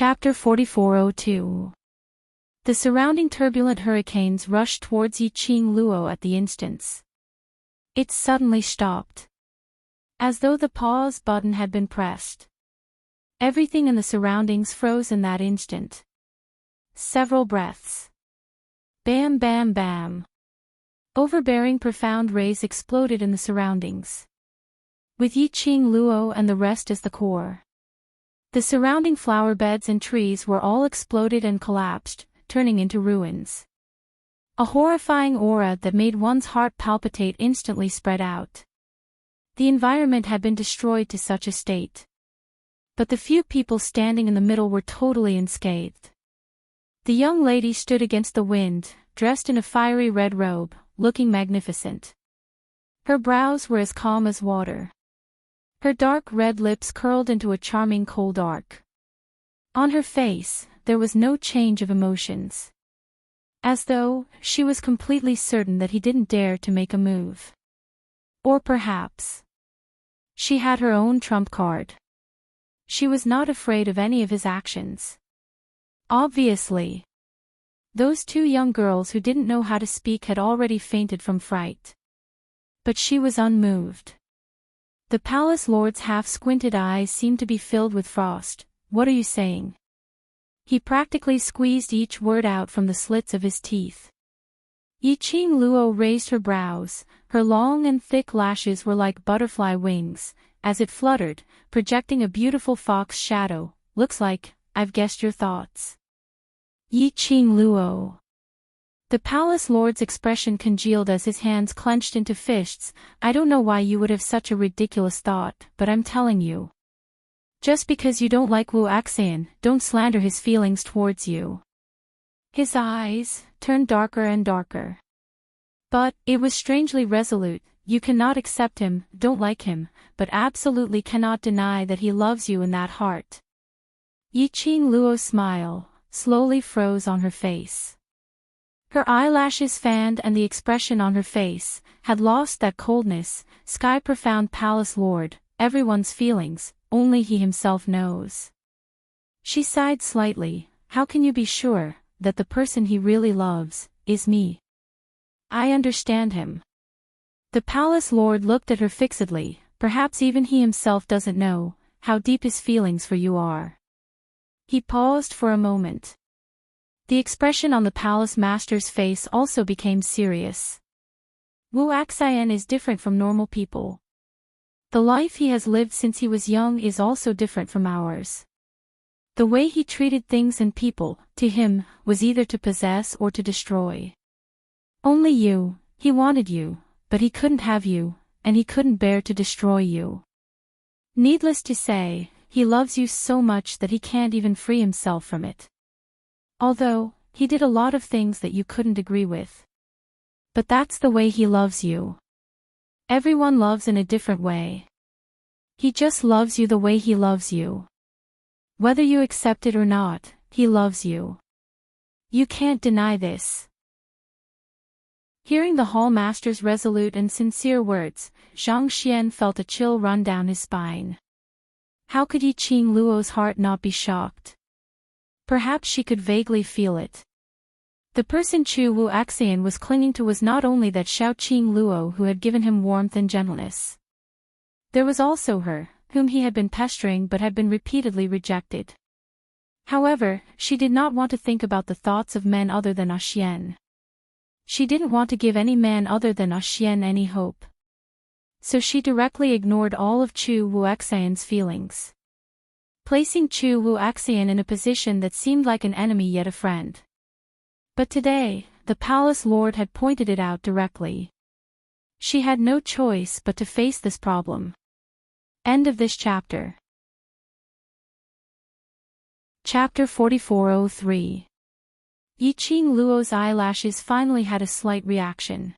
Chapter 4402. The surrounding turbulent hurricanes rushed towards Yiqing Luo at the instance. It suddenly stopped. As though the pause button had been pressed. Everything in the surroundings froze in that instant. Several breaths. Bam bam bam. Overbearing profound rays exploded in the surroundings. With Yiqing Luo and the rest as the core. The surrounding flower beds and trees were all exploded and collapsed, turning into ruins. A horrifying aura that made one's heart palpitate instantly spread out. The environment had been destroyed to such a state. But the few people standing in the middle were totally unscathed. The young lady stood against the wind, dressed in a fiery red robe, looking magnificent. Her brows were as calm as water. Her dark red lips curled into a charming cold arc. On her face, there was no change of emotions. As though, she was completely certain that he didn't dare to make a move. Or perhaps, she had her own trump card. She was not afraid of any of his actions. Obviously. Those two young girls who didn't know how to speak had already fainted from fright. But she was unmoved. The palace lord's half-squinted eyes seemed to be filled with frost. What are you saying? He practically squeezed each word out from the slits of his teeth. Yiqing Luo raised her brows, her long and thick lashes were like butterfly wings, as it fluttered, projecting a beautiful fox shadow. Looks like, I've guessed your thoughts. Yiqing Luo. The palace lord's expression congealed as his hands clenched into fists. I don't know why you would have such a ridiculous thought, but I'm telling you. Just because you don't like Wu Axian, don't slander his feelings towards you. His eyes turned darker and darker. But, it was strangely resolute. You cannot accept him, don't like him, but absolutely cannot deny that he loves you in that heart. Yiqing Luo's smile slowly froze on her face. Her eyelashes fanned and the expression on her face had lost that coldness. Sky-profound palace lord, everyone's feelings, only he himself knows. She sighed slightly. How can you be sure that the person he really loves is me? I understand him. The palace lord looked at her fixedly. Perhaps even he himself doesn't know how deep his feelings for you are. He paused for a moment. The expression on the palace master's face also became serious. Wu Axian is different from normal people. The life he has lived since he was young is also different from ours. The way he treated things and people, to him, was either to possess or to destroy. Only you, he wanted you, but he couldn't have you, and he couldn't bear to destroy you. Needless to say, he loves you so much that he can't even free himself from it. Although, he did a lot of things that you couldn't agree with. But that's the way he loves you. Everyone loves in a different way. He just loves you the way he loves you. Whether you accept it or not, he loves you. You can't deny this. Hearing the hall master's resolute and sincere words, Zhang Xian felt a chill run down his spine. How could Yiqing Luo's heart not be shocked? Perhaps she could vaguely feel it. The person Chu Wu Axian was clinging to was not only that Xiaoqing Luo who had given him warmth and gentleness. There was also her, whom he had been pestering but had been repeatedly rejected. However, she did not want to think about the thoughts of men other than Axian. She didn't want to give any man other than Axian any hope. So she directly ignored all of Chu Wu Axian's feelings. Placing Chu Wu Axian in a position that seemed like an enemy yet a friend. But today, the palace lord had pointed it out directly. She had no choice but to face this problem. End of this chapter. Chapter 4403. Yiqing Luo's eyelashes finally had a slight reaction.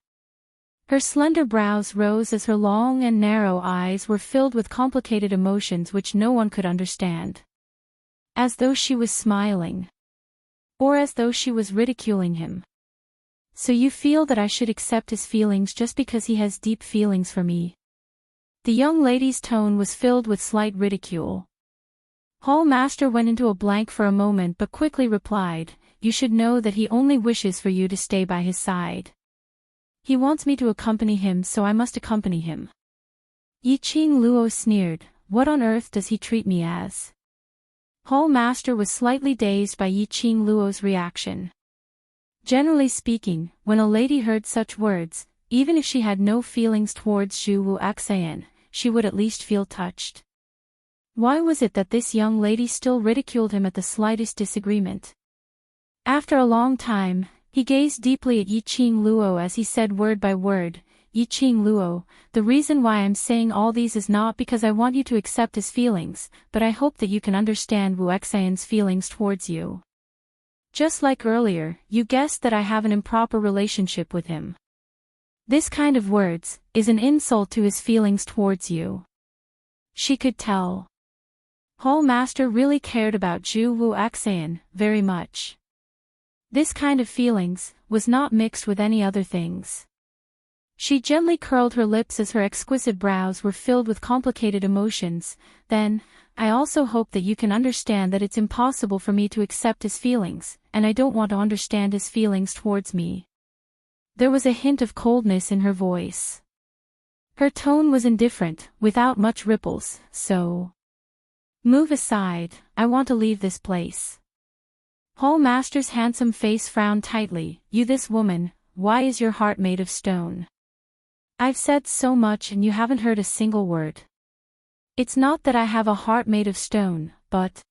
Her slender brows rose as her long and narrow eyes were filled with complicated emotions which no one could understand. As though she was smiling. Or as though she was ridiculing him. So you feel that I should accept his feelings just because he has deep feelings for me? The young lady's tone was filled with slight ridicule. Hall Master went into a blank for a moment but quickly replied, "You should know that he only wishes for you to stay by his side. He wants me to accompany him, so I must accompany him." Yiqing Luo sneered, "What on earth does he treat me as?" Hall Master was slightly dazed by Yiqing Luo's reaction. Generally speaking, when a lady heard such words, even if she had no feelings towards Zhu Wu Xan, she would at least feel touched. Why was it that this young lady still ridiculed him at the slightest disagreement? After a long time, he gazed deeply at Yiqing Luo as he said word by word, "Yiqing Luo, the reason why I'm saying all these is not because I want you to accept his feelings, but I hope that you can understand Wu Xan's feelings towards you. Just like earlier, you guessed that I have an improper relationship with him. This kind of words is an insult to his feelings towards you." She could tell. Hall Master really cared about Zhu Wu Xan very much. This kind of feelings was not mixed with any other things. She gently curled her lips as her exquisite brows were filled with complicated emotions. "Then, I also hope that you can understand that it's impossible for me to accept his feelings, and I don't want to understand his feelings towards me." There was a hint of coldness in her voice. Her tone was indifferent, without much ripples, so... "Move aside, I want to leave this place." Hall Master's handsome face frowned tightly. "You this woman, why is your heart made of stone? I've said so much and you haven't heard a single word. It's not that I have a heart made of stone, but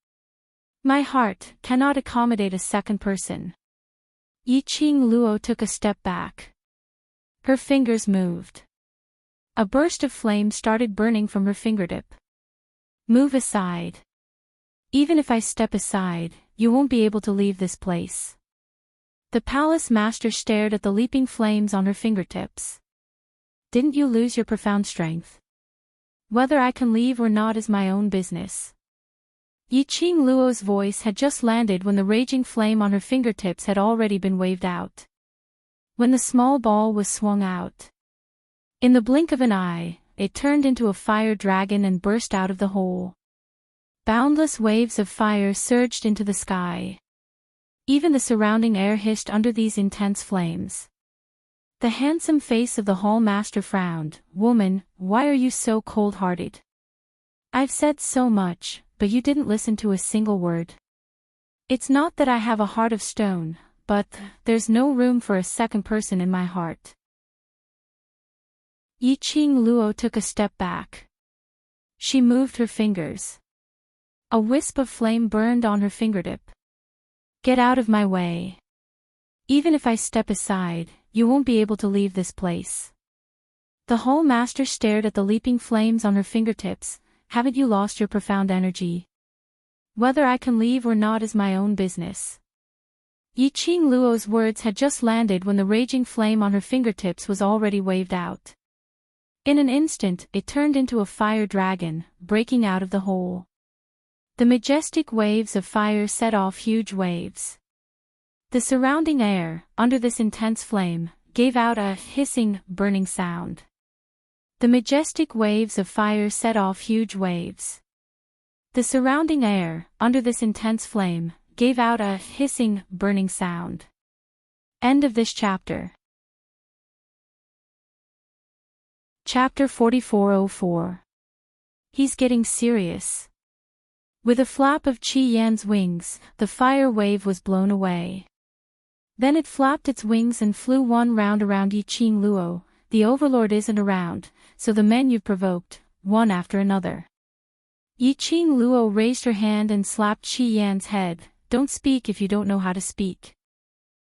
my heart cannot accommodate a second person." Yiqing Luo took a step back. Her fingers moved. A burst of flame started burning from her fingertip. "Move aside. Even if I step aside, you won't be able to leave this place." The palace master stared at the leaping flames on her fingertips. "Didn't you lose your profound strength? Whether I can leave or not is my own business." Yiqing Luo's voice had just landed when the raging flame on her fingertips had already been waved out. When the small ball was swung out, in the blink of an eye, it turned into a fire dragon and burst out of the hole. Boundless waves of fire surged into the sky. Even the surrounding air hissed under these intense flames. The handsome face of the Hall Master frowned. "Woman, why are you so cold-hearted? I've said so much, but you didn't listen to a single word. It's not that I have a heart of stone, but there's no room for a second person in my heart." Yiqing Luo took a step back. She moved her fingers. A wisp of flame burned on her fingertip. "Get out of my way. Even if I step aside, you won't be able to leave this place." The Hall Master stared at the leaping flames on her fingertips. "Haven't you lost your profound energy? Whether I can leave or not is my own business." Yiqing Luo's words had just landed when the raging flame on her fingertips was already waved out. In an instant, it turned into a fire dragon, breaking out of the hole. The majestic waves of fire set off huge waves. The surrounding air, under this intense flame, gave out a hissing, burning sound. The majestic waves of fire set off huge waves. The surrounding air, under this intense flame, gave out a hissing, burning sound. End of this chapter. Chapter 4404. He's getting serious. With a flap of Qi Yan's wings, the fire wave was blown away. Then it flapped its wings and flew one round around Yiqing Luo. "The Overlord isn't around, so the men you've provoked, one after another." Yiqing Luo raised her hand and slapped Qi Yan's head. "Don't speak if you don't know how to speak."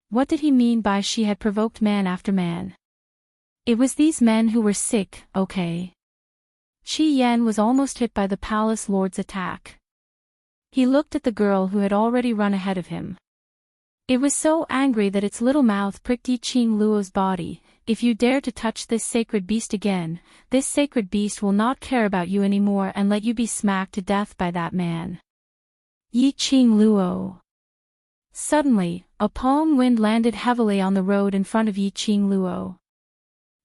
What did he mean by she had provoked man after man? It was these men who were sick, okay? Qi Yan was almost hit by the palace lord's attack. He looked at the girl who had already run ahead of him. It was so angry that its little mouth pricked Yiqing Luo's body. "If you dare to touch this sacred beast again, this sacred beast will not care about you anymore and let you be smacked to death by that man." Yiqing Luo. Suddenly, a palm wind landed heavily on the road in front of Yiqing Luo.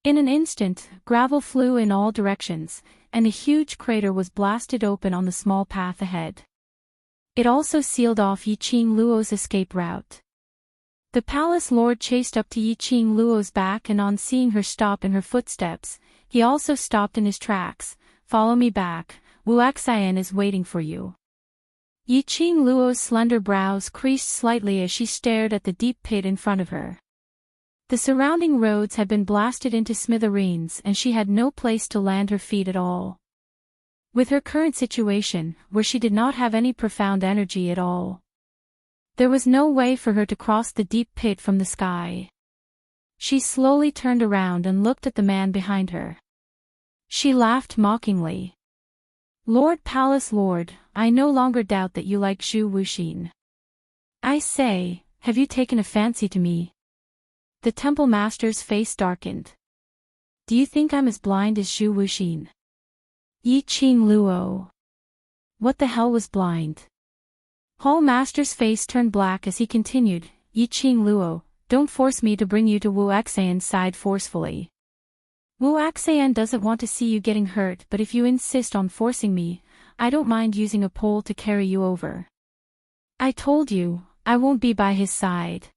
In an instant, gravel flew in all directions, and a huge crater was blasted open on the small path ahead. It also sealed off Yiqing Luo's escape route. The palace lord chased up to Yiqing Luo's back, and on seeing her stop in her footsteps, he also stopped in his tracks. "Follow me back, Wu Xian is waiting for you." Yiqing Luo's slender brows creased slightly as she stared at the deep pit in front of her. The surrounding roads had been blasted into smithereens, and she had no place to land her feet at all. With her current situation, where she did not have any profound energy at all, there was no way for her to cross the deep pit from the sky. She slowly turned around and looked at the man behind her. She laughed mockingly. "Lord Palace Lord, I no longer doubt that you like Zhu Wuxin. I say, have you taken a fancy to me?" The temple master's face darkened. "Do you think I'm as blind as Zhu Wuxin?" Yiqing Luo. What the hell was blind? Hall Master's face turned black as he continued, "Yiqing Luo, don't force me to bring you to Wu Xian's side forcefully. Wu Xian doesn't want to see you getting hurt, but if you insist on forcing me, I don't mind using a pole to carry you over. I told you, I won't be by his side."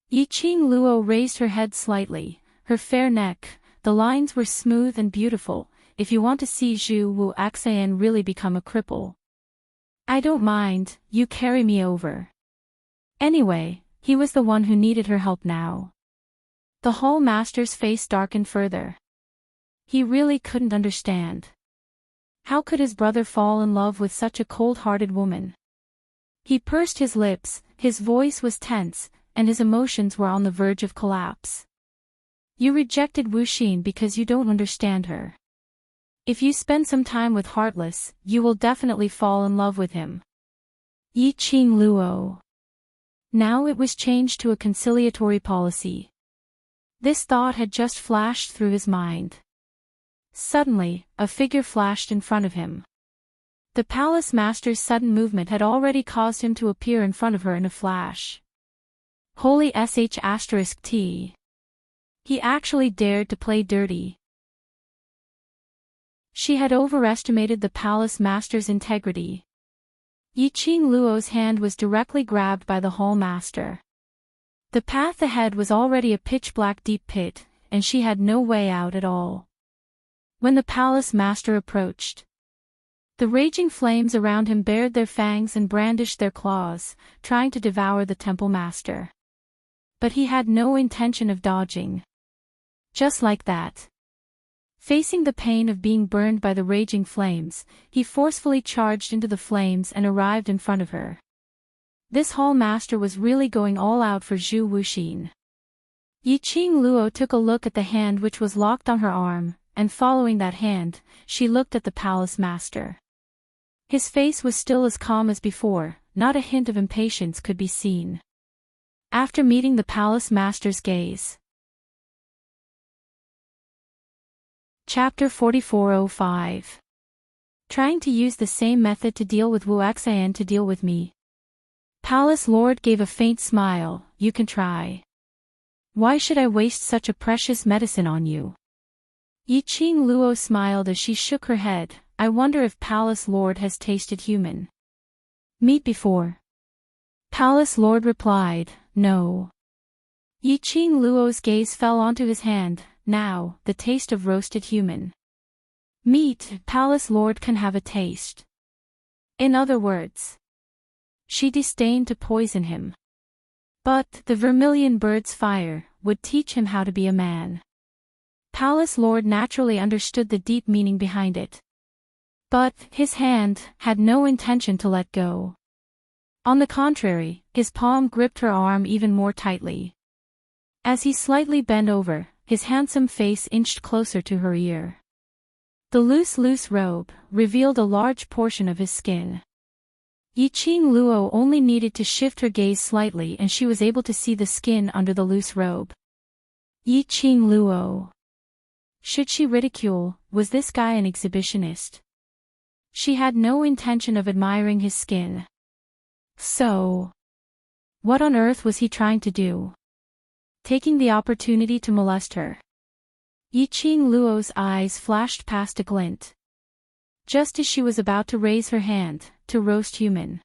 Yiqing Luo raised her head slightly, her fair neck, the lines were smooth and beautiful. "If you want to see Zhu Wu Xian really become a cripple, I don't mind, you carry me over." Anyway, he was the one who needed her help now. The Hall Master's face darkened further. He really couldn't understand. How could his brother fall in love with such a cold-hearted woman? He pursed his lips, his voice was tense, and his emotions were on the verge of collapse. "You rejected Wuxin because you don't understand her. If you spend some time with Heartless, you will definitely fall in love with him." Yiqing Luo. Now it was changed to a conciliatory policy. This thought had just flashed through his mind. Suddenly, a figure flashed in front of him. The palace master's sudden movement had already caused him to appear in front of her in a flash. Holy **T. He actually dared to play dirty. She had overestimated the palace master's integrity. Yiqing Luo's hand was directly grabbed by the hall master. The path ahead was already a pitch-black deep pit, and she had no way out at all. When the palace master approached, the raging flames around him bared their fangs and brandished their claws, trying to devour the temple master. But he had no intention of dodging. Just like that, facing the pain of being burned by the raging flames, he forcefully charged into the flames and arrived in front of her. This hall master was really going all out for Zhu Wuxin. Yiqing Luo took a look at the hand which was locked on her arm, and following that hand, she looked at the palace master. His face was still as calm as before, not a hint of impatience could be seen. After meeting the palace master's gaze. Chapter 4405. Trying to use the same method to deal with Wu Xian to deal with me. Palace Lord gave a faint smile. "You can try. Why should I waste such a precious medicine on you?" Yiqing Luo smiled as she shook her head. "I wonder if Palace Lord has tasted human meat before." Palace Lord replied, "No." Yiqing Luo's gaze fell onto his hand. "Now, the taste of roasted human meat, Palace Lord can have a taste." In other words, she disdained to poison him. But the vermilion bird's fire would teach him how to be a man. Palace Lord naturally understood the deep meaning behind it. But his hand had no intention to let go. On the contrary, his palm gripped her arm even more tightly. As he slightly bent over, his handsome face inched closer to her ear. The loose robe revealed a large portion of his skin. Yiqing Luo only needed to shift her gaze slightly and she was able to see the skin under the loose robe. Yiqing Luo. Should she ridicule, was this guy an exhibitionist? She had no intention of admiring his skin. So, what on earth was he trying to do? Taking the opportunity to molest her? Yiqing Luo's eyes flashed past a glint. Just as she was about to raise her hand, to roast human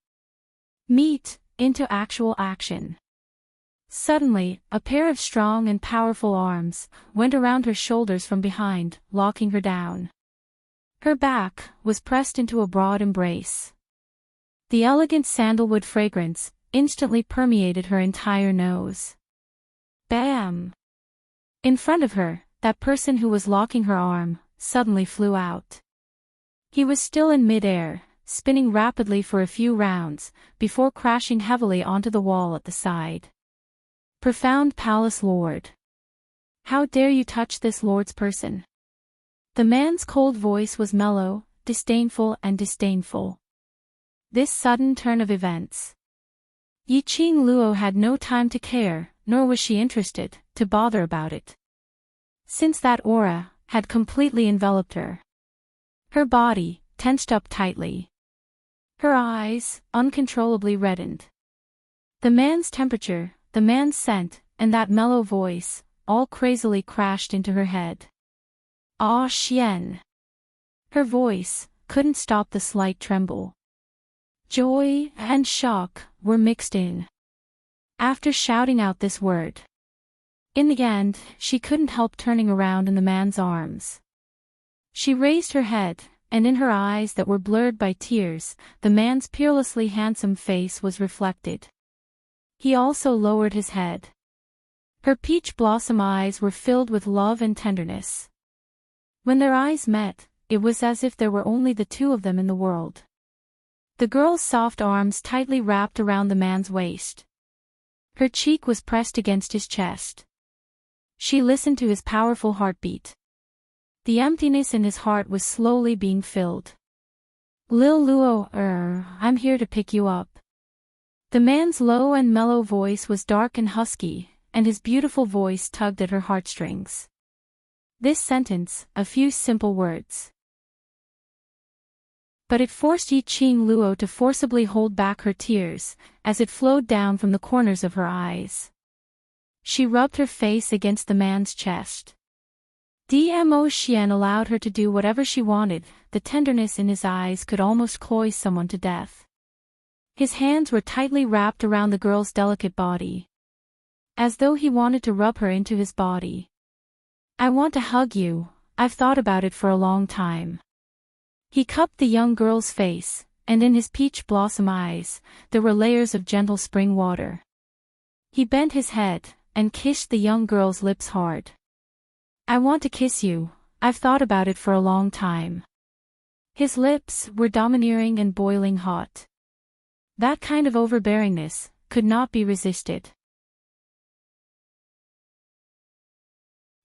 meet into actual action. Suddenly, a pair of strong and powerful arms went around her shoulders from behind, locking her down. Her back was pressed into a broad embrace. The elegant sandalwood fragrance instantly permeated her entire nose. Bam! In front of her, that person who was locking her arm suddenly flew out. He was still in mid-air, spinning rapidly for a few rounds, before crashing heavily onto the wall at the side. Profound Palace Lord. How dare you touch this lord's person? The man's cold voice was mellow, disdainful and disdainful. This sudden turn of events. Yiqing Luo had no time to care, nor was she interested to bother about it. Since that aura had completely enveloped her. Her body tensed up tightly. Her eyes uncontrollably reddened. The man's temperature, the man's scent, and that mellow voice, all crazily crashed into her head. Ah Xian! Her voice couldn't stop the slight tremble. Joy and shock were mixed in. After shouting out this word. In the end, she couldn't help turning around in the man's arms. She raised her head, and in her eyes that were blurred by tears, the man's peerlessly handsome face was reflected. He also lowered his head. Her peach blossom eyes were filled with love and tenderness. When their eyes met, it was as if there were only the two of them in the world. The girl's soft arms tightly wrapped around the man's waist. Her cheek was pressed against his chest. She listened to his powerful heartbeat. The emptiness in his heart was slowly being filled. Lil Luo, I'm here to pick you up. The man's low and mellow voice was dark and husky, and his beautiful voice tugged at her heartstrings. This sentence, a few simple words. But it forced Yiqing Luo to forcibly hold back her tears, as it flowed down from the corners of her eyes. She rubbed her face against the man's chest. Dmo Xian allowed her to do whatever she wanted, the tenderness in his eyes could almost cloy someone to death. His hands were tightly wrapped around the girl's delicate body. As though he wanted to rub her into his body. I want to hug you, I've thought about it for a long time. He cupped the young girl's face, and in his peach blossom eyes, there were layers of gentle spring water. He bent his head, and kissed the young girl's lips hard. I want to kiss you, I've thought about it for a long time. His lips were domineering and boiling hot. That kind of overbearingness could not be resisted.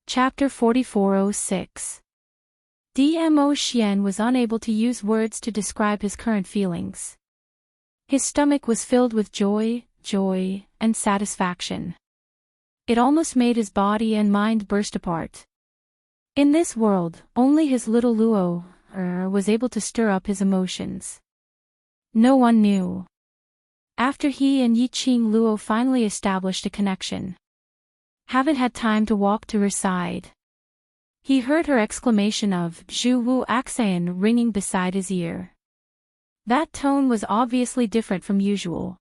Chapter 4406. Dmo Xian was unable to use words to describe his current feelings. His stomach was filled with joy, and satisfaction. It almost made his body and mind burst apart. In this world, only his little Luo was able to stir up his emotions. No one knew. After he and Yiqing Luo finally established a connection. Haven't had time to walk to her side. He heard her exclamation of Zhu Wu Axan ringing beside his ear. That tone was obviously different from usual.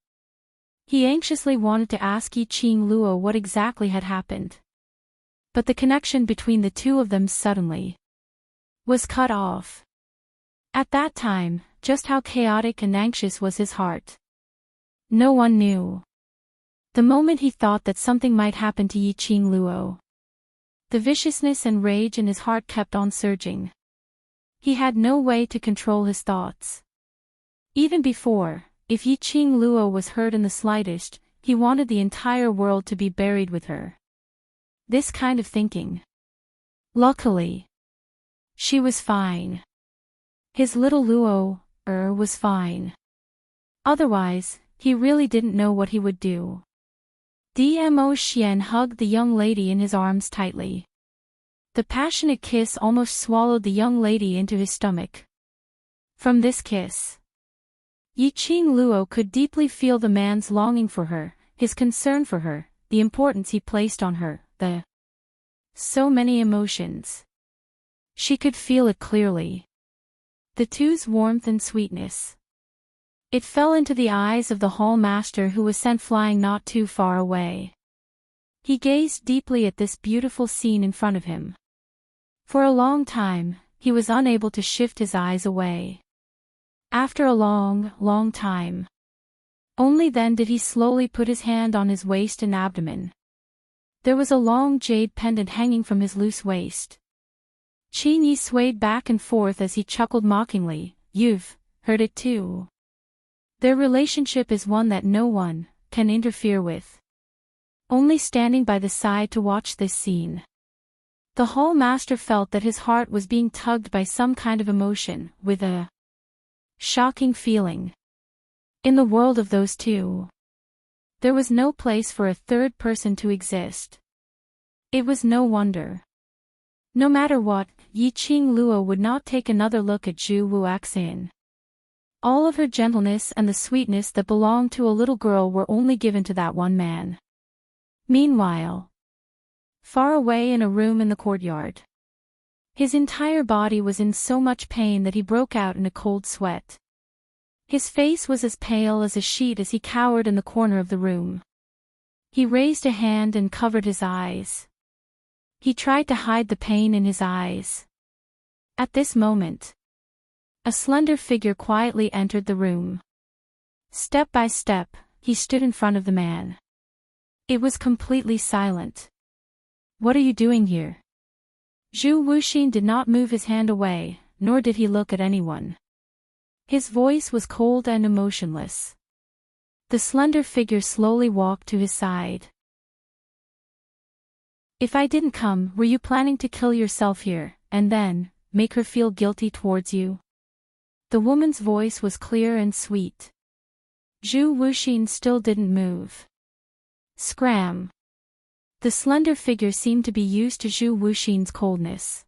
He anxiously wanted to ask Yiqing Luo what exactly had happened. But the connection between the two of them suddenly was cut off. At that time, just how chaotic and anxious was his heart. No one knew. The moment he thought that something might happen to Yiqing Luo, the viciousness and rage in his heart kept on surging. He had no way to control his thoughts. Even before, if Yiqing Luo was hurt in the slightest, he wanted the entire world to be buried with her. This kind of thinking. Luckily, she was fine. His little Luo, was fine. Otherwise, he really didn't know what he would do. Dmo Xian hugged the young lady in his arms tightly. The passionate kiss almost swallowed the young lady into his stomach. From this kiss, Yiqing Luo could deeply feel the man's longing for her, his concern for her, the importance he placed on her, so many emotions. She could feel it clearly. The two's warmth and sweetness. It fell into the eyes of the hall master, who was sent flying not too far away. He gazed deeply at this beautiful scene in front of him. For a long time, he was unable to shift his eyes away. After a long, long time, only then did he slowly put his hand on his waist and abdomen. There was a long jade pendant hanging from his loose waist. Chinyi swayed back and forth as he chuckled mockingly. "You've heard it too. Their relationship is one that no one can interfere with." Only standing by the side to watch this scene, the hall master felt that his heart was being tugged by some kind of emotion, with a shocking feeling. In the world of those two, there was no place for a third person to exist. It was no wonder. No matter what, Yiqing Luo would not take another look at Zhu Wuaxin. All of her gentleness and the sweetness that belonged to a little girl were only given to that one man. Meanwhile, far away in a room in the courtyard, his entire body was in so much pain that he broke out in a cold sweat. His face was as pale as a sheet as he cowered in the corner of the room. He raised a hand and covered his eyes. He tried to hide the pain in his eyes. At this moment, a slender figure quietly entered the room. Step by step, he stood in front of the man. It was completely silent. "What are you doing here?" Zhu Wuxin did not move his hand away, nor did he look at anyone. His voice was cold and emotionless. The slender figure slowly walked to his side. "If I didn't come, were you planning to kill yourself here, and then make her feel guilty towards you?" The woman's voice was clear and sweet. Zhu Wuxin still didn't move. Scram! The slender figure seemed to be used to Zhu Wuxin's coldness.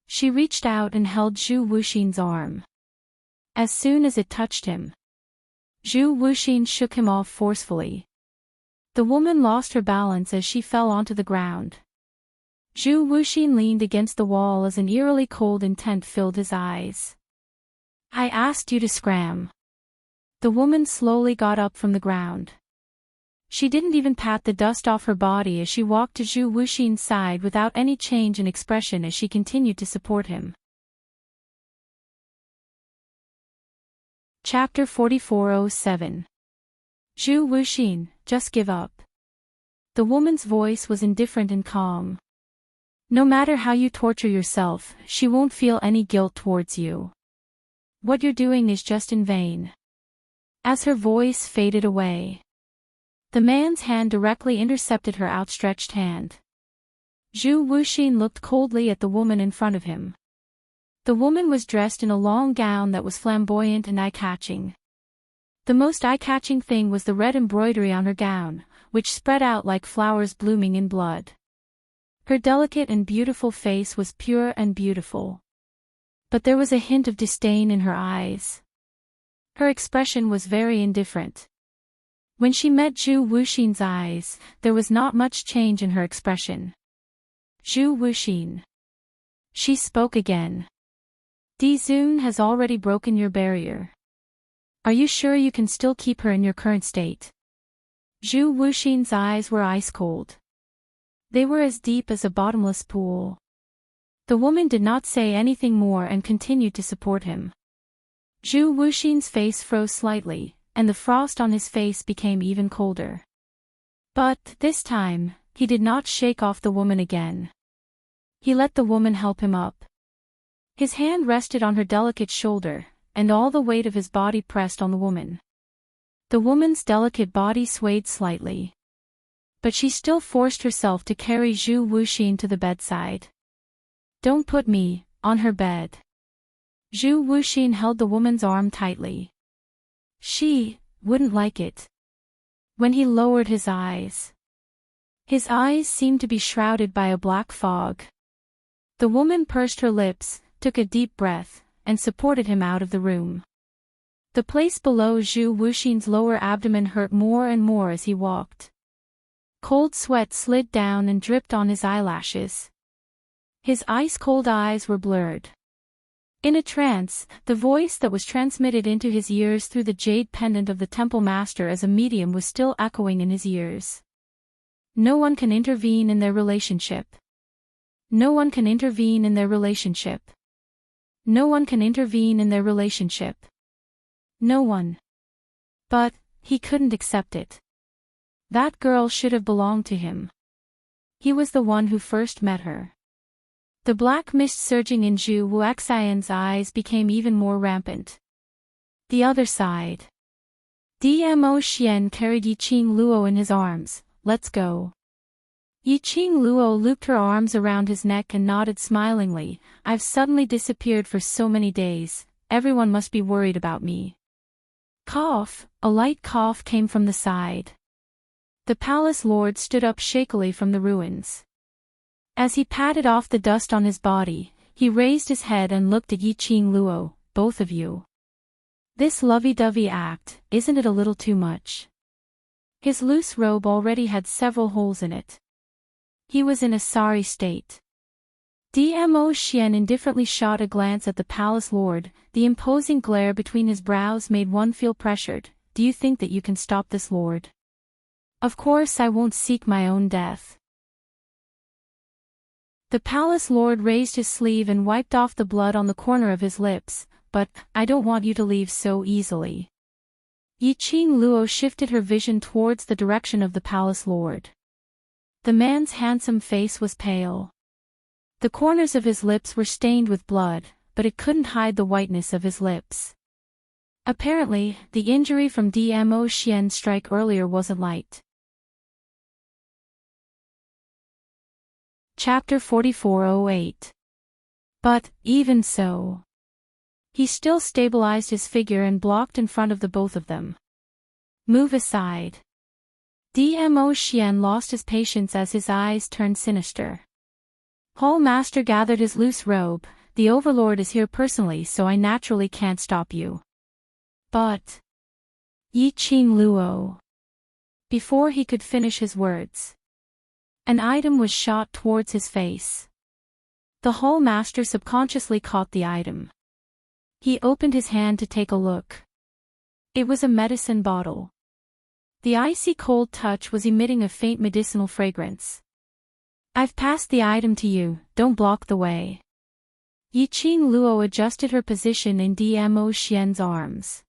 She reached out and held Zhu Wuxin's arm. As soon as it touched him, Zhu Wuxin shook him off forcefully. The woman lost her balance as she fell onto the ground. Zhu Wuxin leaned against the wall as an eerily cold intent filled his eyes. "I asked you to scram." The woman slowly got up from the ground. She didn't even pat the dust off her body as she walked to Zhu Wuxin's side without any change in expression as she continued to support him. Chapter 4407. Zhu Wuxin, just give up. The woman's voice was indifferent and calm. "No matter how you torture yourself, she won't feel any guilt towards you. What you're doing is just in vain." As her voice faded away, the man's hand directly intercepted her outstretched hand. Zhu Wuxin looked coldly at the woman in front of him. The woman was dressed in a long gown that was flamboyant and eye-catching. The most eye-catching thing was the red embroidery on her gown, which spread out like flowers blooming in blood. Her delicate and beautiful face was pure and beautiful. But there was a hint of disdain in her eyes. Her expression was very indifferent. When she met Zhu Wuxin's eyes, there was not much change in her expression. "Zhu Wuxin." She spoke again. "Dizun has already broken your barrier. Are you sure you can still keep her in your current state?" Zhu Wuxin's eyes were ice cold. They were as deep as a bottomless pool. The woman did not say anything more and continued to support him. Zhu Wuxin's face froze slightly, and the frost on his face became even colder. But, this time, he did not shake off the woman again. He let the woman help him up. His hand rested on her delicate shoulder, and all the weight of his body pressed on the woman. The woman's delicate body swayed slightly. But she still forced herself to carry Zhu Wuxin to the bedside. "Don't put me on her bed." Zhu Wuxin held the woman's arm tightly. She wouldn't like it. When he lowered his eyes seemed to be shrouded by a black fog. The woman pursed her lips, took a deep breath, and supported him out of the room. The place below Zhu Wuxin's lower abdomen hurt more and more as he walked. Cold sweat slid down and dripped on his eyelashes. His ice-cold eyes were blurred. In a trance, the voice that was transmitted into his ears through the jade pendant of the temple master as a medium was still echoing in his ears. No one can intervene in their relationship. No one can intervene in their relationship. No one can intervene in their relationship. No one. But, he couldn't accept it. That girl should have belonged to him. He was the one who first met her. The black mist surging in Zhu Wuxian's eyes became even more rampant. The other side. Dmo Xian carried Yiqing Luo in his arms. Let's go. Yiqing Luo looped her arms around his neck and nodded smilingly. I've suddenly disappeared for so many days, everyone must be worried about me. Cough, a light cough came from the side. The palace lord stood up shakily from the ruins. As he patted off the dust on his body, he raised his head and looked at Yiqing Luo. Both of you. This lovey-dovey act, isn't it a little too much? His loose robe already had several holes in it. He was in a sorry state. Dmo Xian indifferently shot a glance at the palace lord. The imposing glare between his brows made one feel pressured. Do you think that you can stop this, lord? Of course I won't seek my own death. The palace lord raised his sleeve and wiped off the blood on the corner of his lips, but, I don't want you to leave so easily. Yiqing Luo shifted her vision towards the direction of the palace lord. The man's handsome face was pale. The corners of his lips were stained with blood, but it couldn't hide the whiteness of his lips. Apparently, the injury from Dmo Xian's strike earlier wasn't light. Chapter 4408. But, even so, he still stabilized his figure and blocked in front of the both of them. Move aside. Dmo Xian lost his patience as his eyes turned sinister. Hall Master gathered his loose robe. The Overlord is here personally, so I naturally can't stop you. But Yiqing Luo. Before he could finish his words, an item was shot towards his face. The Hall Master subconsciously caught the item. He opened his hand to take a look. It was a medicine bottle. The icy cold touch was emitting a faint medicinal fragrance. I've passed the item to you, don't block the way. Yiqing Luo adjusted her position in Dmo Xian's arms.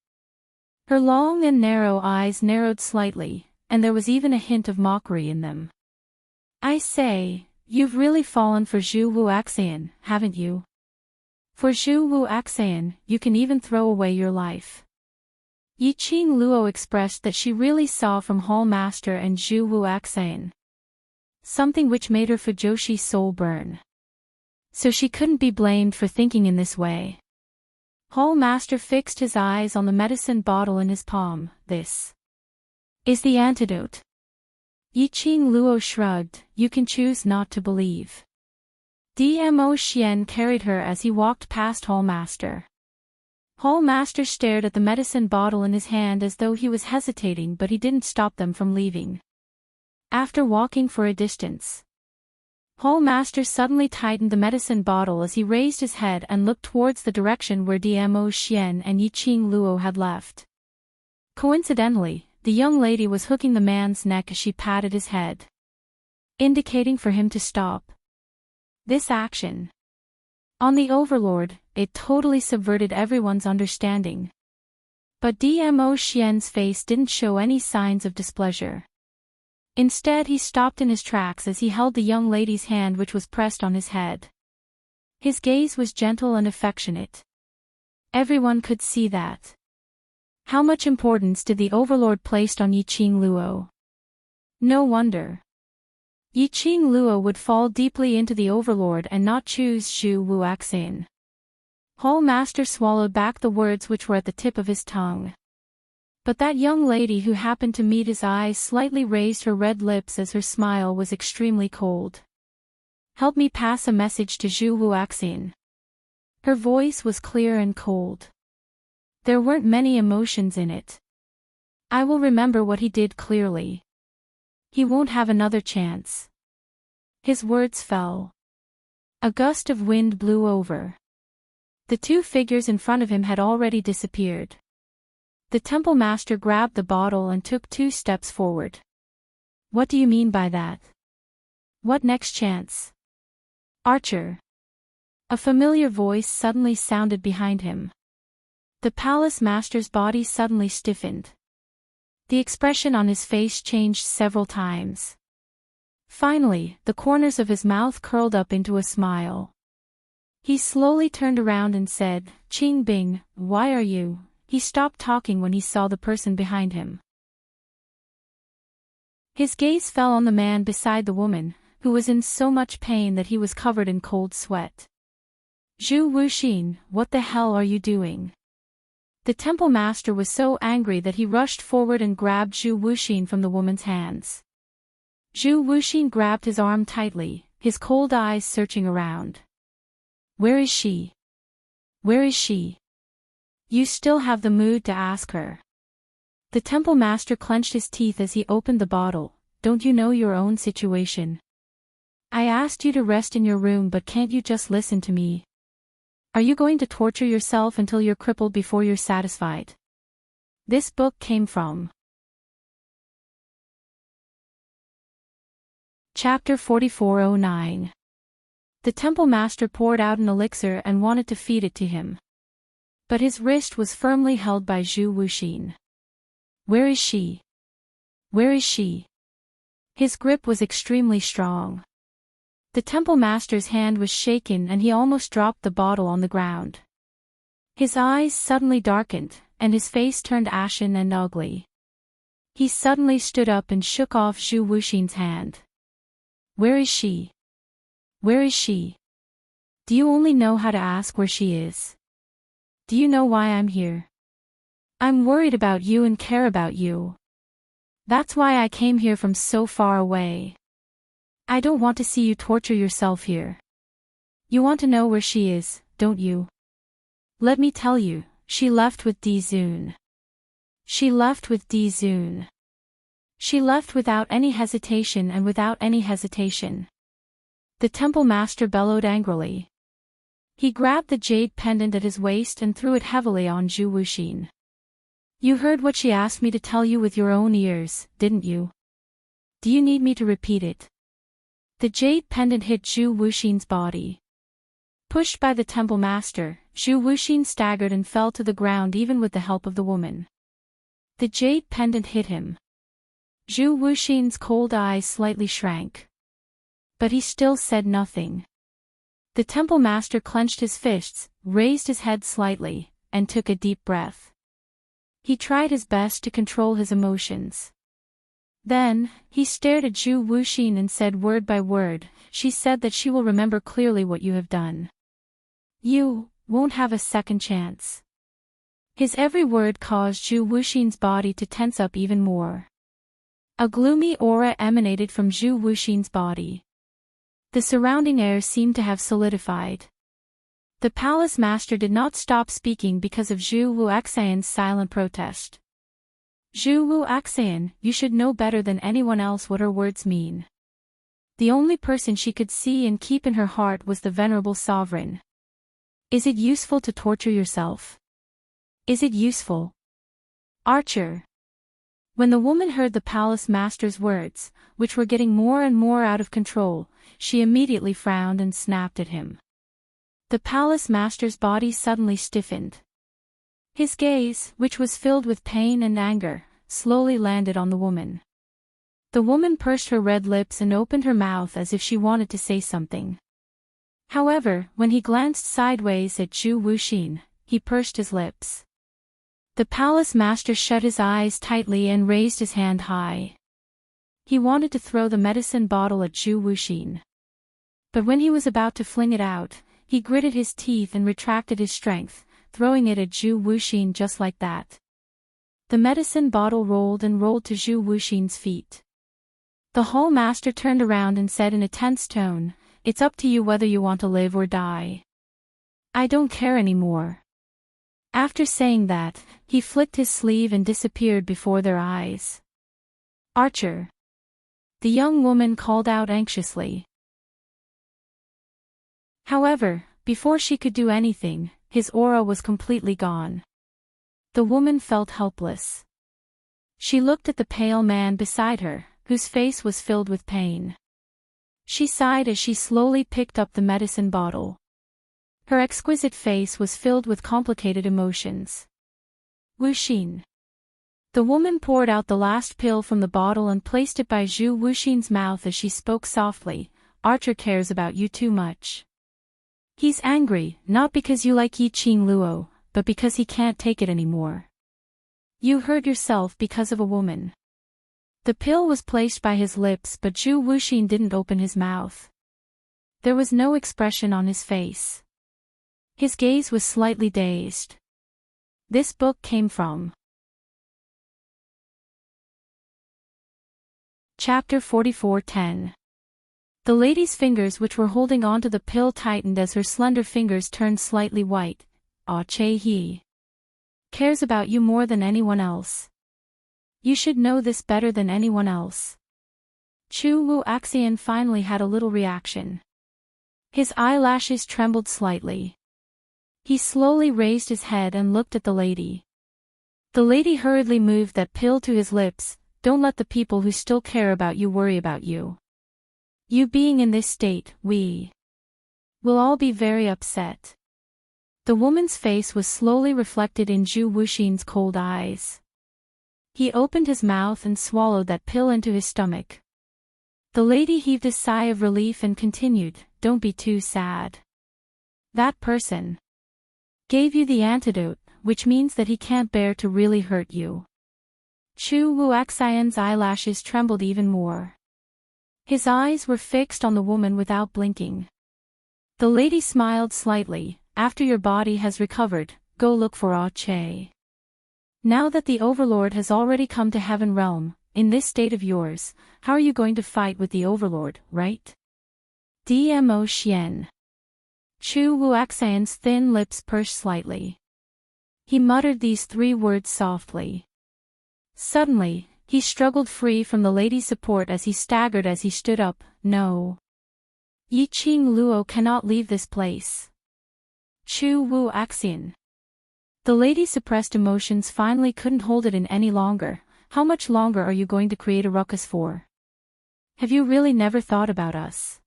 Her long and narrow eyes narrowed slightly, and there was even a hint of mockery in them. I say, you've really fallen for Zhu Wuxian, haven't you? For Zhu Wuxian, you can even throw away your life. Yiqing Luo expressed that she really saw from Hall Master and Zhu Wuxian something which made her Fujoshi soul burn. So she couldn't be blamed for thinking in this way. Hall Master fixed his eyes on the medicine bottle in his palm. This is the antidote. Yiqing Luo shrugged. You can choose not to believe. Dmo Xian carried her as he walked past Hall Master. Hall Master stared at the medicine bottle in his hand as though he was hesitating, but he didn't stop them from leaving. After walking for a distance, Hall Master suddenly tightened the medicine bottle as he raised his head and looked towards the direction where Dmo Xian and Yiqing Luo had left. Coincidentally, the young lady was hooking the man's neck as she patted his head, indicating for him to stop. This action on the Overlord, it totally subverted everyone's understanding. But Dmo Xian's face didn't show any signs of displeasure. Instead, he stopped in his tracks as he held the young lady's hand, which was pressed on his head. His gaze was gentle and affectionate. Everyone could see that. How much importance did the Overlord place on Yiqing Luo? No wonder Yiqing Luo would fall deeply into the Overlord and not choose Zhu Wuxian. Hall Master swallowed back the words which were at the tip of his tongue. But that young lady who happened to meet his eyes slightly raised her red lips as her smile was extremely cold. Help me pass a message to Zhu Wuxian. Her voice was clear and cold. There weren't many emotions in it. I will remember what he did clearly. He won't have another chance. His words fell. A gust of wind blew over. The two figures in front of him had already disappeared. The temple master grabbed the bottle and took 2 steps forward. What do you mean by that? What next chance? Archer. A familiar voice suddenly sounded behind him. The palace master's body suddenly stiffened. The expression on his face changed several times. Finally, the corners of his mouth curled up into a smile. He slowly turned around and said, "Qing Bing, why are you?" He stopped talking when he saw the person behind him. His gaze fell on the man beside the woman, who was in so much pain that he was covered in cold sweat. "Zhu Wuxin, what the hell are you doing?" The temple master was so angry that he rushed forward and grabbed Zhu Wuxin from the woman's hands. Zhu Wuxin grabbed his arm tightly, his cold eyes searching around. "Where is she? Where is she? You still have the mood to ask her?" The temple master clenched his teeth as he opened the bottle. "Don't you know your own situation? I asked you to rest in your room, but can't you just listen to me? Are you going to torture yourself until you're crippled before you're satisfied?" This book came from Chapter 4409. The temple master poured out an elixir and wanted to feed it to him. But his wrist was firmly held by Zhu Wuxin. "Where is she? Where is she?" His grip was extremely strong. The temple master's hand was shaken and he almost dropped the bottle on the ground. His eyes suddenly darkened, and his face turned ashen and ugly. He suddenly stood up and shook off Zhu Wuxin's hand. "Where is she? Where is she? Do you only know how to ask where she is? Do you know why I'm here? I'm worried about you and care about you. That's why I came here from so far away. I don't want to see you torture yourself here. You want to know where she is, don't you? Let me tell you, she left with Di Zun. She left with Di Zun. She left without any hesitation and without any hesitation." The temple master bellowed angrily. He grabbed the jade pendant at his waist and threw it heavily on Zhu Wuxin. "You heard what she asked me to tell you with your own ears, didn't you? Do you need me to repeat it?" The jade pendant hit Zhu Wuxin's body. Pushed by the temple master, Zhu Wuxin staggered and fell to the ground even with the help of the woman. The jade pendant hit him. Zhu Wuxin's cold eyes slightly shrank. But he still said nothing. The temple master clenched his fists, raised his head slightly, and took a deep breath. He tried his best to control his emotions. Then, he stared at Zhu Wuxin and said word by word, "She said that she will remember clearly what you have done. You won't have a second chance." His every word caused Zhu Wuxin's body to tense up even more. A gloomy aura emanated from Zhu Wuxin's body. The surrounding air seemed to have solidified. The palace master did not stop speaking because of Zhu Wuxian's silent protest. "Zhu Wuxian, you should know better than anyone else what her words mean." The only person she could see and keep in her heart was the venerable sovereign. "Is it useful to torture yourself? Is it useful?" Archer. When the woman heard the palace master's words, which were getting more and more out of control, she immediately frowned and snapped at him. The palace master's body suddenly stiffened. His gaze, which was filled with pain and anger, slowly landed on the woman. The woman pursed her red lips and opened her mouth as if she wanted to say something. However, when he glanced sideways at Zhu Wuxin, he pursed his lips. The palace master shut his eyes tightly and raised his hand high. He wanted to throw the medicine bottle at Zhu Wuxin. But when he was about to fling it out, he gritted his teeth and retracted his strength, throwing it at Zhu Wuxin just like that. The medicine bottle rolled and rolled to Zhu Wuxin's feet. The hall master turned around and said in a tense tone, "It's up to you whether you want to live or die. I don't care anymore." After saying that, he flicked his sleeve and disappeared before their eyes. "Archer!" the young woman called out anxiously. However, before she could do anything, his aura was completely gone. The woman felt helpless. She looked at the pale man beside her, whose face was filled with pain. She sighed as she slowly picked up the medicine bottle. Her exquisite face was filled with complicated emotions. Wuxin. The woman poured out the last pill from the bottle and placed it by Zhu Wuxin's mouth as she spoke softly. Archer cares about you too much. He's angry, not because you like Yiqing Luo, but because he can't take it anymore. You hurt yourself because of a woman. The pill was placed by his lips, but Zhu Wuxin didn't open his mouth. There was no expression on his face. His gaze was slightly dazed. This book came from Chapter 44:10. The lady's fingers which were holding onto the pill tightened as her slender fingers turned slightly white. Ah Che he cares about you more than anyone else. You should know this better than anyone else. Chu Wu Axian finally had a little reaction. His eyelashes trembled slightly. He slowly raised his head and looked at the lady. The lady hurriedly moved that pill to his lips. Don't let the people who still care about you worry about you. You being in this state, we will all be very upset. The woman's face was slowly reflected in Zhu Wuxin's cold eyes. He opened his mouth and swallowed that pill into his stomach. The lady heaved a sigh of relief and continued, don't be too sad. That person gave you the antidote, which means that he can't bear to really hurt you. Chu Wuxian's eyelashes trembled even more. His eyes were fixed on the woman without blinking. The lady smiled slightly. After your body has recovered, go look for Ah Che. Now that the Overlord has already come to Heaven Realm, in this state of yours, how are you going to fight with the Overlord, right? Dmo Xian. Chu Wuxian's thin lips pursed slightly. He muttered these 3 words softly. Suddenly, he struggled free from the lady's support as he staggered as he stood up. No. Yiqing Luo cannot leave this place. Chu Wuxian. The lady's suppressed emotions finally couldn't hold it in any longer. How much longer are you going to create a ruckus for? Have you really never thought about us?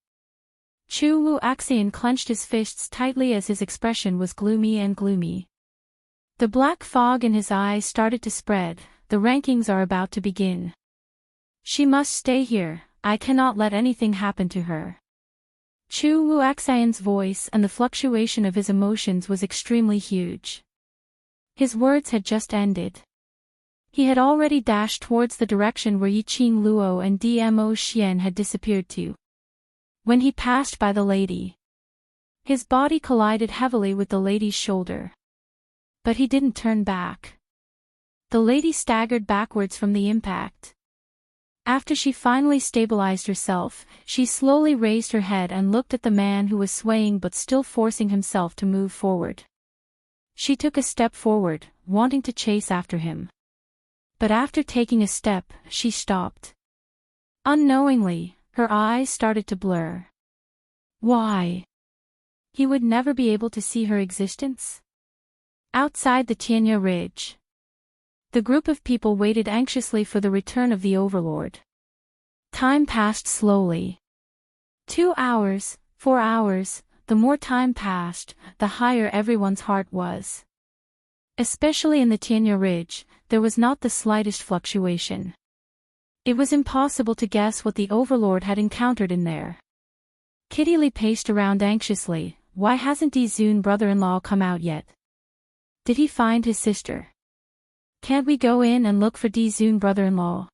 Chu Wuxian clenched his fists tightly as his expression was gloomy and gloomy. The black fog in his eyes started to spread. The rankings are about to begin. She must stay here. I cannot let anything happen to her. Chu Wuxian's voice and the fluctuation of his emotions was extremely huge. His words had just ended. He had already dashed towards the direction where Yiqing Luo and Dmo Xian had disappeared to. When he passed by the lady, his body collided heavily with the lady's shoulder. But he didn't turn back. The lady staggered backwards from the impact. After she finally stabilized herself, she slowly raised her head and looked at the man who was swaying but still forcing himself to move forward. She took a step forward, wanting to chase after him. But after taking a step, she stopped. Unknowingly, her eyes started to blur. Why? He would never be able to see her existence? Outside the Tianya Ridge, the group of people waited anxiously for the return of the Overlord. Time passed slowly. 2 hours, 4 hours, the more time passed, the higher everyone's heart was. Especially in the Tianya Ridge, there was not the slightest fluctuation. It was impossible to guess what the Overlord had encountered in there. Kitty Lee paced around anxiously. Why hasn't Dizun brother-in-law come out yet? Did he find his sister? Can't we go in and look for Dizun brother-in-law?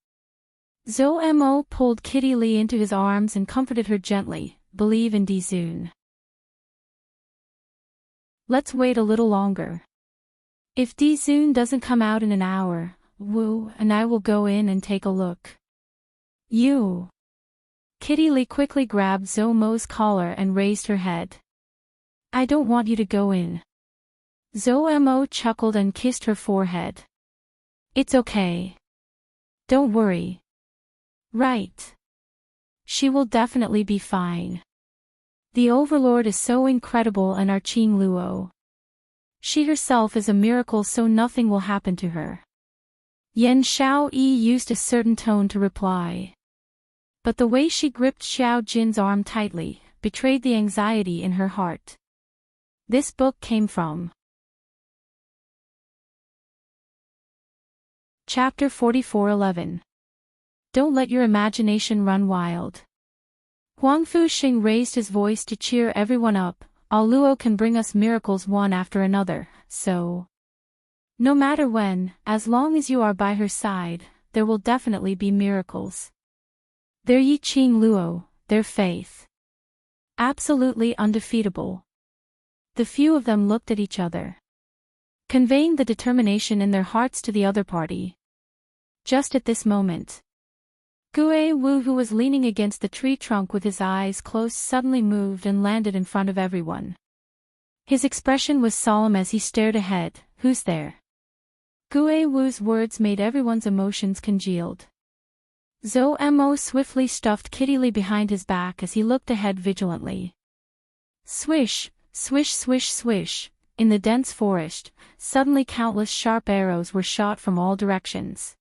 Zhou Mo pulled Kitty Lee into his arms and comforted her gently. Believe in Dizun. Let's wait a little longer. If Dizun doesn't come out in an hour, Wu and I will go in and take a look. You. Kitty Lee quickly grabbed Zhou Mo's collar and raised her head. I don't want you to go in. Zhou Mo chuckled and kissed her forehead. It's okay. Don't worry. Right. She will definitely be fine. The Overlord is so incredible and Yiqing Luo She herself is a miracle, so nothing will happen to her. Yan Xiaoyi used a certain tone to reply. But the way she gripped Xiao Jin's arm tightly betrayed the anxiety in her heart. This book came from Chapter 44:11. Don't let your imagination run wild. Huang Fuxing raised his voice to cheer everyone up. All Luo can bring us miracles one after another, so no matter when, as long as you are by her side, there will definitely be miracles. Their Yi Qing Luo, their faith. Absolutely undefeatable. The few of them looked at each other, conveying the determination in their hearts to the other party. Just at this moment, Gue Wu, who was leaning against the tree trunk with his eyes closed, suddenly moved and landed in front of everyone. His expression was solemn as he stared ahead. Who's there? Gue Wu's words made everyone's emotions congealed. Zhou Mo swiftly stuffed Kitty Li behind his back as he looked ahead vigilantly. Swish, swish, swish, swish. In the dense forest, suddenly countless sharp arrows were shot from all directions.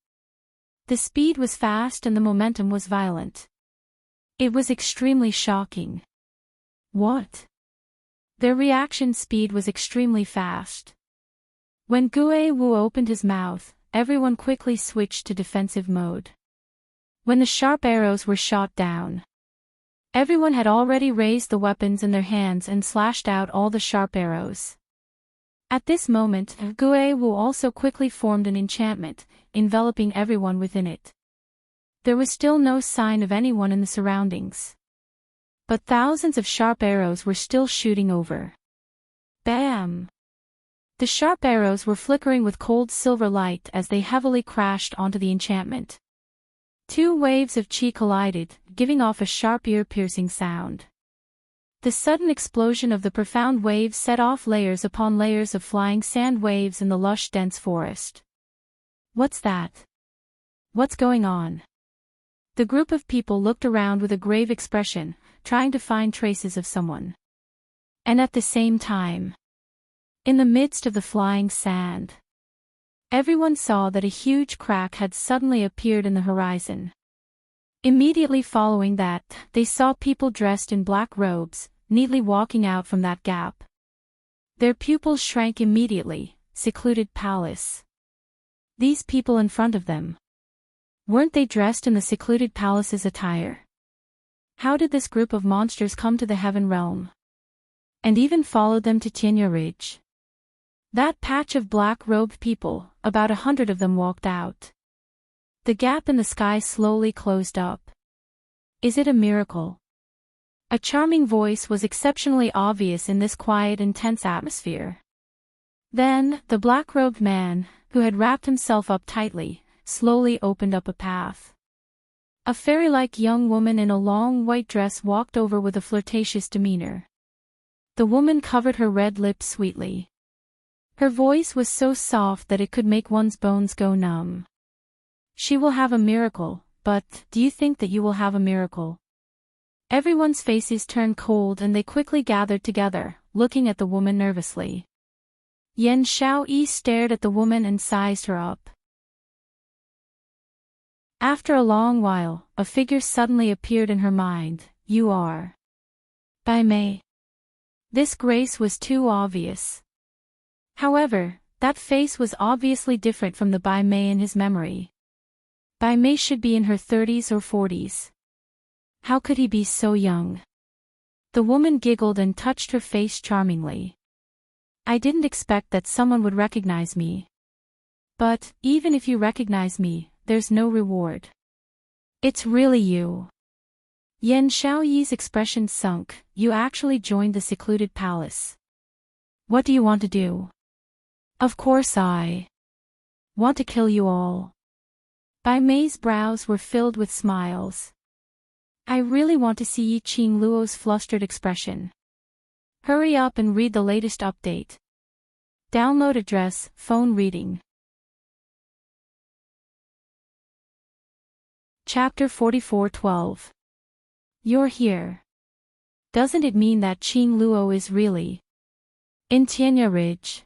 The speed was fast and the momentum was violent. It was extremely shocking. What? Their reaction speed was extremely fast. When Gue Wu opened his mouth, everyone quickly switched to defensive mode. When the sharp arrows were shot down, everyone had already raised the weapons in their hands and slashed out all the sharp arrows. At this moment, Gue Wu also quickly formed an enchantment, enveloping everyone within it. There was still no sign of anyone in the surroundings. But thousands of sharp arrows were still shooting over. Bam! The sharp arrows were flickering with cold silver light as they heavily crashed onto the enchantment. Two waves of chi collided, giving off a sharp ear-piercing sound. The sudden explosion of the profound waves set off layers upon layers of flying sand waves in the lush dense forest. What's that? What's going on? The group of people looked around with a grave expression, trying to find traces of someone. And at the same time, in the midst of the flying sand, everyone saw that a huge crack had suddenly appeared in the horizon. Immediately following that, they saw people dressed in black robes, neatly walking out from that gap. Their pupils shrank immediately. Secluded palace. These people in front of them. Weren't they dressed in the secluded palace's attire? How did this group of monsters come to the heaven realm? And even followed them to Tianya Ridge? That patch of black-robed people, about 100 of them walked out. The gap in the sky slowly closed up. Is it a miracle? A charming voice was exceptionally obvious in this quiet and tense atmosphere. Then, the black-robed man, who had wrapped himself up tightly, slowly opened up a path. A fairy-like young woman in a long white dress walked over with a flirtatious demeanor. The woman covered her red lips sweetly. Her voice was so soft that it could make one's bones go numb. She will have a miracle, but do you think that you will have a miracle? Everyone's faces turned cold and they quickly gathered together, looking at the woman nervously. Yan Xiaoyi stared at the woman and sized her up. After a long while, a figure suddenly appeared in her mind. You are Bai Mei. This grace was too obvious. However, that face was obviously different from the Bai Mei in his memory. Bai Mei should be in her 30s or 40s. How could he be so young? The woman giggled and touched her face charmingly. I didn't expect that someone would recognize me. But, even if you recognize me, there's no reward. It's really you. Yan Xiaoyi's expression sunk. You actually joined the secluded palace. What do you want to do? Of course I want to kill you all. Bai Mei's brows were filled with smiles. I really want to see Yi Qing Luo's flustered expression. Hurry up and read the latest update. Download address, phone reading. Chapter 44:12. You're here. Doesn't it mean that Qing Luo is really in Tianya Ridge?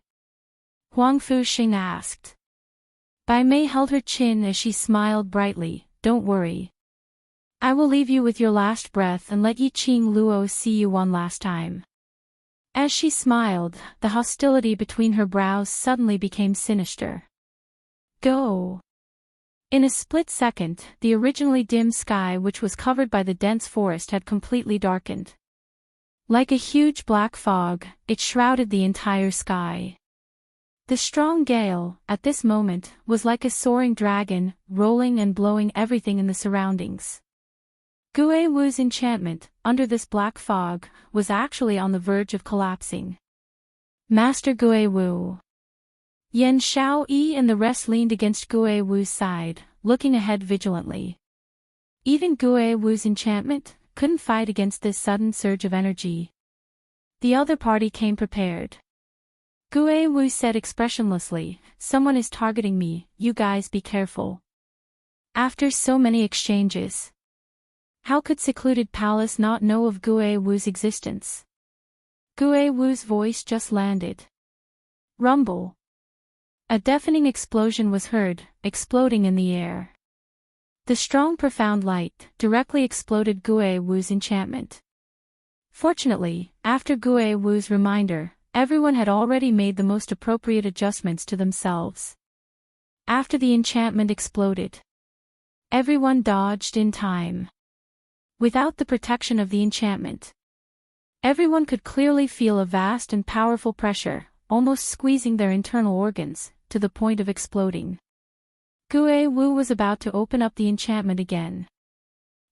Huang Fuxing asked. Bai Mei held her chin as she smiled brightly. Don't worry. I will leave you with your last breath and let Yi Qing Luo see you one last time. As she smiled, the hostility between her brows suddenly became sinister. Go! In a split second, the originally dim sky which was covered by the dense forest had completely darkened. Like a huge black fog, it shrouded the entire sky. The strong gale, at this moment, was like a soaring dragon, rolling and blowing everything in the surroundings. Gue Wu's enchantment, under this black fog, was actually on the verge of collapsing. Master Gue Wu. Yan Xiaoyi and the rest leaned against Gue Wu's side, looking ahead vigilantly. Even Gue Wu's enchantment couldn't fight against this sudden surge of energy. The other party came prepared. Gue Wu said expressionlessly, "Someone is targeting me, you guys be careful." After so many exchanges, how could Secluded Palace not know of Gue Wu's existence? Gue Wu's voice just landed. Rumble. A deafening explosion was heard, exploding in the air. The strong profound light directly exploded Gue Wu's enchantment. Fortunately, after Gue Wu's reminder, everyone had already made the most appropriate adjustments to themselves. After the enchantment exploded, everyone dodged in time. Without the protection of the enchantment, everyone could clearly feel a vast and powerful pressure, almost squeezing their internal organs, to the point of exploding. Gue Wu was about to open up the enchantment again.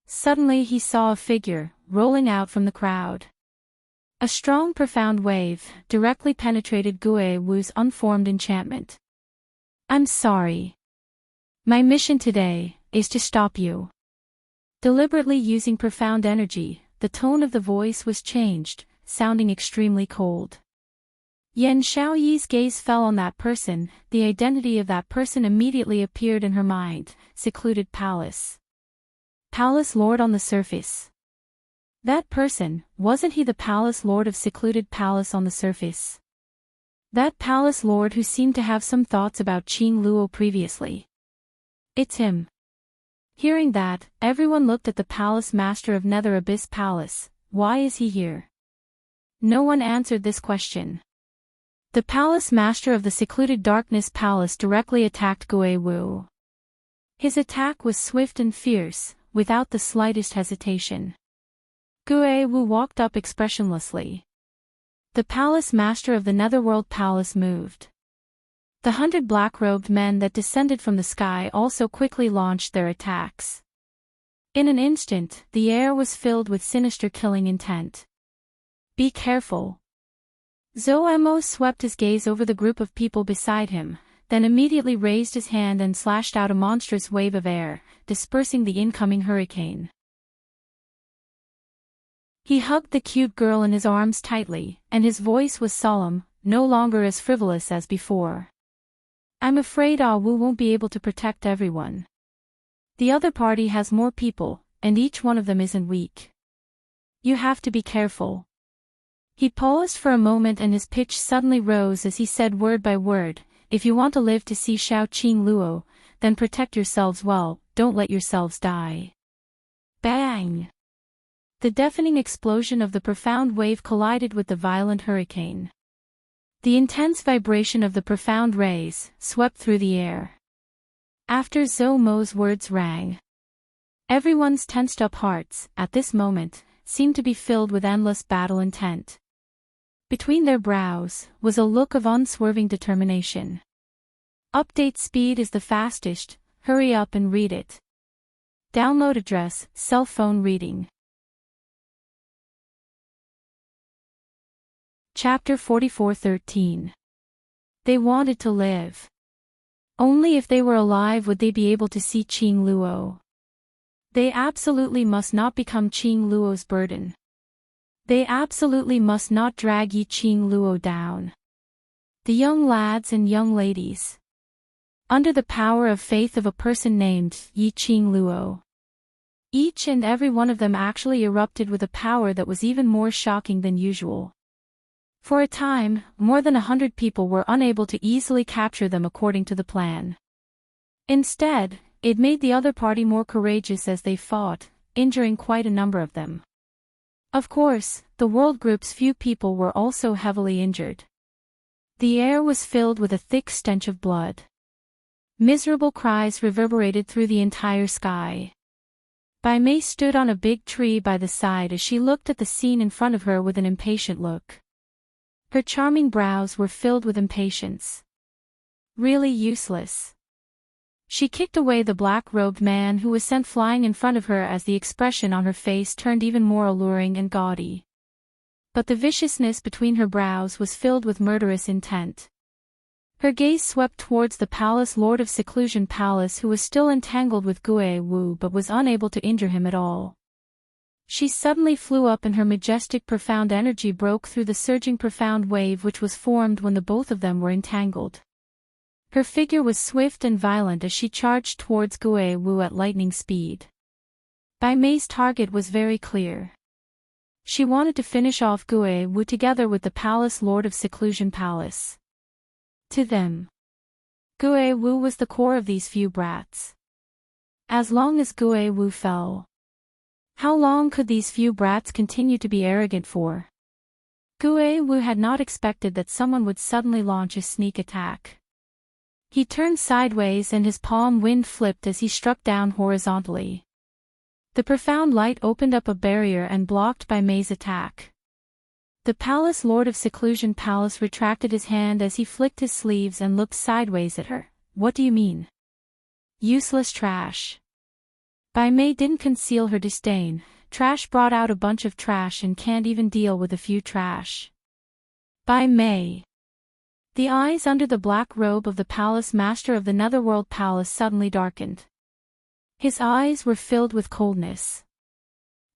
Suddenly he saw a figure, rolling out from the crowd. A strong profound wave directly penetrated Gue Wu's unformed enchantment. I'm sorry. My mission today is to stop you. Deliberately using profound energy, the tone of the voice was changed, sounding extremely cold. Yan Xiaoyi's gaze fell on that person. The identity of that person immediately appeared in her mind. Secluded Palace. Palace Lord on the surface. That person, wasn't he the Palace Lord of Secluded Palace on the surface? That Palace Lord who seemed to have some thoughts about Qing Luo previously. It's him. Hearing that, everyone looked at the Palace Master of Nether Abyss Palace. Why is he here? No one answered this question. The Palace Master of the Secluded Darkness Palace directly attacked Gue Wu. His attack was swift and fierce, without the slightest hesitation. Gue Wu walked up expressionlessly. The Palace Master of the Netherworld Palace moved. The 100 black-robed men that descended from the sky also quickly launched their attacks. In an instant, the air was filled with sinister killing intent. Be careful. Zhou Mo swept his gaze over the group of people beside him, then immediately raised his hand and slashed out a monstrous wave of air, dispersing the incoming hurricane. He hugged the cute girl in his arms tightly, and his voice was solemn, no longer as frivolous as before. I'm afraid Ah Wu won't be able to protect everyone. The other party has more people, and each one of them isn't weak. You have to be careful. He paused for a moment and his pitch suddenly rose as he said word by word, if you want to live to see Xiao Qing Luo, then protect yourselves well, don't let yourselves die. Bang! The deafening explosion of the profound wave collided with the violent hurricane. The intense vibration of the profound rays swept through the air. After Zhou Mo's words rang, everyone's tensed-up hearts, at this moment, seemed to be filled with endless battle intent. Between their brows was a look of unswerving determination. Update speed is the fastest, hurry up and read it. Download address, cell phone reading. Chapter 44:13. They wanted to live. Only if they were alive would they be able to see Qing Luo. They absolutely must not become Qing Luo's burden. They absolutely must not drag Yi Qing Luo down. The young lads and young ladies. Under the power of faith of a person named Yi Qing Luo. Each and every one of them actually erupted with a power that was even more shocking than usual. For a time, more than 100 people were unable to easily capture them according to the plan. Instead, it made the other party more courageous as they fought, injuring quite a number of them. Of course, the world group's few people were also heavily injured. The air was filled with a thick stench of blood. Miserable cries reverberated through the entire sky. Bai Mei stood on a big tree by the side as she looked at the scene in front of her with an impatient look. Her charming brows were filled with impatience. Really useless. She kicked away the black-robed man who was sent flying in front of her as the expression on her face turned even more alluring and gaudy. But the viciousness between her brows was filled with murderous intent. Her gaze swept towards the palace lord of Seclusion Palace who was still entangled with Gue Wu but was unable to injure him at all. She suddenly flew up and her majestic profound energy broke through the surging profound wave which was formed when the both of them were entangled. Her figure was swift and violent as she charged towards Gue Wu at lightning speed. Bai Mei's target was very clear. She wanted to finish off Gue Wu together with the palace lord of Seclusion Palace. To them, Gue Wu was the core of these few brats. As long as Gue Wu fell, how long could these few brats continue to be arrogant for? Gue Wu had not expected that someone would suddenly launch a sneak attack. He turned sideways and his palm wind flipped as he struck down horizontally. The profound light opened up a barrier and blocked Bai Mei's attack. The palace lord of Seclusion Palace retracted his hand as he flicked his sleeves and looked sideways at her. What do you mean? Useless trash. Bai Mei didn't conceal her disdain. Trash brought out a bunch of trash and can't even deal with a few trash. Bai Mei. The eyes under the black robe of the palace master of the Netherworld Palace suddenly darkened. His eyes were filled with coldness.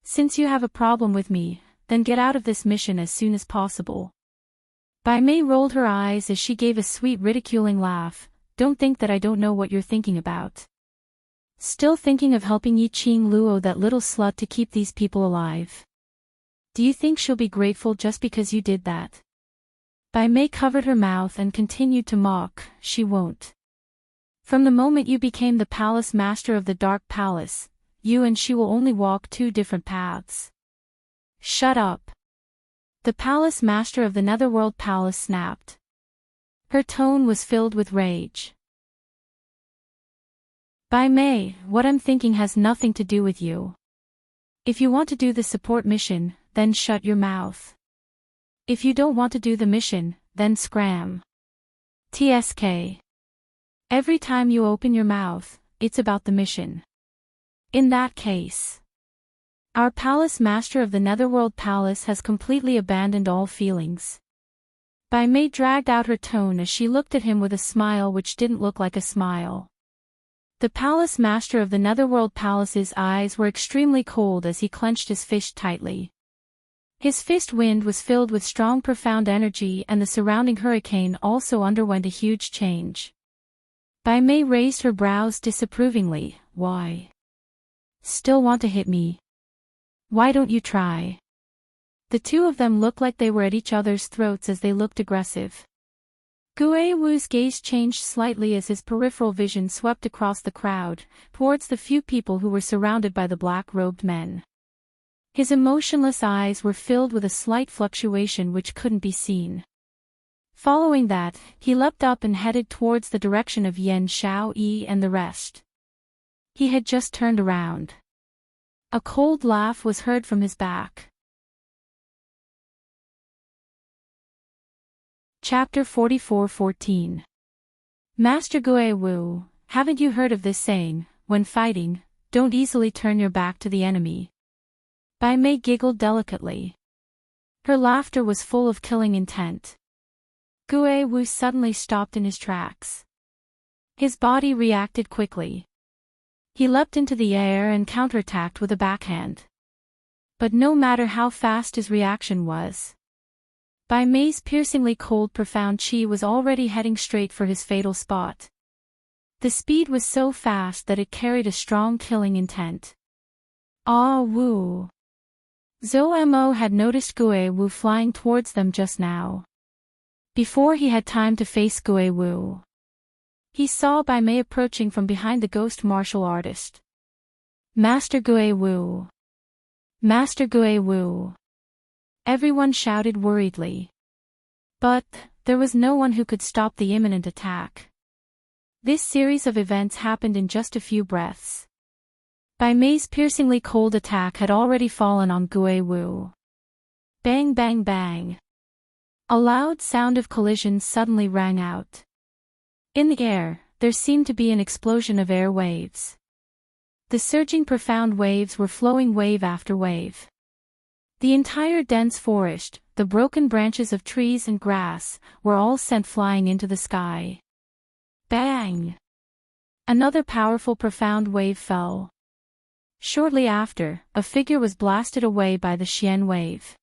Since you have a problem with me, then get out of this mission as soon as possible. Bai Mei rolled her eyes as she gave a sweet ridiculing laugh. Don't think that I don't know what you're thinking about. Still thinking of helping Yi Qing Luo, that little slut, to keep these people alive. Do you think she'll be grateful just because you did that? Bai Mei covered her mouth and continued to mock. She won't. From the moment you became the palace master of the Dark Palace, you and she will only walk two different paths. Shut up. The palace master of the Netherworld Palace snapped. Her tone was filled with rage. Bai Mei, what I'm thinking has nothing to do with you. If you want to do the support mission, then shut your mouth. If you don't want to do the mission, then scram. TSK. Every time you open your mouth, it's about the mission. In that case, our palace master of the Netherworld Palace has completely abandoned all feelings. Bai Mei dragged out her tone as she looked at him with a smile which didn't look like a smile. The palace master of the Netherworld Palace's eyes were extremely cold as he clenched his fist tightly. His fist wind was filled with strong profound energy and the surrounding hurricane also underwent a huge change. Bai Mei raised her brows disapprovingly. Why? Still want to hit me? Why don't you try? The two of them looked like they were at each other's throats as they looked aggressive. Gue Wu's gaze changed slightly as his peripheral vision swept across the crowd, towards the few people who were surrounded by the black-robed men. His emotionless eyes were filled with a slight fluctuation which couldn't be seen. Following that, he leapt up and headed towards the direction of Yan Xiao Yi and the rest. He had just turned around. A cold laugh was heard from his back. Chapter 44:14. Master Gue Wu, haven't you heard of this saying, when fighting, don't easily turn your back to the enemy? Bai Mei giggled delicately. Her laughter was full of killing intent. Gue Wu suddenly stopped in his tracks. His body reacted quickly. He leapt into the air and counterattacked with a backhand. But no matter how fast his reaction was, Bai Mei's piercingly cold profound chi was already heading straight for his fatal spot. The speed was so fast that it carried a strong killing intent. Ah Wu! Zhou Mo had noticed Gue Wu flying towards them just now. Before he had time to face Gue Wu, he saw Bai Mei approaching from behind the ghost martial artist. Master Gue Wu! Master Gue Wu! Everyone shouted worriedly. But there was no one who could stop the imminent attack. This series of events happened in just a few breaths. Bai Mei's piercingly cold attack had already fallen on Gue Wu. Bang bang bang. A loud sound of collisions suddenly rang out. In the air, there seemed to be an explosion of air waves. The surging profound waves were flowing wave after wave. The entire dense forest, the broken branches of trees and grass, were all sent flying into the sky. Bang! Another powerful profound wave fell. Shortly after, a figure was blasted away by the Xian wave.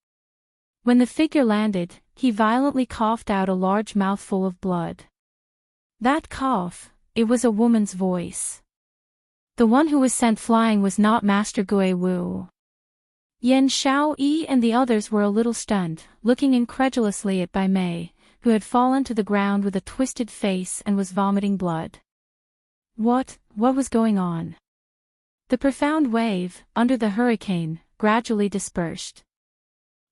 When the figure landed, he violently coughed out a large mouthful of blood. That cough, it was a woman's voice. The one who was sent flying was not Master Gue Wu. Yan Xiaoyi and the others were a little stunned, looking incredulously at Bai Mei, who had fallen to the ground with a twisted face and was vomiting blood. What was going on? The profound wave, under the hurricane, gradually dispersed.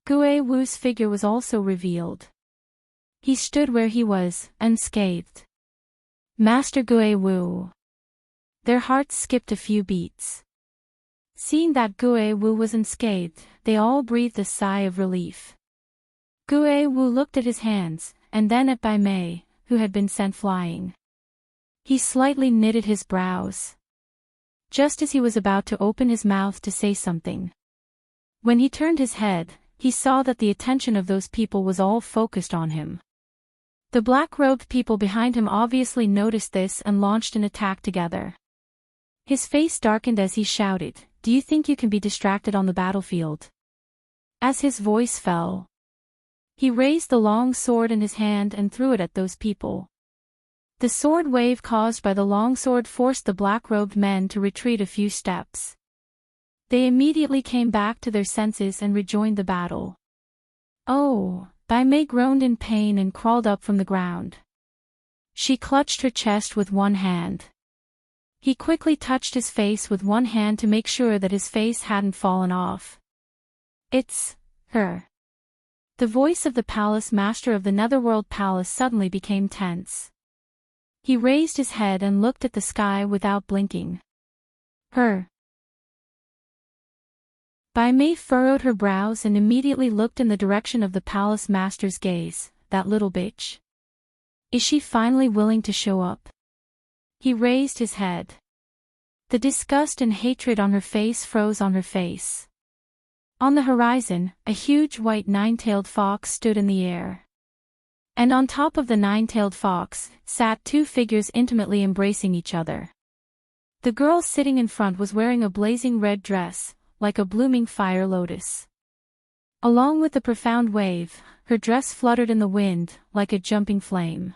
Gue Wu's figure was also revealed. He stood where he was, unscathed. Master Gue Wu. Their hearts skipped a few beats. Seeing that Gue Wu was unscathed, they all breathed a sigh of relief. Gue Wu looked at his hands, and then at Bai Mei, who had been sent flying. He slightly knitted his brows. Just as he was about to open his mouth to say something. When he turned his head, he saw that the attention of those people was all focused on him. The black-robed people behind him obviously noticed this and launched an attack together. His face darkened as he shouted, "Do you think you can be distracted on the battlefield?" As his voice fell, he raised the long sword in his hand and threw it at those people. The sword wave caused by the long sword forced the black-robed men to retreat a few steps. They immediately came back to their senses and rejoined the battle. Oh! Bai Mei groaned in pain and crawled up from the ground. She clutched her chest with one hand. He quickly touched his face with one hand to make sure that his face hadn't fallen off. "It's her." The voice of the palace master of the Netherworld Palace suddenly became tense. He raised his head and looked at the sky without blinking. Her. Bai Mei furrowed her brows and immediately looked in the direction of the palace master's gaze. That little bitch. Is she finally willing to show up? He raised his head. The disgust and hatred on her face froze on her face. On the horizon, a huge white nine-tailed fox stood in the air. And on top of the nine-tailed fox, sat two figures intimately embracing each other. The girl sitting in front was wearing a blazing red dress, like a blooming fire lotus. Along with the profound wave, her dress fluttered in the wind, like a jumping flame.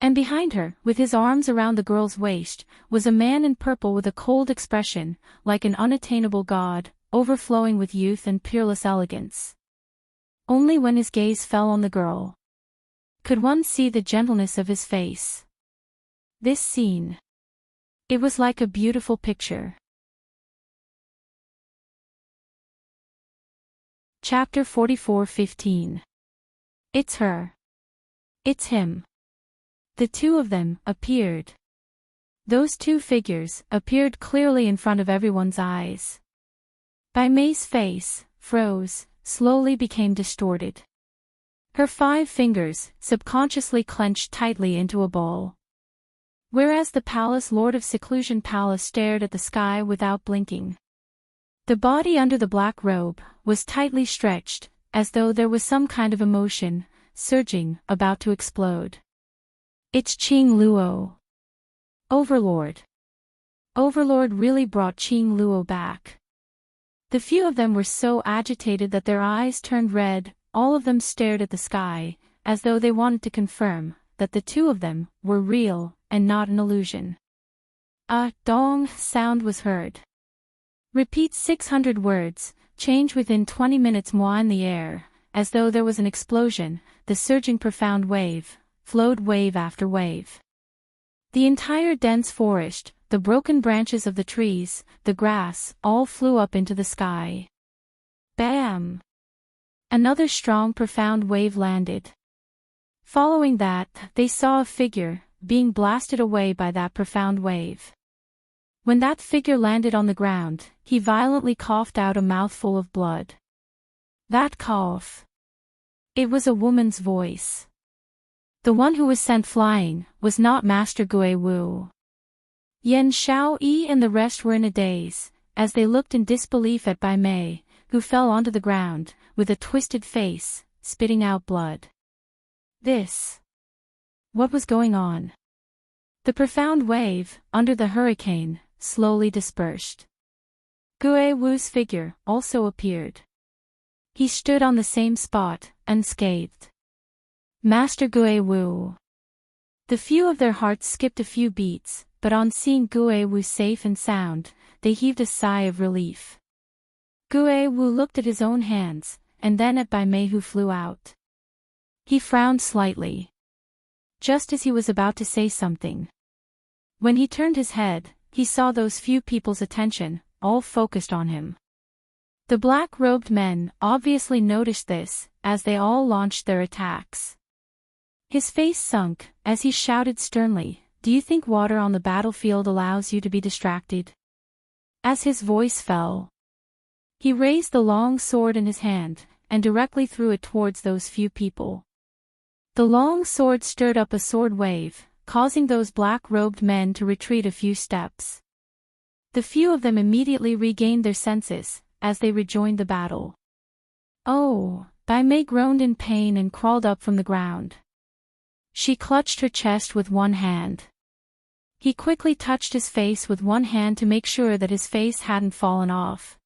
And behind her, with his arms around the girl's waist, was a man in purple with a cold expression, like an unattainable god, overflowing with youth and peerless elegance. Only when his gaze fell on the girl could one see the gentleness of his face. This scene. It was like a beautiful picture. Chapter 44:15. It's her. It's him. The two of them appeared. Those two figures appeared clearly in front of everyone's eyes. Bai Mei's face froze, slowly became distorted. Her 5 fingers subconsciously clenched tightly into a ball. Whereas the palace lord of Seclusion Palace stared at the sky without blinking. The body under the black robe was tightly stretched, as though there was some kind of emotion, surging, about to explode. It's Qing Luo. Overlord. Overlord really brought Qing Luo back. The few of them were so agitated that their eyes turned red. All of them stared at the sky, as though they wanted to confirm that the two of them were real and not an illusion. A dong sound was heard. Repeat 600 words change within 20 minutes more in the air, as though there was an explosion, the surging profound wave, flowed wave after wave. The entire dense forest, the broken branches of the trees, the grass, all flew up into the sky. Bam! Another strong profound wave landed. Following that, they saw a figure, being blasted away by that profound wave. When that figure landed on the ground, he violently coughed out a mouthful of blood. That cough. It was a woman's voice. The one who was sent flying was not Master Gui Wu. Yen Xiaoyi and the rest were in a daze, as they looked in disbelief at Bai Mei, who fell onto the ground, with a twisted face, spitting out blood. What was going on? The profound wave, under the hurricane, slowly dispersed. Gui Wu's figure also appeared. He stood on the same spot, unscathed. Master Gui Wu. The few of their hearts skipped a few beats, but on seeing Gui Wu safe and sound, they heaved a sigh of relief. Gui Wu looked at his own hands, and then at Bai Mei, who flew out. He frowned slightly. Just as he was about to say something. When he turned his head, he saw those few people's attention, all focused on him. The black-robed men obviously noticed this, as they all launched their attacks. His face sunk, as he shouted sternly, "Do you think water on the battlefield allows you to be distracted?" As his voice fell, he raised the long sword in his hand, and directly threw it towards those few people. The long sword stirred up a sword wave, causing those black-robed men to retreat a few steps. The few of them immediately regained their senses, as they rejoined the battle. "Oh!" Bai Mei groaned in pain and crawled up from the ground. She clutched her chest with one hand. He quickly touched his face with one hand to make sure that his face hadn't fallen off.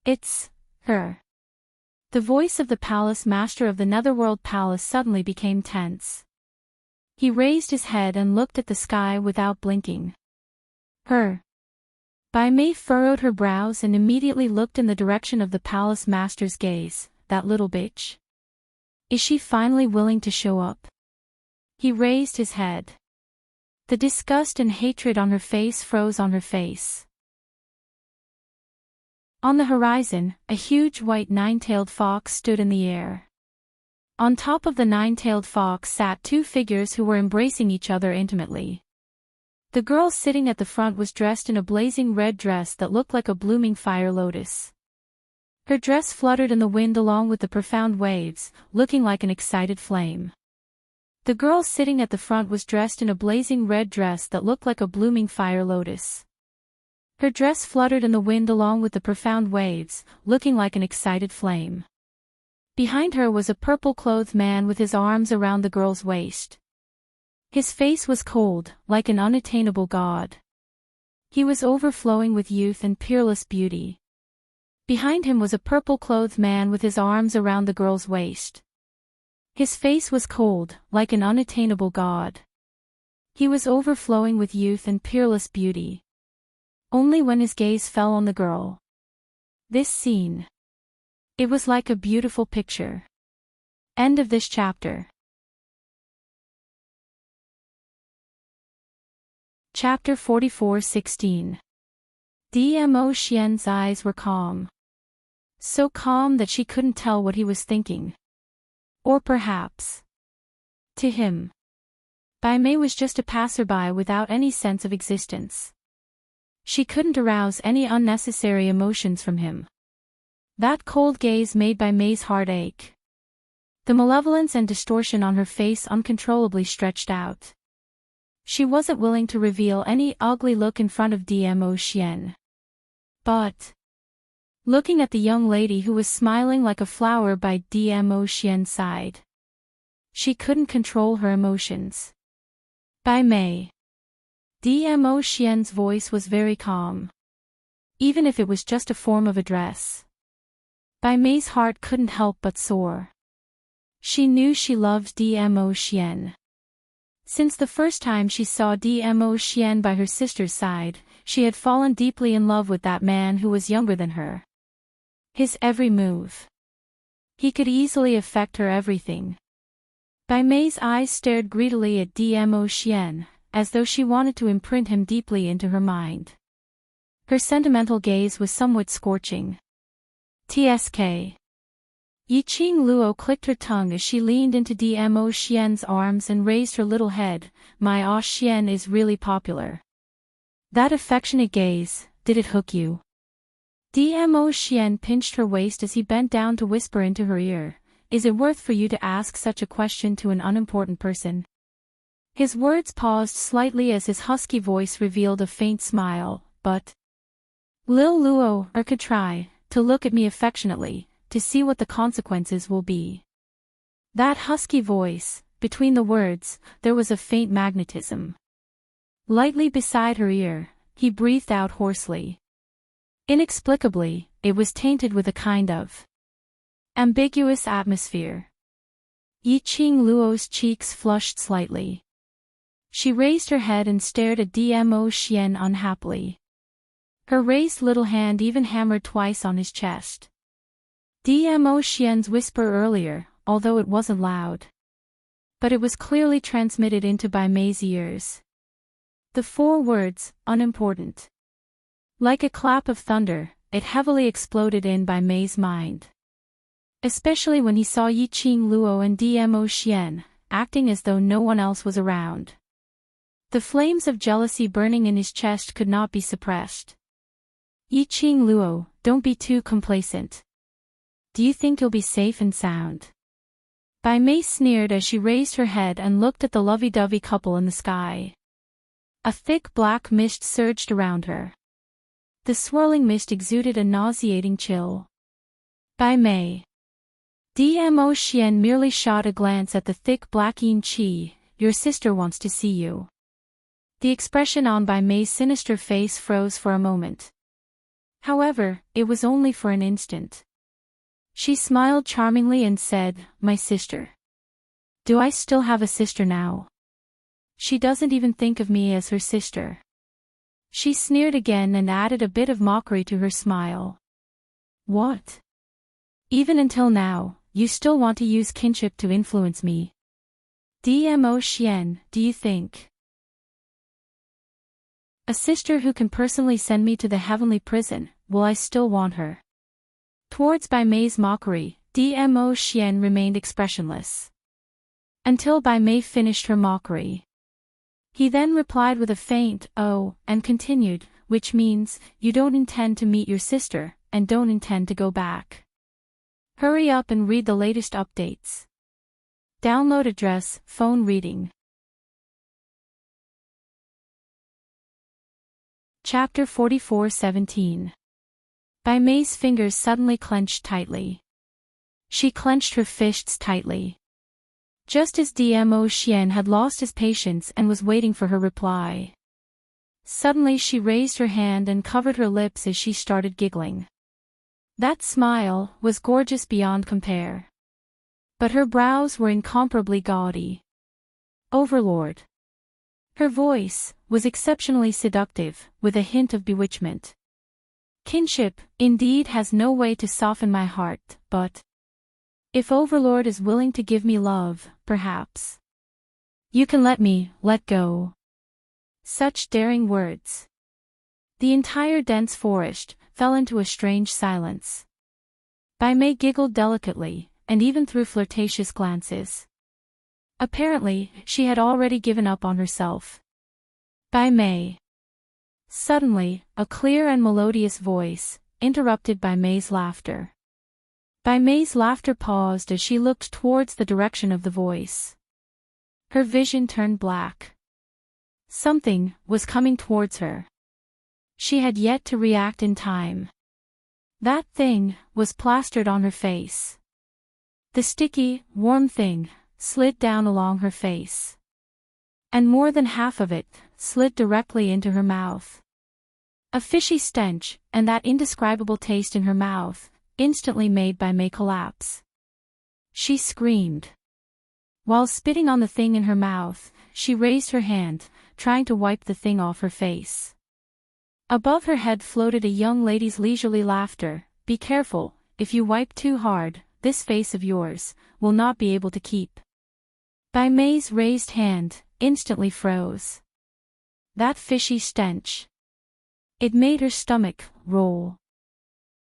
"It's her." The voice of the palace master of the Netherworld Palace suddenly became tense. He raised his head and looked at the sky without blinking. "Her." Bai Mei furrowed her brows and immediately looked in the direction of the palace master's gaze. "That little bitch? Is she finally willing to show up?" He raised his head. The disgust and hatred on her face froze on her face. On the horizon, a huge white nine-tailed fox stood in the air. On top of the nine-tailed fox sat two figures who were embracing each other intimately. The girl sitting at the front was dressed in a blazing red dress that looked like a blooming fire lotus. Her dress fluttered in the wind along with the profound waves, looking like an excited flame. The girl sitting at the front was dressed in a blazing red dress that looked like a blooming fire lotus. Her dress fluttered in the wind along with the profound waves, looking like an excited flame. Behind her was a purple-clothed man with his arms around the girl's waist. His face was cold, like an unattainable god. He was overflowing with youth and peerless beauty. Behind him was a purple-clothed man with his arms around the girl's waist. His face was cold, like an unattainable god. He was overflowing with youth and peerless beauty. Only when his gaze fell on the girl. This scene. It was like a beautiful picture. End of this chapter. Chapter 44:16. Dmo Xian's eyes were calm. So calm that she couldn't tell what he was thinking. Or perhaps, to him, Bai Mei was just a passerby without any sense of existence. She couldn't arouse any unnecessary emotions from him. That cold gaze made Bai Mei's heart ache. The malevolence and distortion on her face uncontrollably stretched out. She wasn't willing to reveal any ugly look in front of Dmo Xian. But, looking at the young lady who was smiling like a flower by Dmo Xian's side, she couldn't control her emotions. Bai Mei. Dmo Xian's voice was very calm. Even if it was just a form of address. Bai Mei's heart couldn't help but soar. She knew she loved Dmo Xian. Since the first time she saw Dmo Xian by her sister's side, she had fallen deeply in love with that man who was younger than her. His every move. He could easily affect her everything. Bai Mei's eyes stared greedily at Dmo Xian, as though she wanted to imprint him deeply into her mind. Her sentimental gaze was somewhat scorching. TSK. Yiqing Luo clicked her tongue as she leaned into Dmo Xian's arms and raised her little head. My Xian is really popular. That affectionate gaze, did it hook you? Dmo Xian pinched her waist as he bent down to whisper into her ear. Is it worth for you to ask such a question to an unimportant person? His words paused slightly as his husky voice revealed a faint smile, but Lil Luo could try to look at me affectionately, to see what the consequences will be. That husky voice, between the words, there was a faint magnetism. Lightly beside her ear, he breathed out hoarsely. Inexplicably, it was tainted with a kind of ambiguous atmosphere. Yiqing Luo's cheeks flushed slightly. She raised her head and stared at Dmo Xian unhappily. Her raised little hand even hammered twice on his chest. Dmo Xian's whisper earlier, although it wasn't loud. But it was clearly transmitted into Bai Mei's ears. The 4 words, unimportant. Like a clap of thunder, it heavily exploded in Bai Mei's mind. Especially when he saw Yiqing Luo and Dmo Xian, acting as though no one else was around. The flames of jealousy burning in his chest could not be suppressed. Yiqing Luo, don't be too complacent. Do you think you'll be safe and sound? Bai Mei sneered as she raised her head and looked at the lovey-dovey couple in the sky. A thick black mist surged around her. The swirling mist exuded a nauseating chill. Bai Mei. Dmo Xian merely shot a glance at the thick black yin qi. Your sister wants to see you. The expression on Bai Mei's sinister face froze for a moment. However, it was only for an instant. She smiled charmingly and said, my sister. Do I still have a sister now? She doesn't even think of me as her sister. She sneered again and added a bit of mockery to her smile. What? Even until now, you still want to use kinship to influence me? Dmo Xian, do you think? A sister who can personally send me to the heavenly prison, will I still want her? Towards Bai Mei's mockery, Dmo Xian remained expressionless. Until Bai Mei finished her mockery. He then replied with a faint, oh, and continued, which means, you don't intend to meet your sister, and don't intend to go back. Hurry up and read the latest updates. Download address, phone reading. Chapter 44:17. Bai Mei's fingers suddenly clenched tightly. She clenched her fists tightly. Just as Dmo Xian had lost his patience and was waiting for her reply. Suddenly she raised her hand and covered her lips as she started giggling. That smile was gorgeous beyond compare. But her brows were incomparably gaudy. Overlord. Her voice was exceptionally seductive, with a hint of bewitchment. Kinship, indeed, has no way to soften my heart, but if Overlord is willing to give me love, perhaps you can let go. Such daring words. The entire dense forest fell into a strange silence. Bai Mei giggled delicately, and even threw flirtatious glances. Apparently, she had already given up on herself. Bai Mei. Suddenly, a clear and melodious voice interrupted Bai Mei's laughter. Bai Mei's laughter paused as she looked towards the direction of the voice. Her vision turned black. Something was coming towards her. She had yet to react in time. That thing was plastered on her face. The sticky, warm thing slid down along her face. And more than half of it slid directly into her mouth. A fishy stench, and that indescribable taste in her mouth, instantly made Bai Mei collapse. She screamed. While spitting on the thing in her mouth, she raised her hand, trying to wipe the thing off her face. Above her head floated a young lady's leisurely laughter. Be careful, if you wipe too hard, this face of yours will not be able to keep. Bai Mei's raised hand instantly froze. That fishy stench. It made her stomach roll.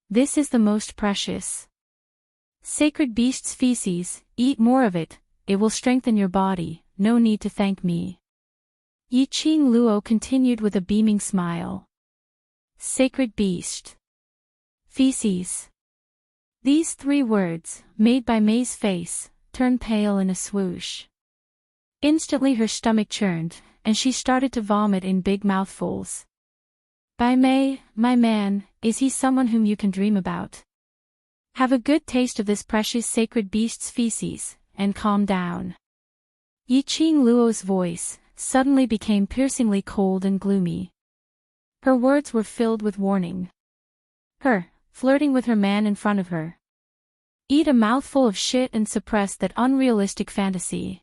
This is the most precious. Sacred beast's feces, eat more of it, it will strengthen your body, no need to thank me. Yi Qing Luo continued with a beaming smile. Sacred beast. Feces. These 3 words, made by Mei's face, turned pale in a swoosh. Instantly her stomach churned, and she started to vomit in big mouthfuls. Bai Mei, my man, is he someone whom you can dream about? Have a good taste of this precious sacred beast's feces, and calm down. Yi Qing Luo's voice suddenly became piercingly cold and gloomy. Her words were filled with warning. Her, flirting with her man in front of her. Eat a mouthful of shit and suppress that unrealistic fantasy.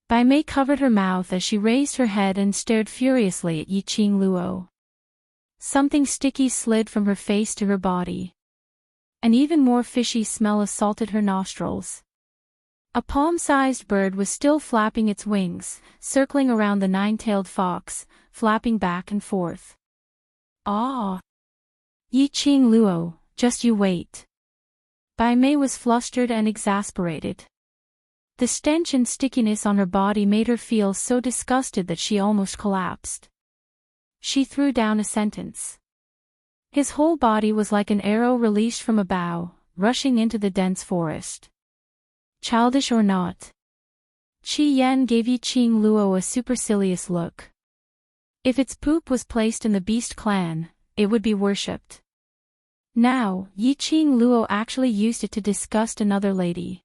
Bai Mei covered her mouth as she raised her head and stared furiously at Yi Qing Luo. Something sticky slid from her face to her body. An even more fishy smell assaulted her nostrils. A palm-sized bird was still flapping its wings, circling around the 9-tailed fox, flapping back and forth. Ah! Yi Qing Luo, just you wait. Bai Mei was flustered and exasperated. The stench and stickiness on her body made her feel so disgusted that she almost collapsed. She threw down a sentence. His whole body was like an arrow released from a bow, rushing into the dense forest. Childish or not? Qi Yan gave Yi Qing Luo a supercilious look. If its poop was placed in the beast clan, it would be worshipped. Now, Yi Qing Luo actually used it to disgust another lady.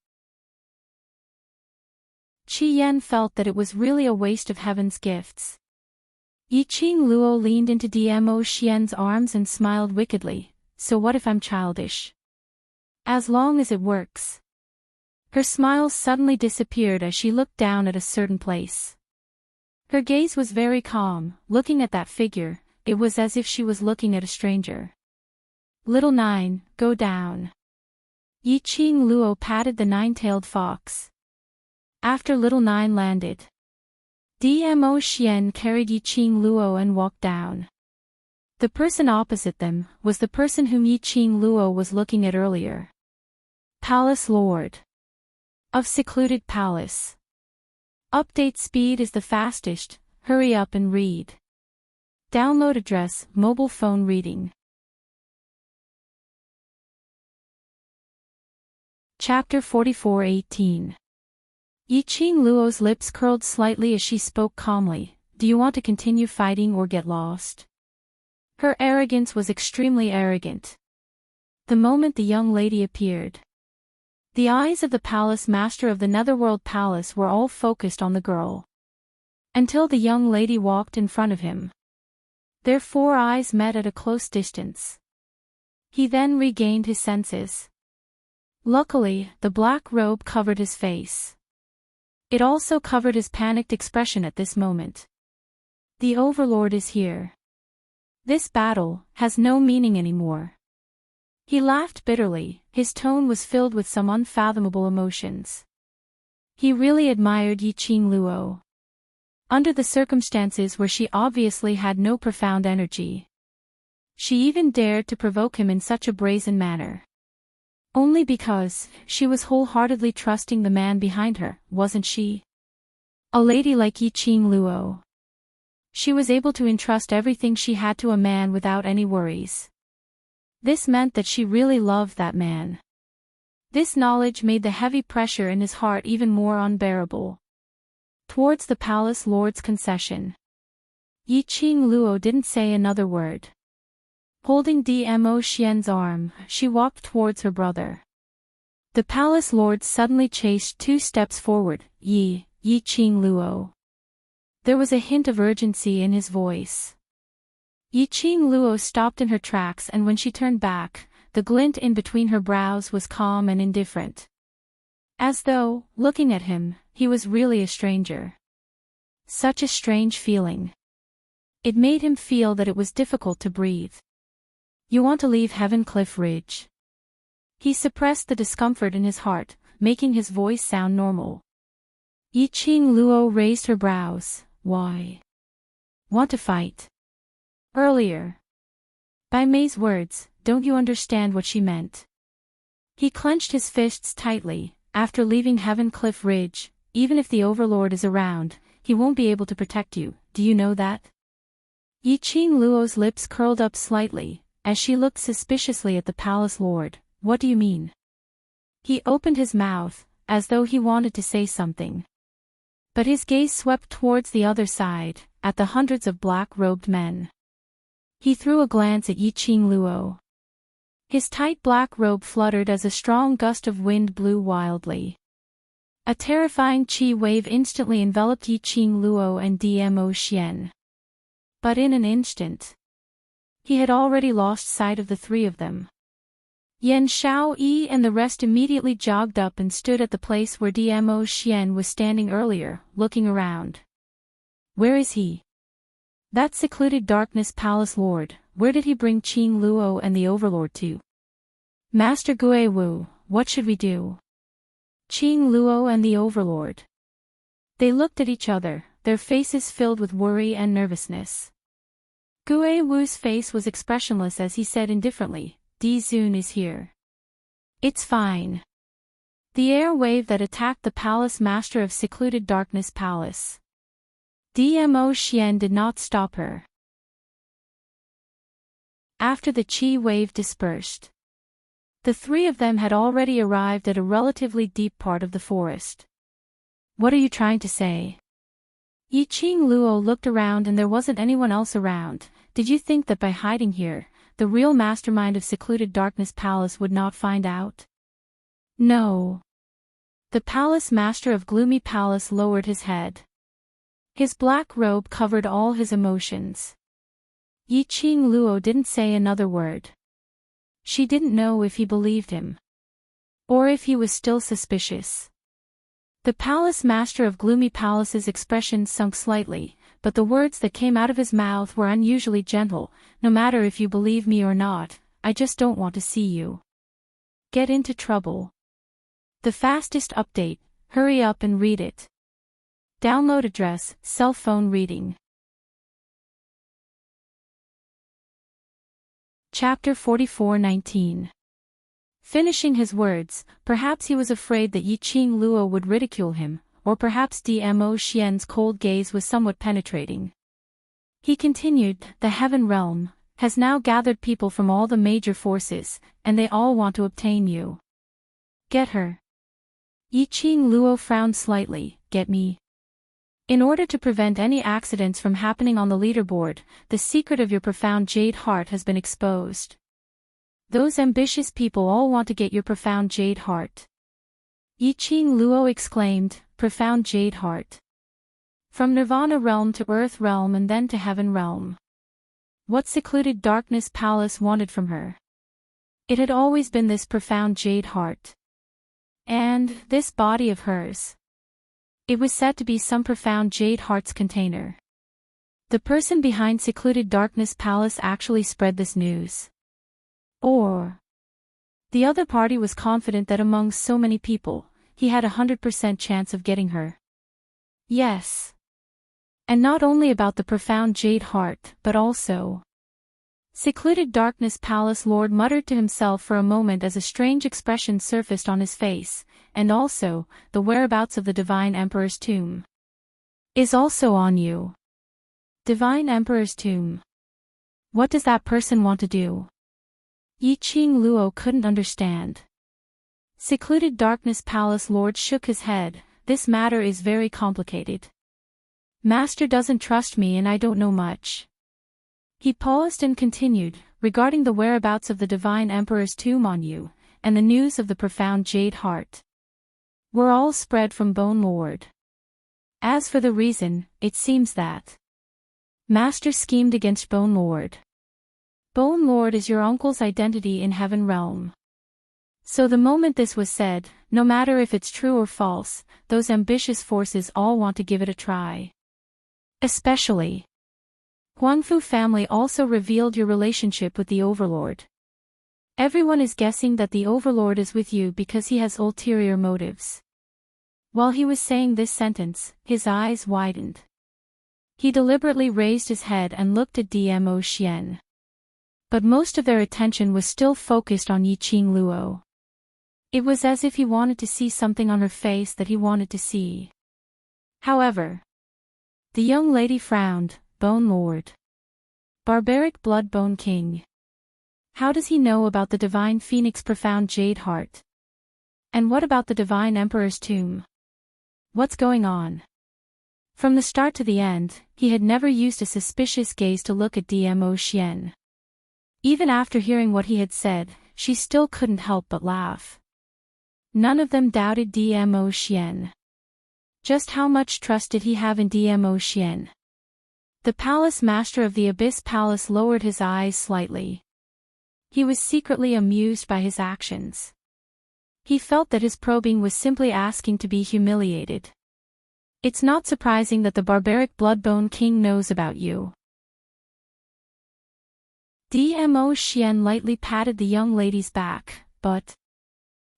Qi Yan felt that it was really a waste of heaven's gifts. Yi Qing Luo leaned into Dmo Xian's arms and smiled wickedly. So what if I'm childish? As long as it works. Her smile suddenly disappeared as she looked down at a certain place. Her gaze was very calm, looking at that figure, it was as if she was looking at a stranger. Little 9, go down. Yi Qing Luo patted the 9-tailed fox. After little 9 landed, Dmo Xian carried Yi Qing Luo and walked down. The person opposite them was the person whom Yi Qing Luo was looking at earlier. Palace Lord of Secluded Palace. Update speed is the fastest, hurry up and read. Download address, mobile phone reading. Chapter 44:18. Yi Qing Luo's lips curled slightly as she spoke calmly. Do you want to continue fighting or get lost? Her arrogance was extremely arrogant. The moment the young lady appeared, the eyes of the palace master of the Netherworld Palace were all focused on the girl. Until the young lady walked in front of him. Their 4 eyes met at a close distance. He then regained his senses. Luckily, the black robe covered his face. It also covered his panicked expression at this moment. The Overlord is here. This battle has no meaning anymore. He laughed bitterly, his tone was filled with some unfathomable emotions. He really admired Yi Qing Luo. Under the circumstances where she obviously had no profound energy. She even dared to provoke him in such a brazen manner. Only because she was wholeheartedly trusting the man behind her, wasn't she? A lady like Yi Qing Luo. She was able to entrust everything she had to a man without any worries. This meant that she really loved that man. This knowledge made the heavy pressure in his heart even more unbearable. Towards the palace lord's concession. Yi Qing Luo didn't say another word. Holding Dmo Xian's arm, she walked towards her brother. The palace lord suddenly chased 2 steps forward. Yi Qing Luo. There was a hint of urgency in his voice. Yi Qing Luo stopped in her tracks, and when she turned back, the glint in between her brows was calm and indifferent. As though, looking at him, he was really a stranger. Such a strange feeling. It made him feel that it was difficult to breathe. You want to leave Heaven Cliff Ridge? He suppressed the discomfort in his heart, making his voice sound normal. Yiqing Luo raised her brows. Why? Want to fight? Earlier. By May's words, don't you understand what she meant? He clenched his fists tightly. After leaving Heaven Cliff Ridge, even if the Overlord is around, he won't be able to protect you, do you know that? Yiqing Luo's lips curled up slightly, as she looked suspiciously at the palace lord. What do you mean? He opened his mouth, as though he wanted to say something. But his gaze swept towards the other side, at the hundreds of black-robed men. He threw a glance at Yiqing Luo. His tight black robe fluttered as a strong gust of wind blew wildly. A terrifying qi wave instantly enveloped Yiqing Luo and Dmo Xian. But in an instant, he had already lost sight of the three of them. Yan Xiaoyi and the rest immediately jogged up and stood at the place where Dmo Xian was standing earlier, looking around. Where is he? That secluded darkness palace lord, where did he bring Qing Luo and the Overlord to? Master Gue Wu, what should we do? Qing Luo and the Overlord. They looked at each other, their faces filled with worry and nervousness. Gue Wu's face was expressionless as he said indifferently, Di Zun is here. It's fine. The air wave that attacked the palace master of secluded darkness palace. Dmo Xian did not stop her. After the qi wave dispersed, the three of them had already arrived at a relatively deep part of the forest. What are you trying to say? Yiqing Luo looked around and there wasn't anyone else around. Did you think that by hiding here, the real mastermind of secluded darkness palace would not find out? No. The palace master of gloomy palace lowered his head. His black robe covered all his emotions. Yiqing Luo didn't say another word. She didn't know if he believed him, or if he was still suspicious. The palace master of gloomy palace's expression sunk slightly, but the words that came out of his mouth were unusually gentle. No matter if you believe me or not, I just don't want to see you get into trouble. The fastest update, hurry up and read it. Download address, cell phone reading. Chapter 44:19. Finishing his words, perhaps he was afraid that Yiqing Luo would ridicule him, or perhaps Dmo Xian's cold gaze was somewhat penetrating. He continued, the Heaven Realm has now gathered people from all the major forces, and they all want to obtain you. Get her. Yiqing Luo frowned slightly, get me. In order to prevent any accidents from happening on the leaderboard, the secret of your profound jade heart has been exposed. Those ambitious people all want to get your profound jade heart. Yiqing Luo exclaimed, profound jade heart. From Nirvana realm to Earth realm and then to Heaven realm. What secluded darkness palace wanted from her? It had always been this profound jade heart. And this body of hers. It was said to be some profound jade heart's container. The person behind secluded darkness palace actually spread this news. Or the other party was confident that among so many people, he had 100% chance of getting her. Yes. And not only about the profound jade heart, but also. Secluded darkness palace lord muttered to himself for a moment as a strange expression surfaced on his face, and also, the whereabouts of the Divine Emperor's tomb is also on you. Divine Emperor's tomb. What does that person want to do? Yiqing Luo couldn't understand. Secluded darkness palace lord shook his head, this matter is very complicated. Master doesn't trust me and I don't know much. He paused and continued, regarding the whereabouts of the Divine Emperor's tomb on you, and the news of the profound jade heart. Were all spread from Bone Lord. As for the reason, it seems that Master schemed against Bone Lord. Bone Lord is your uncle's identity in Heaven Realm. So the moment this was said, no matter if it's true or false, those ambitious forces all want to give it a try. Especially. Huangfu family also revealed your relationship with the Overlord. Everyone is guessing that the Overlord is with you because he has ulterior motives. While he was saying this sentence, his eyes widened. He deliberately raised his head and looked at Dmo Xian. But most of their attention was still focused on Yiqing Luo. It was as if he wanted to see something on her face that he wanted to see. However, the young lady frowned. Bone Lord. Barbaric Bloodbone King. How does he know about the Divine Phoenix Profound Jade Heart? And what about the Divine Emperor's tomb? What's going on? From the start to the end, he had never used a suspicious gaze to look at Dmo Xian. Even after hearing what he had said, she still couldn't help but laugh. None of them doubted Dmo Xian. Just how much trust did he have in Dmo Xian? The palace master of the Abyss Palace lowered his eyes slightly. He was secretly amused by his actions. He felt that his probing was simply asking to be humiliated. It's not surprising that the barbaric Bloodbone King knows about you. Dmo Xian lightly patted the young lady's back, but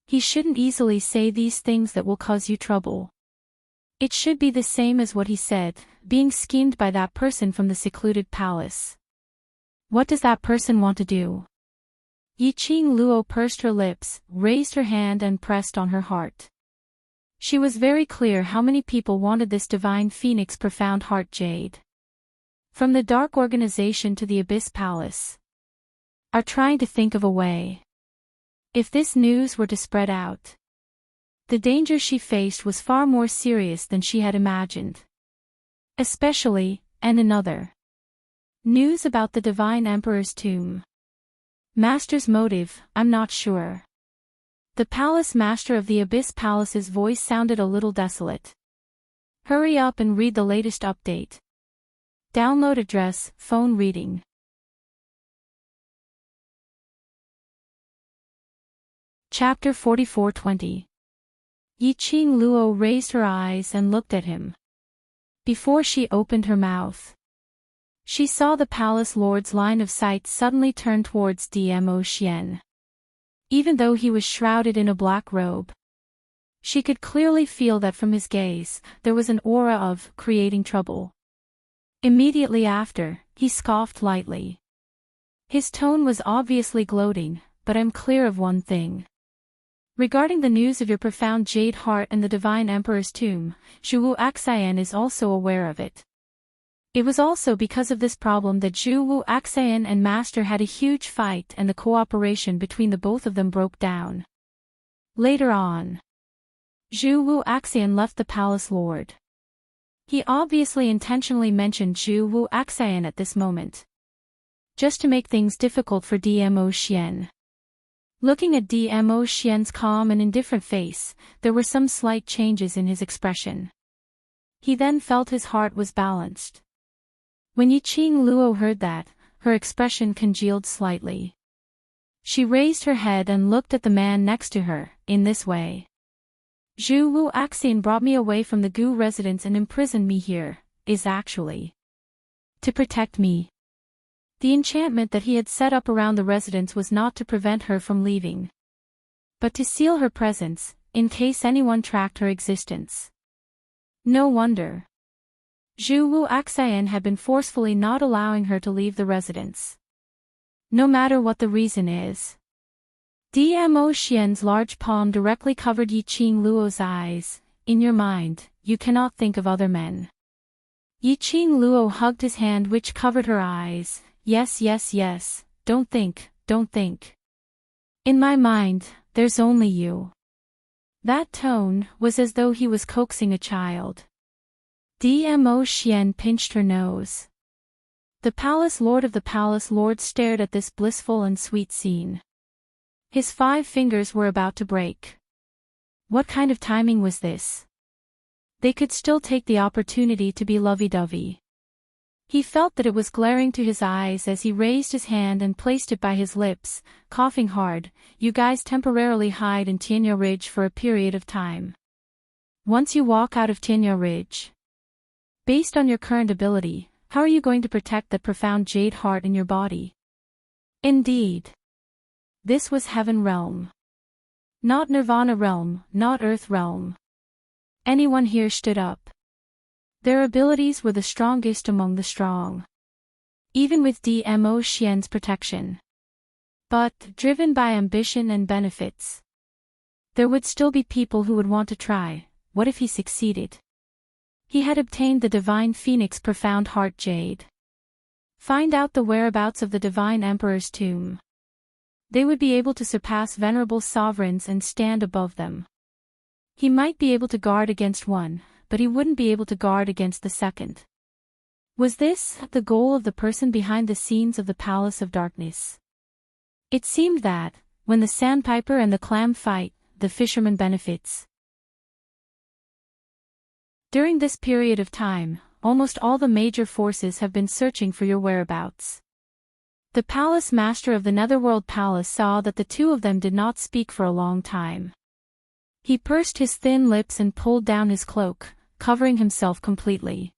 he shouldn't easily say these things that will cause you trouble. It should be the same as what he said, being schemed by that person from the secluded palace. What does that person want to do? Yiqing Luo pursed her lips, raised her hand and pressed on her heart. She was very clear how many people wanted this Divine Phoenix Profound Heart Jade. From the Dark Organization to the Abyss Palace. Are trying to think of a way. If this news were to spread out, the danger she faced was far more serious than she had imagined. Especially, and another. News about the Divine Emperor's tomb. Master's motive, I'm not sure. The palace master of the Abyss Palace's voice sounded a little desolate. Hurry up and read the latest update. Download address, phone reading. Chapter 44:20. Yiqing Luo raised her eyes and looked at him. Before she opened her mouth, she saw the palace lord's line of sight suddenly turn towards Dmo Xian. Even though he was shrouded in a black robe, she could clearly feel that from his gaze, there was an aura of creating trouble. Immediately after, he scoffed lightly. His tone was obviously gloating, but I'm clear of one thing. Regarding the news of your profound jade heart and the Divine Emperor's tomb, Zhu Axian is also aware of it. It was also because of this problem that Zhu Axian and Master had a huge fight and the cooperation between the both of them broke down. Later on, Zhu Axian left the palace lord. He obviously intentionally mentioned Zhu Axian at this moment, just to make things difficult for Dmo Xian. Looking at Dmo Xian's calm and indifferent face, there were some slight changes in his expression. He then felt his heart was balanced. When Yiqing Luo heard that, her expression congealed slightly. She raised her head and looked at the man next to her, in this way. Zhu Axian brought me away from the Gu residence and imprisoned me here, is actually to protect me. The enchantment that he had set up around the residence was not to prevent her from leaving, but to seal her presence, in case anyone tracked her existence. No wonder Zhu Axian had been forcefully not allowing her to leave the residence. No matter what the reason is. Dmo Xian's large palm directly covered Yiqing Luo's eyes. In your mind, you cannot think of other men. Yiqing Luo hugged his hand which covered her eyes. Yes, yes, yes, don't think, don't think. In my mind, there's only you. That tone was as though he was coaxing a child. Dmo Xian pinched her nose. The palace lord of the palace lord stared at this blissful and sweet scene. His 5 fingers were about to break. What kind of timing was this? They could still take the opportunity to be lovey-dovey. He felt that it was glaring to his eyes as he raised his hand and placed it by his lips, coughing hard. You guys temporarily hide in Tianya Ridge for a period of time. Once you walk out of Tianya Ridge, based on your current ability, how are you going to protect that profound jade heart in your body? Indeed. This was Heaven Realm. Not Nirvana Realm, not Earth Realm. Anyone here stood up. Their abilities were the strongest among the strong. Even with DMO Xian's protection. But, driven by ambition and benefits, there would still be people who would want to try. What if he succeeded? He had obtained the Divine Phoenix Profound Heart Jade. Find out the whereabouts of the Divine Emperor's tomb. They would be able to surpass venerable sovereigns and stand above them. He might be able to guard against one, but he wouldn't be able to guard against the second. Was this the goal of the person behind the scenes of the Palace of Darkness? It seemed that, when the Sandpiper and the Clam fight, the fisherman benefits. During this period of time, almost all the major forces have been searching for your whereabouts. The Palace Master of the Netherworld Palace saw that the two of them did not speak for a long time. He pursed his thin lips and pulled down his cloak, covering himself completely.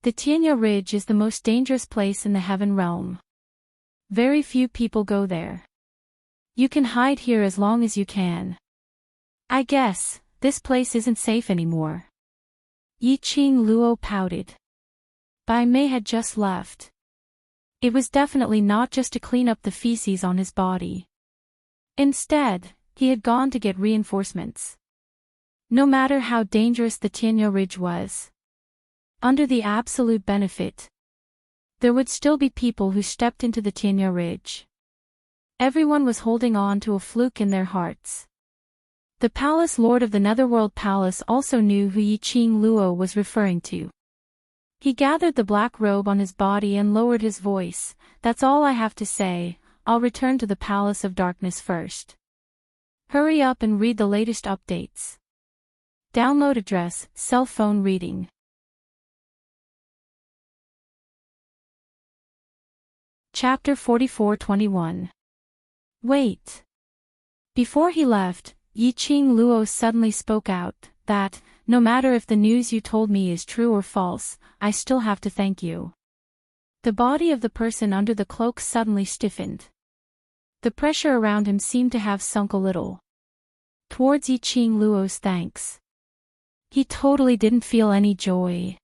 The Tianya Ridge is the most dangerous place in the Heaven Realm. Very few people go there. You can hide here as long as you can. I guess, this place isn't safe anymore. Yi Qing Luo pouted. Bai Mei had just left. It was definitely not just to clean up the feces on his body. Instead, he had gone to get reinforcements. No matter how dangerous the Tianya Ridge was, under the absolute benefit, there would still be people who stepped into the Tianya Ridge. Everyone was holding on to a fluke in their hearts. The Palace Lord of the Netherworld Palace also knew who Yi Qing Luo was referring to. He gathered the black robe on his body and lowered his voice. That's all I have to say, I'll return to the Palace of Darkness first. Hurry up and read the latest updates. Download address, cell phone reading. Chapter 44:21. Wait. Before he left, Yi Qing Luo suddenly spoke out, that, no matter if the news you told me is true or false, I still have to thank you. The body of the person under the cloak suddenly stiffened. The pressure around him seemed to have sunk a little. Towards Yi Qing Luo's thanks. He totally didn't feel any joy.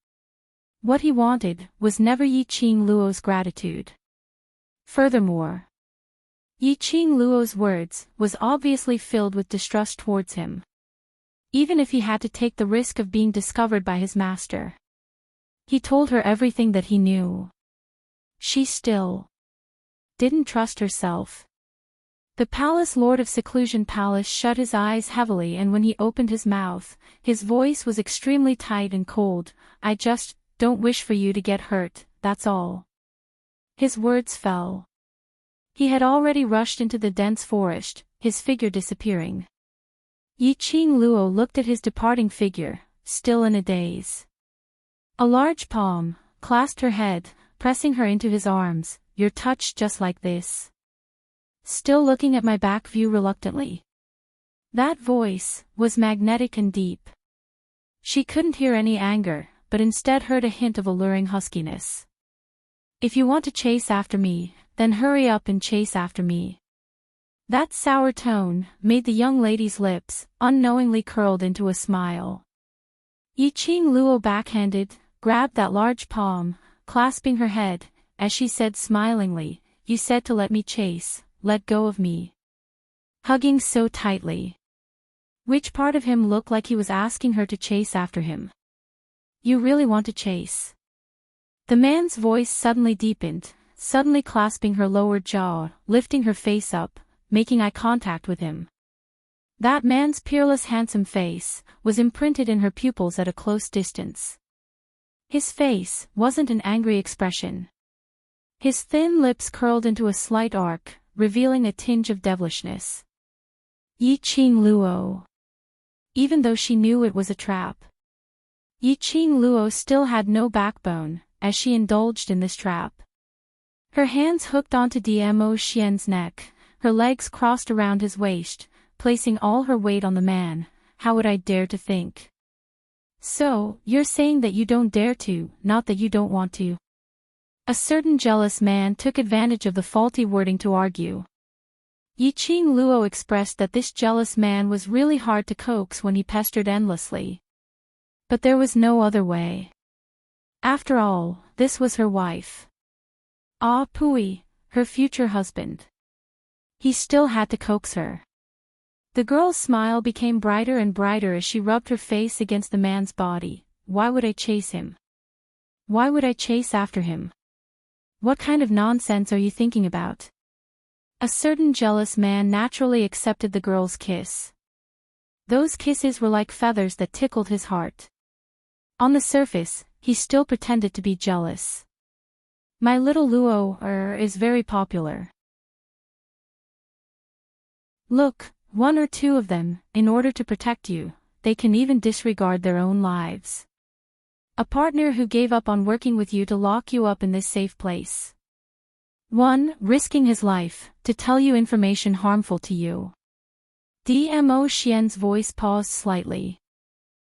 What he wanted was never Yi Qing Luo's gratitude. Furthermore, Yi Qing Luo's words was obviously filled with distrust towards him. Even if he had to take the risk of being discovered by his master. He told her everything that he knew. She still didn't trust herself. The Palace Lord of Seclusion Palace shut his eyes heavily, and when he opened his mouth, his voice was extremely tight and cold. I just don't wish for you to get hurt, that's all. His words fell. He had already rushed into the dense forest, his figure disappearing. Yi Qing Luo looked at his departing figure, still in a daze. A large palm clasped her head, pressing her into his arms. You're touched just like this. Still looking at my back view reluctantly. That voice was magnetic and deep. She couldn't hear any anger, but instead heard a hint of alluring huskiness. If you want to chase after me, then hurry up and chase after me. That sour tone made the young lady's lips unknowingly curled into a smile. Yi Qing Luo backhanded, grabbed that large palm, clasping her head, as she said smilingly, you said to let me chase, let go of me. Hugging so tightly. Which part of him looked like he was asking her to chase after him? You really want to chase? The man's voice suddenly deepened, suddenly clasping her lower jaw, lifting her face up, making eye contact with him. That man's peerless handsome face was imprinted in her pupils at a close distance. His face wasn't an angry expression. His thin lips curled into a slight arc, revealing a tinge of devilishness. Yi Qing Luo. Even though she knew it was a trap. Yi Qing Luo still had no backbone, as she indulged in this trap. Her hands hooked onto Dmo Xian's neck, her legs crossed around his waist, placing all her weight on the man. How would I dare to think? So, you're saying that you don't dare to, not that you don't want to. A certain jealous man took advantage of the faulty wording to argue. Yiqing Luo expressed that this jealous man was really hard to coax when he pestered endlessly. But there was no other way. After all, this was her wife. Ah Pui, her future husband. He still had to coax her. The girl's smile became brighter and brighter as she rubbed her face against the man's body. Why would I chase him? Why would I chase after him? What kind of nonsense are you thinking about? A certain jealous man naturally accepted the girl's kiss. Those kisses were like feathers that tickled his heart. On the surface, he still pretended to be jealous. My little Luo is very popular. Look, one or two of them, in order to protect you, they can even disregard their own lives. A partner who gave up on working with you to lock you up in this safe place. One, risking his life, to tell you information harmful to you. Dmo Xian's voice paused slightly.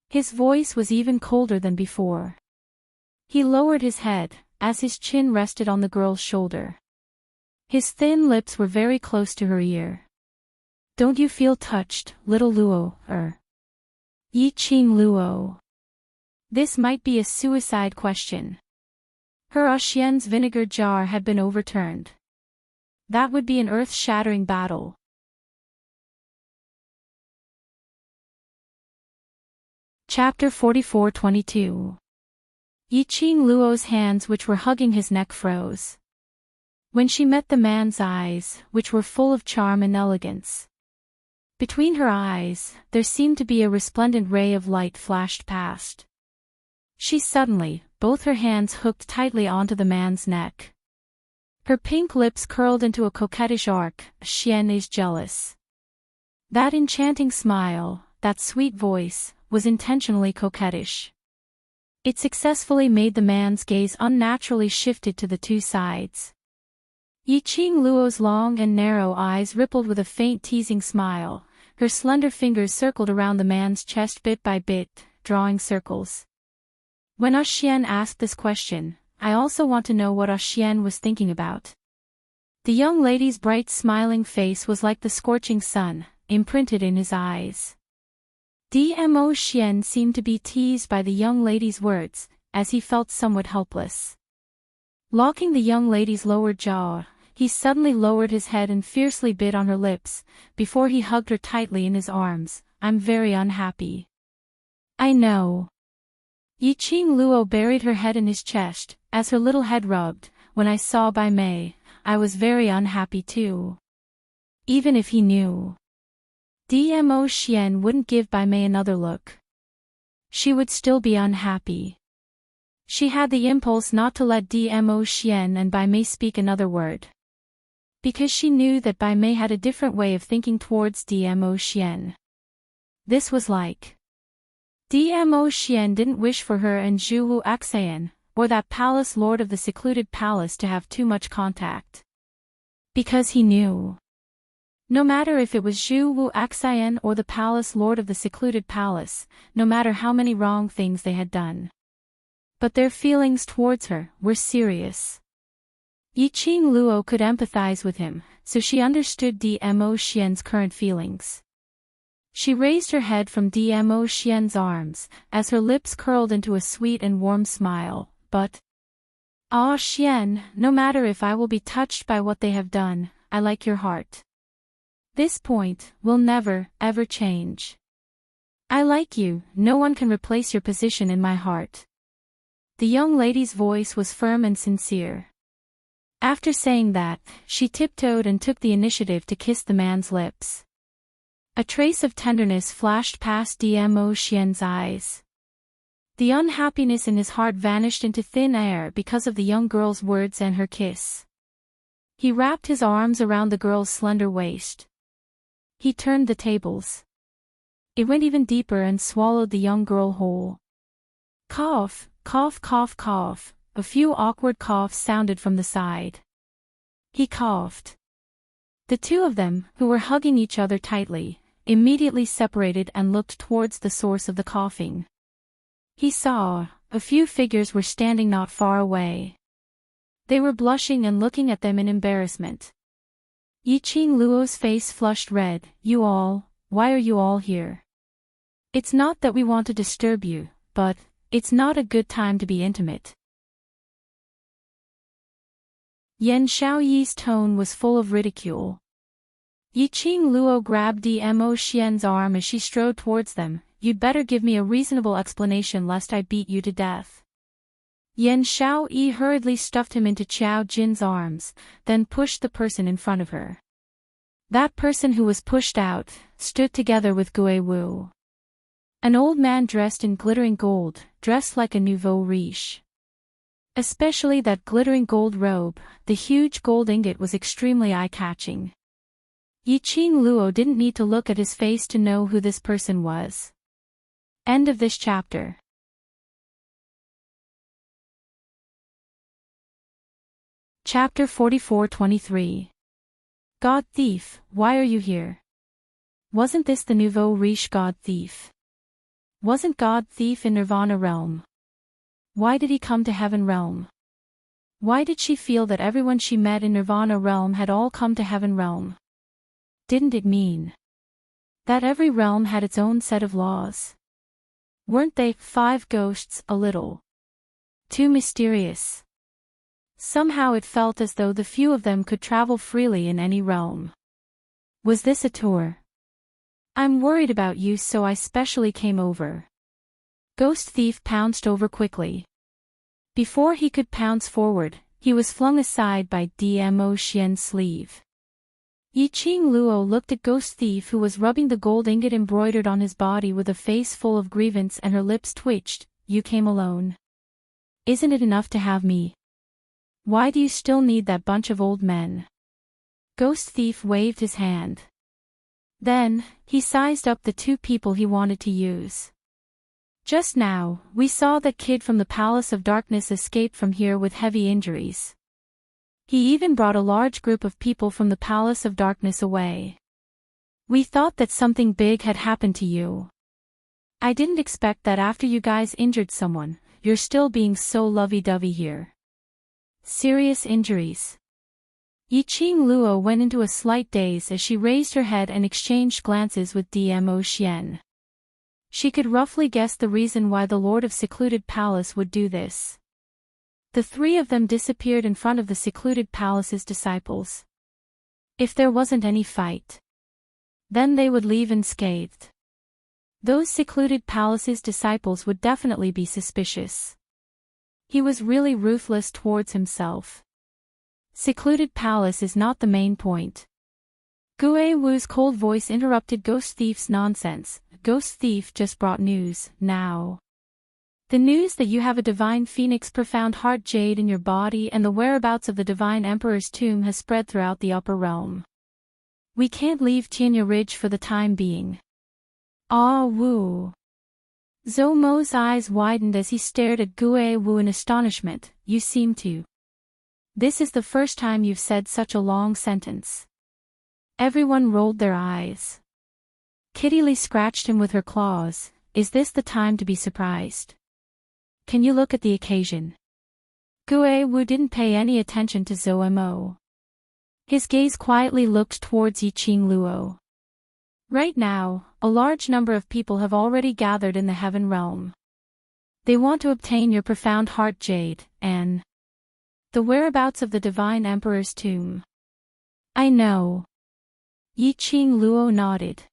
His voice was even colder than before. He lowered his head, as his chin rested on the girl's shoulder. His thin lips were very close to her ear. Don't you feel touched, little Luo, Yiqing Luo? This might be a suicide question. Her Xian's vinegar jar had been overturned. That would be an earth-shattering battle. Chapter 44-22. Yiqing Luo's hands which were hugging his neck froze. When she met the man's eyes, which were full of charm and elegance. Between her eyes, there seemed to be a resplendent ray of light flashed past. She suddenly, both her hands hooked tightly onto the man's neck. Her pink lips curled into a coquettish arc. Xian is jealous. That enchanting smile, that sweet voice, was intentionally coquettish. It successfully made the man's gaze unnaturally shifted to the two sides. Yiqing Luo's long and narrow eyes rippled with a faint teasing smile. Her slender fingers circled around the man's chest bit by bit, drawing circles. When Xian asked this question, I also want to know what Xian was thinking about. The young lady's bright smiling face was like the scorching sun, imprinted in his eyes. Dmo Xian seemed to be teased by the young lady's words, as he felt somewhat helpless. Locking the young lady's lower jaw, he suddenly lowered his head and fiercely bit on her lips, before he hugged her tightly in his arms. I'm very unhappy. I know. Yiqing Luo buried her head in his chest, as her little head rubbed. When I saw Bai Mei, I was very unhappy too. Even if he knew. Dmo Xian wouldn't give Bai Mei another look. She would still be unhappy. She had the impulse not to let Dmo Xian and Bai Mei speak another word. Because she knew that Bai Mei had a different way of thinking towards Dmo Xian. This was like. Dmo Xian didn't wish for her and Zhu Wu Axayan, or that palace lord of the secluded palace to have too much contact. Because he knew. No matter if it was Zhu Wu Axayan or the palace lord of the secluded palace, no matter how many wrong things they had done. But their feelings towards her were serious. Yiqing Luo could empathize with him, so she understood Dmo Xian's current feelings. She raised her head from Dmo Xian's arms, as her lips curled into a sweet and warm smile, but... Ah Xian, no matter if I will be touched by what they have done, I like your heart. This point will never, ever change. I like you, no one can replace your position in my heart. The young lady's voice was firm and sincere. After saying that, she tiptoed and took the initiative to kiss the man's lips. A trace of tenderness flashed past Dmo Xian's eyes. The unhappiness in his heart vanished into thin air because of the young girl's words and her kiss. He wrapped his arms around the girl's slender waist. He turned the tables. It went even deeper and swallowed the young girl whole. Cough, cough, cough, cough. A few awkward coughs sounded from the side. He coughed. The two of them, who were hugging each other tightly, immediately separated and looked towards the source of the coughing. He saw, a few figures were standing not far away. They were blushing and looking at them in embarrassment. Yiqing Luo's face flushed red. Why are you all here? It's not that we want to disturb you, but it's not a good time to be intimate. Yan Xiaoyi's tone was full of ridicule. Yiqing Luo grabbed Dmo Xian's arm as she strode towards them. You'd better give me a reasonable explanation lest I beat you to death. Yan Xiaoyi hurriedly stuffed him into Qiao Jin's arms, then pushed the person in front of her. That person who was pushed out stood together with Gui Wu. An old man dressed in glittering gold, dressed like a nouveau riche. Especially that glittering gold robe, the huge gold ingot was extremely eye-catching. Yiqing Luo didn't need to look at his face to know who this person was. End of this chapter. Chapter 44-23. God Thief, why are you here? Wasn't this the nouveau riche God Thief? Wasn't God Thief in Nirvana Realm? Why did he come to Heaven Realm? Why did she feel that everyone she met in Nirvana Realm had all come to Heaven Realm? Didn't it mean that every realm had its own set of laws? Weren't they, 5 ghosts, a little too mysterious? Somehow it felt as though the few of them could travel freely in any realm. Was this a tour? I'm worried about you, so I specially came over. Ghost Thief pounced over quickly. Before he could pounce forward, he was flung aside by Dmo Xian's sleeve. Yiqing Luo looked at Ghost Thief, who was rubbing the gold ingot embroidered on his body with a face full of grievance, and her lips twitched. You came alone. Isn't it enough to have me? Why do you still need that bunch of old men? Ghost Thief waved his hand. Then, he sized up the 2 people he wanted to use. Just now, we saw that kid from the Palace of Darkness escape from here with heavy injuries. He even brought a large group of people from the Palace of Darkness away. We thought that something big had happened to you. I didn't expect that after you guys injured someone, you're still being so lovey-dovey here. Serious injuries. Yiqing Luo went into a slight daze as she raised her head and exchanged glances with Dmo Xian. She could roughly guess the reason why the Lord of Secluded Palace would do this. The 3 of them disappeared in front of the Secluded Palace's disciples. If there wasn't any fight, then they would leave unscathed. Those Secluded Palace's disciples would definitely be suspicious. He was really ruthless towards himself. Secluded Palace is not the main point. Gui Wu's cold voice interrupted Ghost Thief's nonsense. Ghost Thief just brought news, now. The news that you have a Divine Phoenix Profound Heart Jade in your body and the whereabouts of the Divine Emperor's tomb has spread throughout the upper realm. We can't leave Tianya Ridge for the time being. Ah Wu. Zhou Mo's eyes widened as he stared at Gui Wu in astonishment. You seem to. This is the first time you've said such a long sentence. Everyone rolled their eyes. Kitty Lee scratched him with her claws. Is this the time to be surprised? Can you look at the occasion? Gui Wu didn't pay any attention to Zhou Mo. His gaze quietly looked towards Yiqing Luo. Right now, a large number of people have already gathered in the Heaven Realm. They want to obtain your Profound Heart Jade, and the whereabouts of the Divine Emperor's tomb. I know. Yiqing Luo nodded.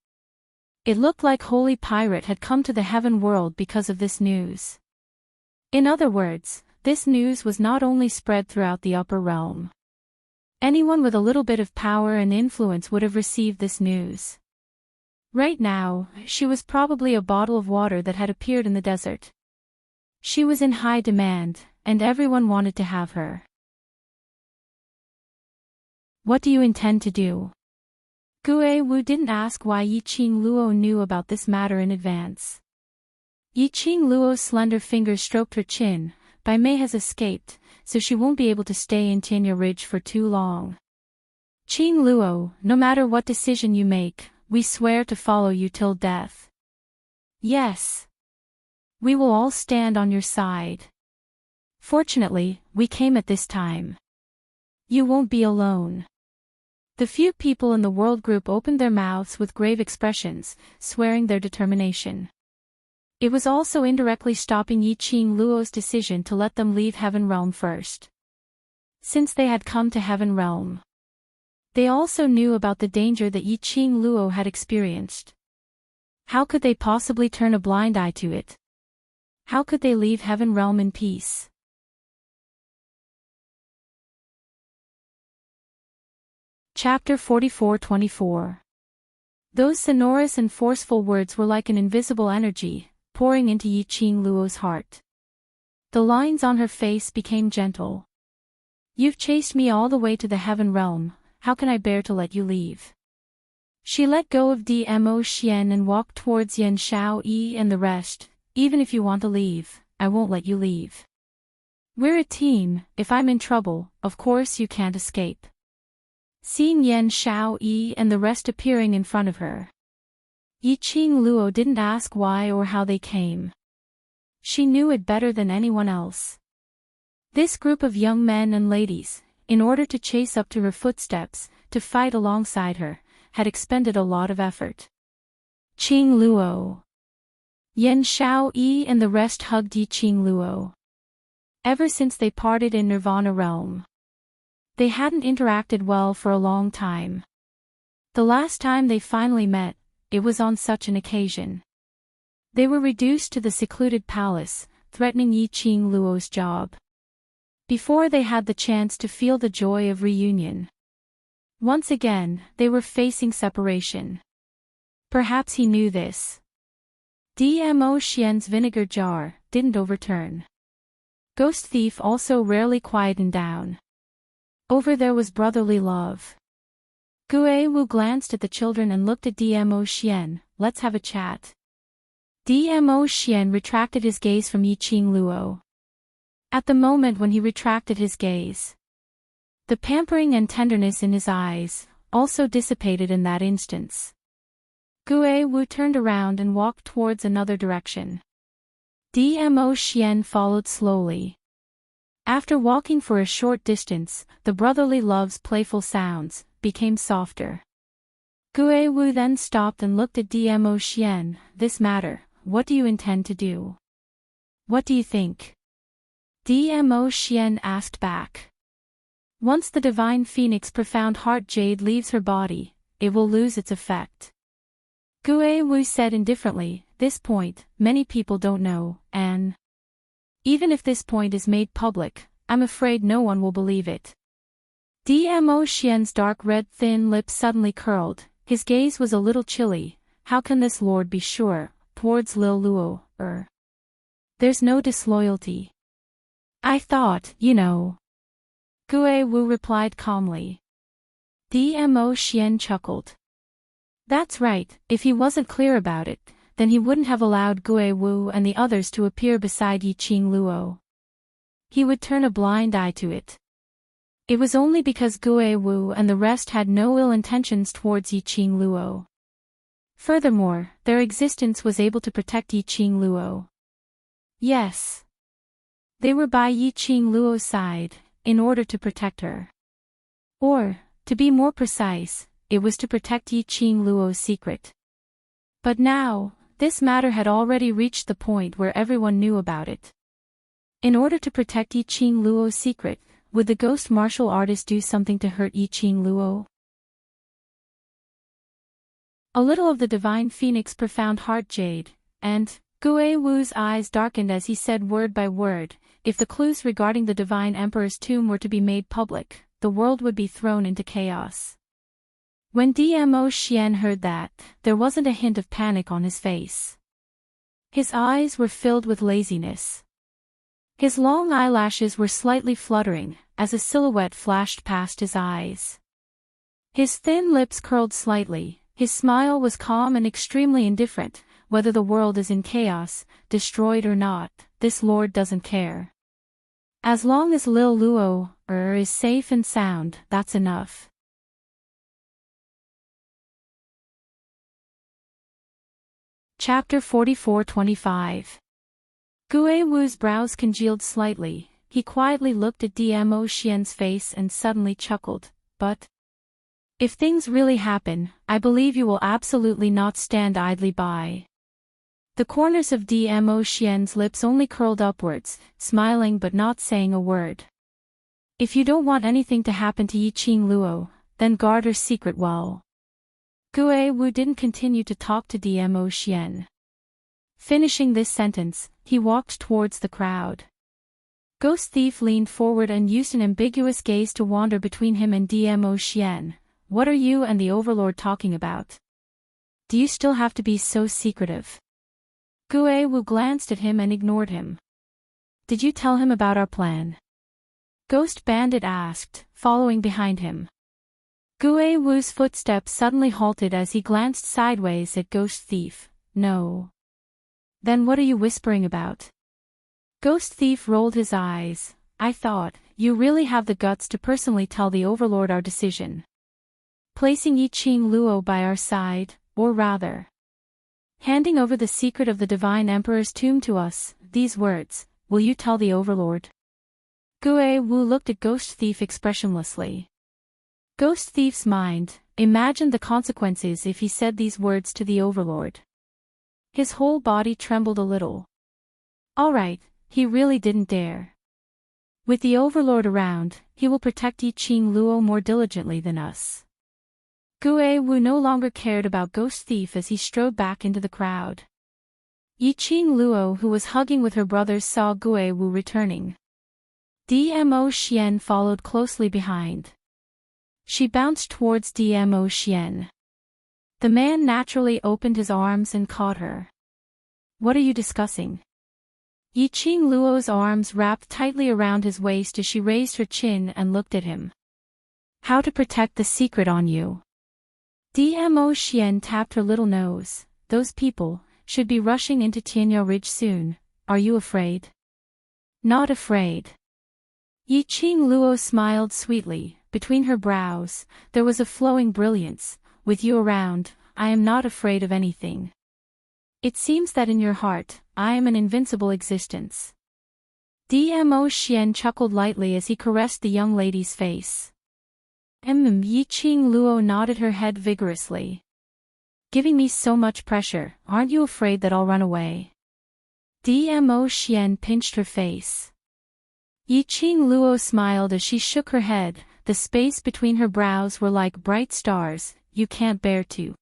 It looked like Holy Pirate had come to the Heaven World because of this news. In other words, this news was not only spread throughout the upper realm. Anyone with a little bit of power and influence would have received this news. Right now, she was probably a bottle of water that had appeared in the desert. She was in high demand, and everyone wanted to have her. What do you intend to do? Gui Wu didn't ask why Yiqing Luo knew about this matter in advance. Yiqing Luo's slender fingers stroked her chin. Bai Mei has escaped, so she won't be able to stay in Tianya Ridge for too long. Qing Luo, no matter what decision you make, we swear to follow you till death. Yes. We will all stand on your side. Fortunately, we came at this time. You won't be alone. The few people in the world group opened their mouths with grave expressions, swearing their determination. It was also indirectly stopping Yi Qing Luo's decision to let them leave Heaven Realm first. Since they had come to Heaven Realm, they also knew about the danger that Yi Qing Luo had experienced. How could they possibly turn a blind eye to it? How could they leave Heaven Realm in peace? Chapter 44-24. Those sonorous and forceful words were like an invisible energy, pouring into Yi Qing Luo's heart. The lines on her face became gentle. You've chased me all the way to the Heaven Realm, how can I bear to let you leave? She let go of Dmo Xian and walked towards Yan Xiaoyi and the rest. Even if you want to leave, I won't let you leave. We're a team, if I'm in trouble, of course you can't escape. Seeing Yan Xiaoyi and the rest appearing in front of her, Yi Qing Luo didn't ask why or how they came. She knew it better than anyone else. This group of young men and ladies, in order to chase up to her footsteps, to fight alongside her, had expended a lot of effort. Qing Luo. Yan Xiaoyi and the rest hugged Yi Qing Luo. Ever since they parted in Nirvana Realm, they hadn't interacted well for a long time. The last time they finally met, it was on such an occasion. They were reduced to the secluded palace, threatening Yi Qing Luo's job. Before they had the chance to feel the joy of reunion. Once again, they were facing separation. Perhaps he knew this. Dmo Xian's vinegar jar didn't overturn. Ghost Thief also rarely quietened down. Over there was brotherly love. Gue Wu glanced at the children and looked at Dmo Xian. Let's have a chat. Dmo Xian retracted his gaze from Yi Qing Luo. At the moment when he retracted his gaze, the pampering and tenderness in his eyes also dissipated in that instance. Gue Wu turned around and walked towards another direction. Dmo Xian followed slowly. After walking for a short distance, the brotherly love's playful sounds became softer. Gue Wu then stopped and looked at Dmo Xian. This matter, what do you intend to do? What do you think? Dmo Xian asked back. Once the divine phoenix profound heart jade leaves her body, it will lose its effect. Gue Wu said indifferently, this point, many people don't know, and even if this point is made public, I'm afraid no one will believe it. Dmo Xian's dark red thin lips suddenly curled, his gaze was a little chilly. How can this lord be sure, towards Lil Luo, there's no disloyalty. I thought, you know. Gue Wu replied calmly. Dmo Xian chuckled. That's right, if he wasn't clear about it, then he wouldn't have allowed Gue Wu and the others to appear beside Yi Qing Luo. He would turn a blind eye to it. It was only because Gue Wu and the rest had no ill intentions towards Yi Qing Luo. Furthermore, their existence was able to protect Yi Qing Luo. Yes. They were by Yi Qing Luo's side, in order to protect her. Or, to be more precise, it was to protect Yi Qing Luo's secret. But now, this matter had already reached the point where everyone knew about it. In order to protect Yi Qing Luo's secret, would the ghost martial artist do something to hurt Yi Qing Luo? A little of the divine phoenix profound heart jade, and Gue Wu's eyes darkened as he said word by word, if the clues regarding the divine emperor's tomb were to be made public, the world would be thrown into chaos. When Dmo Xian heard that, there wasn't a hint of panic on his face. His eyes were filled with laziness. His long eyelashes were slightly fluttering, as a silhouette flashed past his eyes. His thin lips curled slightly, his smile was calm and extremely indifferent. Whether the world is in chaos, destroyed or not, this lord doesn't care. As long as Lil Luo, is safe and sound, that's enough. Chapter 44-25. Gue Wu's brows congealed slightly, he quietly looked at Dmo Xian's face and suddenly chuckled, but If things really happen, I believe you will absolutely not stand idly by. The corners of Dmo Xian's lips only curled upwards, smiling but not saying a word. If you don't want anything to happen to Yiqing Luo, then guard her secret well. Gue Wu didn't continue to talk to Dmo Xian. Finishing this sentence, he walked towards the crowd. Ghost Thief leaned forward and used an ambiguous gaze to wander between him and Dmo Xian. What are you and the Overlord talking about? Do you still have to be so secretive? Gue Wu glanced at him and ignored him. Did you tell him about our plan? Ghost Bandit asked, following behind him. Gue Wu's footsteps suddenly halted as he glanced sideways at Ghost Thief. No. Then what are you whispering about? Ghost Thief rolled his eyes. I thought, you really have the guts to personally tell the Overlord our decision. Placing Yiqing Luo by our side, or rather, handing over the secret of the Divine Emperor's tomb to us, these words, will you tell the Overlord? Gue Wu looked at Ghost Thief expressionlessly. Ghost Thief's mind imagined the consequences if he said these words to the Overlord. His whole body trembled a little. All right, he really didn't dare. With the Overlord around, he will protect Yiqing Luo more diligently than us. Gue Wu no longer cared about Ghost Thief as he strode back into the crowd. Yiqing Luo, who was hugging with her brothers, saw Gue Wu returning. Dmo Xian followed closely behind. She bounced towards Dmo Xian. The man naturally opened his arms and caught her. What are you discussing? Yiqing Luo's arms wrapped tightly around his waist as she raised her chin and looked at him. How to protect the secret on you. Dmo Xian tapped her little nose. Those people should be rushing into Tianyu Ridge soon. Are you afraid? Not afraid. Yiqing Luo smiled sweetly. Between her brows, there was a flowing brilliance. With you around, I am not afraid of anything. It seems that in your heart, I am an invincible existence. Dmo Xian chuckled lightly as he caressed the young lady's face. Yiqing Luo nodded her head vigorously. Giving me so much pressure, aren't you afraid that I'll run away? Dmo Xian pinched her face. Yiqing Luo smiled as she shook her head. The space between her brows were like bright stars. You can't bear to.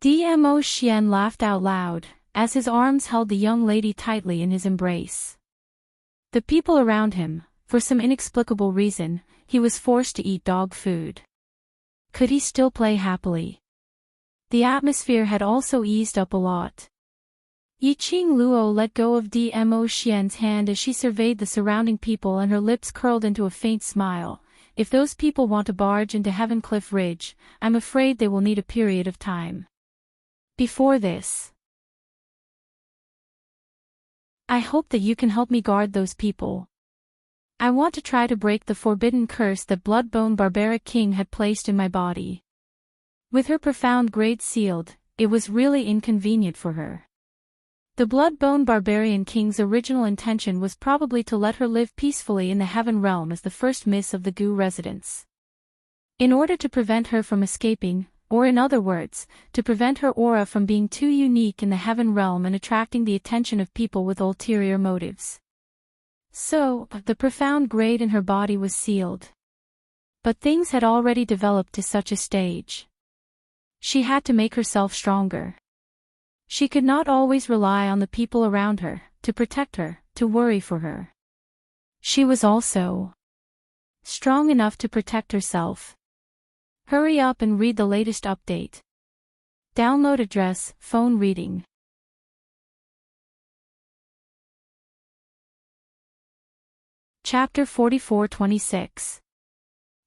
Dmo Xian laughed out loud, as his arms held the young lady tightly in his embrace. The people around him, for some inexplicable reason, he was forced to eat dog food. Could he still play happily? The atmosphere had also eased up a lot. Yiqing Luo let go of Dmo Xian's hand as she surveyed the surrounding people, and her lips curled into a faint smile. If those people want to barge into Heaven Cliff Ridge, I'm afraid they will need a period of time. Before this, I hope that you can help me guard those people. I want to try to break the forbidden curse that Bloodbone Barbaric King had placed in my body. With her profound grade sealed, it was really inconvenient for her. The Bloodbone Barbarian King's original intention was probably to let her live peacefully in the Heaven Realm as the first miss of the Gu residence. In order to prevent her from escaping, or in other words, to prevent her aura from being too unique in the Heaven Realm and attracting the attention of people with ulterior motives. So, the profound grade in her body was sealed. But things had already developed to such a stage. She had to make herself stronger. She could not always rely on the people around her, to protect her, to worry for her. She was also strong enough to protect herself. Hurry up and read the latest update. Download address, phone reading. Chapter 44-26.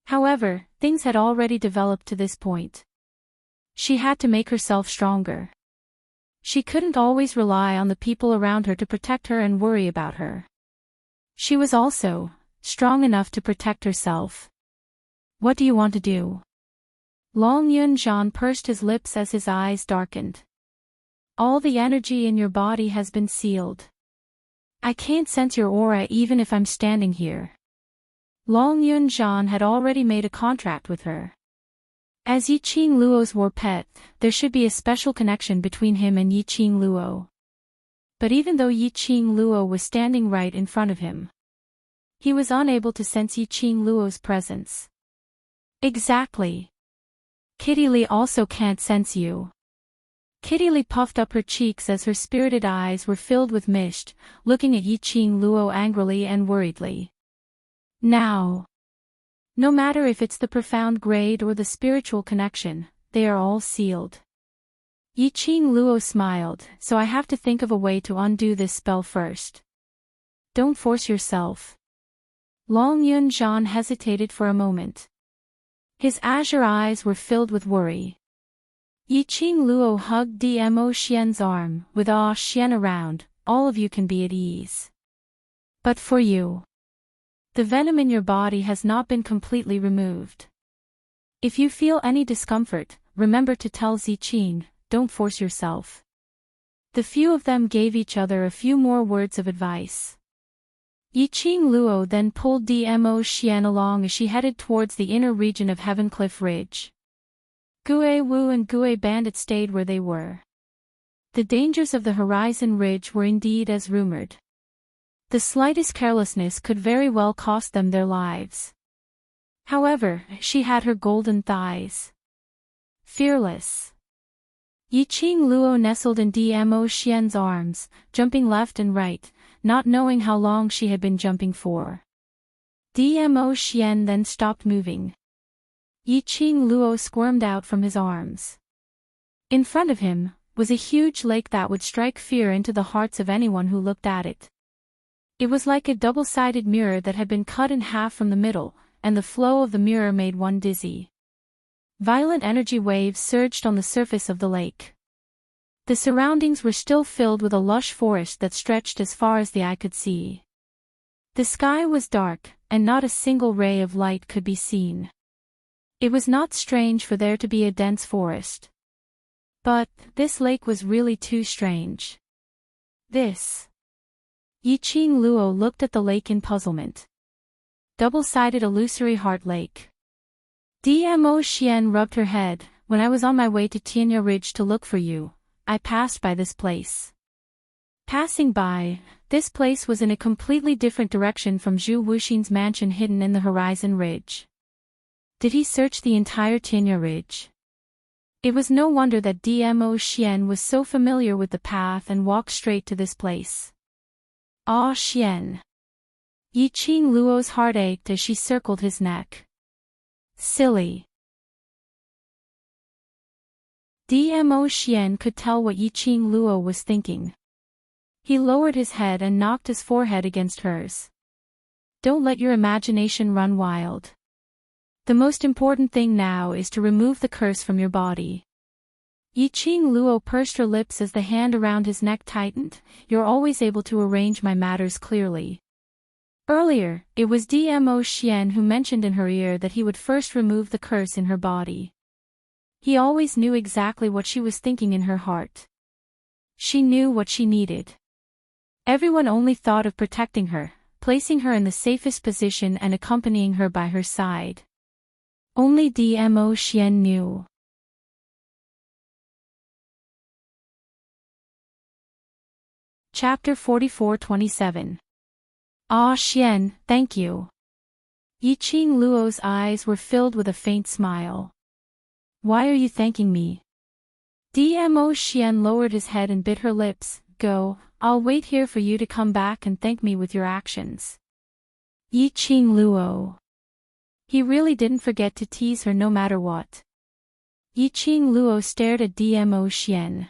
However, things had already developed to this point. She had to make herself stronger. She couldn't always rely on the people around her to protect her and worry about her. She was also strong enough to protect herself. What do you want to do? Long Yunjian pursed his lips as his eyes darkened. All the energy in your body has been sealed. I can't sense your aura even if I'm standing here. Long Yunjian had already made a contract with her. As Yiqing Luo's war pet, there should be a special connection between him and Yiqing Luo. But even though Yiqing Luo was standing right in front of him, he was unable to sense Yiqing Luo's presence. Exactly. Kitty Lee also can't sense you. Kitty Lee puffed up her cheeks as her spirited eyes were filled with mist, looking at Yiqing Luo angrily and worriedly. Now, no matter if it's the profound grade or the spiritual connection, they are all sealed. Yiqing Luo smiled, so I have to think of a way to undo this spell first. Don't force yourself. Long Yun Zhan hesitated for a moment. His azure eyes were filled with worry. Yiqing Luo hugged Dmo Xian's arm, with Ah Xian around, all of you can be at ease. But for you, the venom in your body has not been completely removed. If you feel any discomfort, remember to tell Ziqing, don't force yourself. The few of them gave each other a few more words of advice. Yiqing Luo then pulled Dmo Xian along as she headed towards the inner region of Heavencliff Ridge. Gue Wu and Gue Bandit stayed where they were. The dangers of the Horizon Ridge were indeed as rumored. The slightest carelessness could very well cost them their lives. However, she had her golden thighs. Fearless. Yiqing Luo nestled in Dmo Xian's arms, jumping left and right, not knowing how long she had been jumping for. Dmo Xian then stopped moving. Yiqing Luo squirmed out from his arms. In front of him was a huge lake that would strike fear into the hearts of anyone who looked at it. It was like a double-sided mirror that had been cut in half from the middle, and the flow of the mirror made one dizzy. Violent energy waves surged on the surface of the lake. The surroundings were still filled with a lush forest that stretched as far as the eye could see. The sky was dark, and not a single ray of light could be seen. It was not strange for there to be a dense forest. But this lake was really too strange. Yiqing Luo looked at the lake in puzzlement. Double-sided illusory heart lake. Dmo Xian rubbed her head. When I was on my way to Tianya Ridge to look for you, I passed by this place. Passing by, this place was in a completely different direction from Zhu Wuxin's mansion hidden in the Horizon Ridge. Did he search the entire Tianya Ridge? It was no wonder that Dmo Xian was so familiar with the path and walked straight to this place. Ah Xian. Yiqing Luo's heart ached as she circled his neck. Silly. Dmo Xian could tell what Yiqing Luo was thinking. He lowered his head and knocked his forehead against hers. Don't let your imagination run wild. The most important thing now is to remove the curse from your body. Yiqing Luo pursed her lips as the hand around his neck tightened. You're always able to arrange my matters clearly. Earlier, it was Dmo Xian who mentioned in her ear that he would first remove the curse in her body. He always knew exactly what she was thinking in her heart. She knew what she needed. Everyone only thought of protecting her, placing her in the safest position and accompanying her by her side. Only Dmo Xian knew. Chapter 44-27. Ah Xian, thank you. Yiqing Luo's eyes were filled with a faint smile. Why are you thanking me? Dmo Xian lowered his head and bit her lips. Go, I'll wait here for you to come back and thank me with your actions. Yiqing Luo. He really didn't forget to tease her no matter what. Yiqing Luo stared at Dmo Xian.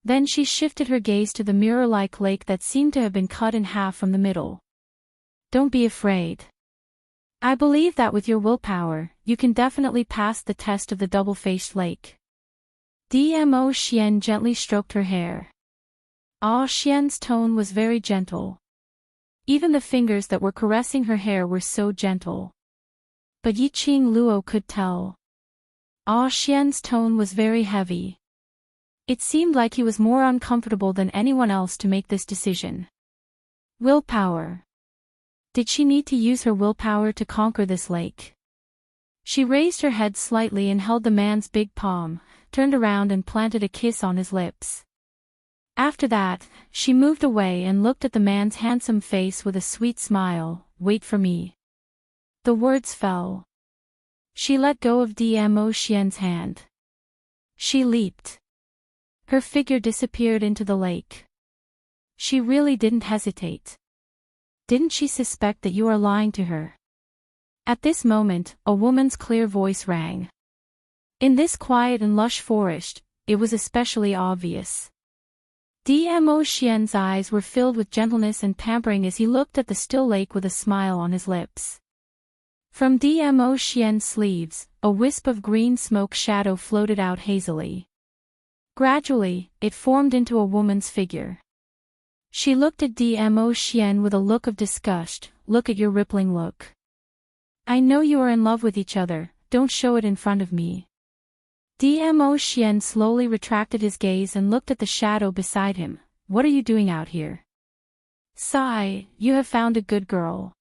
Then she shifted her gaze to the mirror-like lake that seemed to have been cut in half from the middle. Don't be afraid. I believe that with your willpower, you can definitely pass the test of the double-faced lake. Dmo Xian gently stroked her hair. Ah Xian's tone was very gentle. Even the fingers that were caressing her hair were so gentle. But Yiqing Luo could tell. Ah Xian's tone was very heavy. It seemed like he was more uncomfortable than anyone else to make this decision. Willpower. Did she need to use her willpower to conquer this lake? She raised her head slightly and held the man's big palm, turned around and planted a kiss on his lips. After that, she moved away and looked at the man's handsome face with a sweet smile. Wait for me. The words fell. She let go of Dmo Xian's hand. She leaped. Her figure disappeared into the lake. She really didn't hesitate. Didn't she suspect that you are lying to her? At this moment, a woman's clear voice rang. In this quiet and lush forest, it was especially obvious. Dmo Xian's eyes were filled with gentleness and pampering as he looked at the still lake with a smile on his lips. From Dmo Xian's sleeves, a wisp of green smoke shadow floated out hazily. Gradually, it formed into a woman's figure. She looked at Dmo Xian with a look of disgust. Look at your rippling look. I know you are in love with each other, don't show it in front of me. Dmo Xian slowly retracted his gaze and looked at the shadow beside him. What are you doing out here? Sigh, you have found a good girl.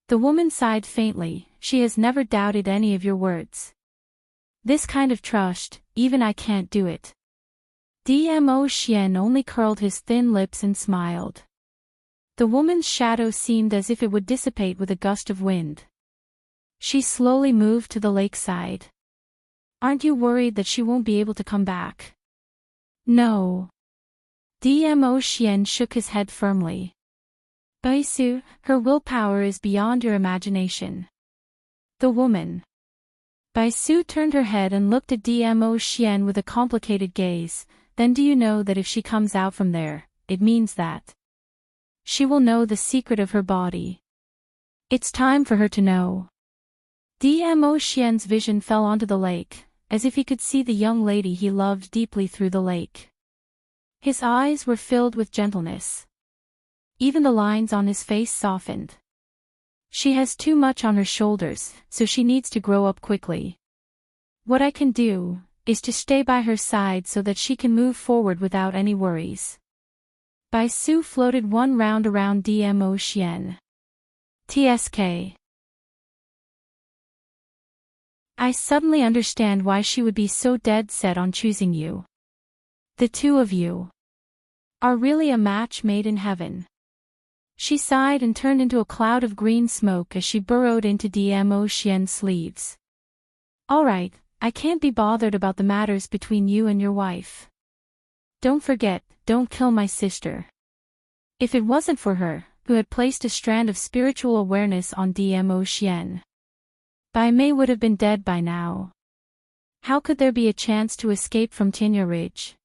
The woman sighed faintly, she has never doubted any of your words. This kind of trust, even I can't do it. Dmo Xian only curled his thin lips and smiled. The woman's shadow seemed as if it would dissipate with a gust of wind. She slowly moved to the lakeside. Aren't you worried that she won't be able to come back? No. Dmo Xian shook his head firmly. Baisu, her willpower is beyond your imagination. The woman. Baisu turned her head and looked at Dmo Xian with a complicated gaze. Then do you know that if she comes out from there, it means that she will know the secret of her body. It's time for her to know. Dmo Xian's vision fell onto the lake, as if he could see the young lady he loved deeply through the lake. His eyes were filled with gentleness. Even the lines on his face softened. She has too much on her shoulders, so she needs to grow up quickly. What I can do is to stay by her side so that she can move forward without any worries. Baisu floated one round around Dmo Xian. TSK. I suddenly understand why she would be so dead set on choosing you. The two of you are really a match made in heaven. She sighed and turned into a cloud of green smoke as she burrowed into Dmo Xian's sleeves. All right, I can't be bothered about the matters between you and your wife. Don't forget, don't kill my sister. If it wasn't for her, who had placed a strand of spiritual awareness on Dmo Xian, Bai Mei would have been dead by now. How could there be a chance to escape from Tinya Ridge?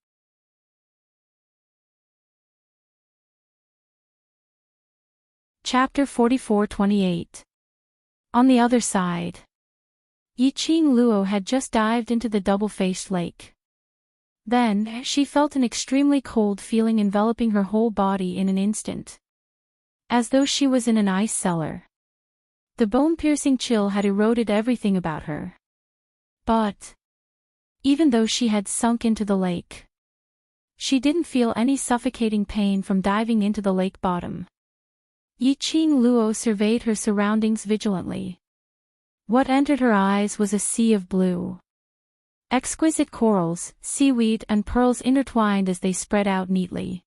Chapter 44-28. On the other side. Yiqing Luo had just dived into the double-faced lake. Then, she felt an extremely cold feeling enveloping her whole body in an instant. As though she was in an ice cellar. The bone-piercing chill had eroded everything about her. But even though she had sunk into the lake, she didn't feel any suffocating pain from diving into the lake bottom. Yiqing Luo surveyed her surroundings vigilantly. What entered her eyes was a sea of blue. Exquisite corals, seaweed and pearls intertwined as they spread out neatly.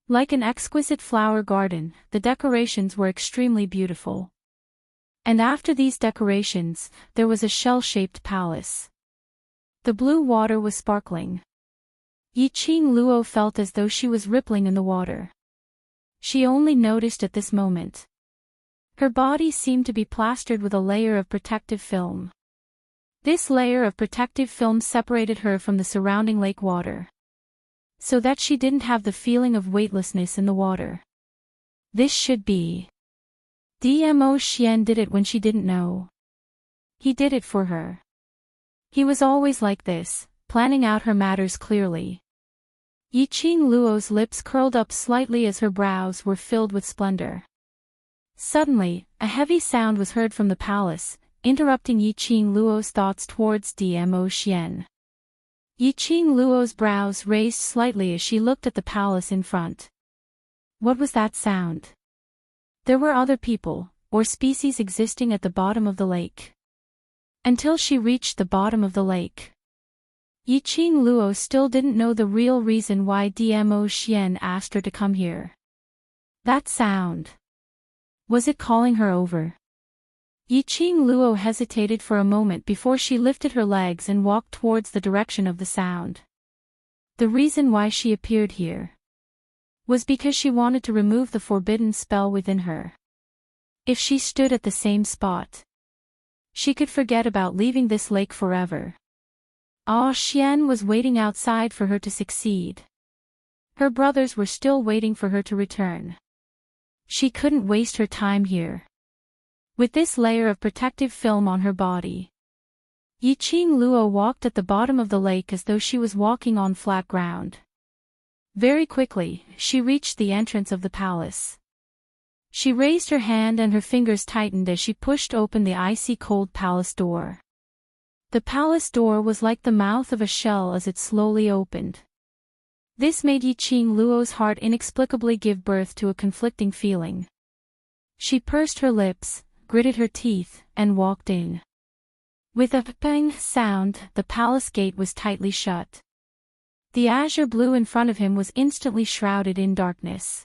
Like an exquisite flower garden, the decorations were extremely beautiful. And after these decorations, there was a shell-shaped palace. The blue water was sparkling. Yiqing Luo felt as though she was rippling in the water. She only noticed at this moment. Her body seemed to be plastered with a layer of protective film. This layer of protective film separated her from the surrounding lake water, so that she didn't have the feeling of weightlessness in the water. This should be. Dmo Xian did it when she didn't know. He did it for her. He was always like this, planning out her matters clearly. Yiqing Luo's lips curled up slightly as her brows were filled with splendor. Suddenly, a heavy sound was heard from the palace, interrupting Yiqing Luo's thoughts towards Dmo Xian. Yiqing Luo's brows raised slightly as she looked at the palace in front. What was that sound? There were other people, or species existing at the bottom of the lake. until she reached the bottom of the lake. Yiqing Luo still didn't know the real reason why Dmo Xian asked her to come here. That sound. Was it calling her over? Yiqing Luo hesitated for a moment before she lifted her legs and walked towards the direction of the sound. The reason why she appeared here was because she wanted to remove the forbidden spell within her. If she stood at the same spot, she could forget about leaving this lake forever. Xian was waiting outside for her to succeed. Her brothers were still waiting for her to return. She couldn't waste her time here. With this layer of protective film on her body, Yiqing Luo walked at the bottom of the lake as though she was walking on flat ground. Very quickly, she reached the entrance of the palace. She raised her hand and her fingers tightened as she pushed open the icy cold palace door. The palace door was like the mouth of a shell as it slowly opened. This made Yiqing Luo's heart inexplicably give birth to a conflicting feeling. She pursed her lips, gritted her teeth, and walked in. With a bang sound, the palace gate was tightly shut. The azure blue in front of him was instantly shrouded in darkness.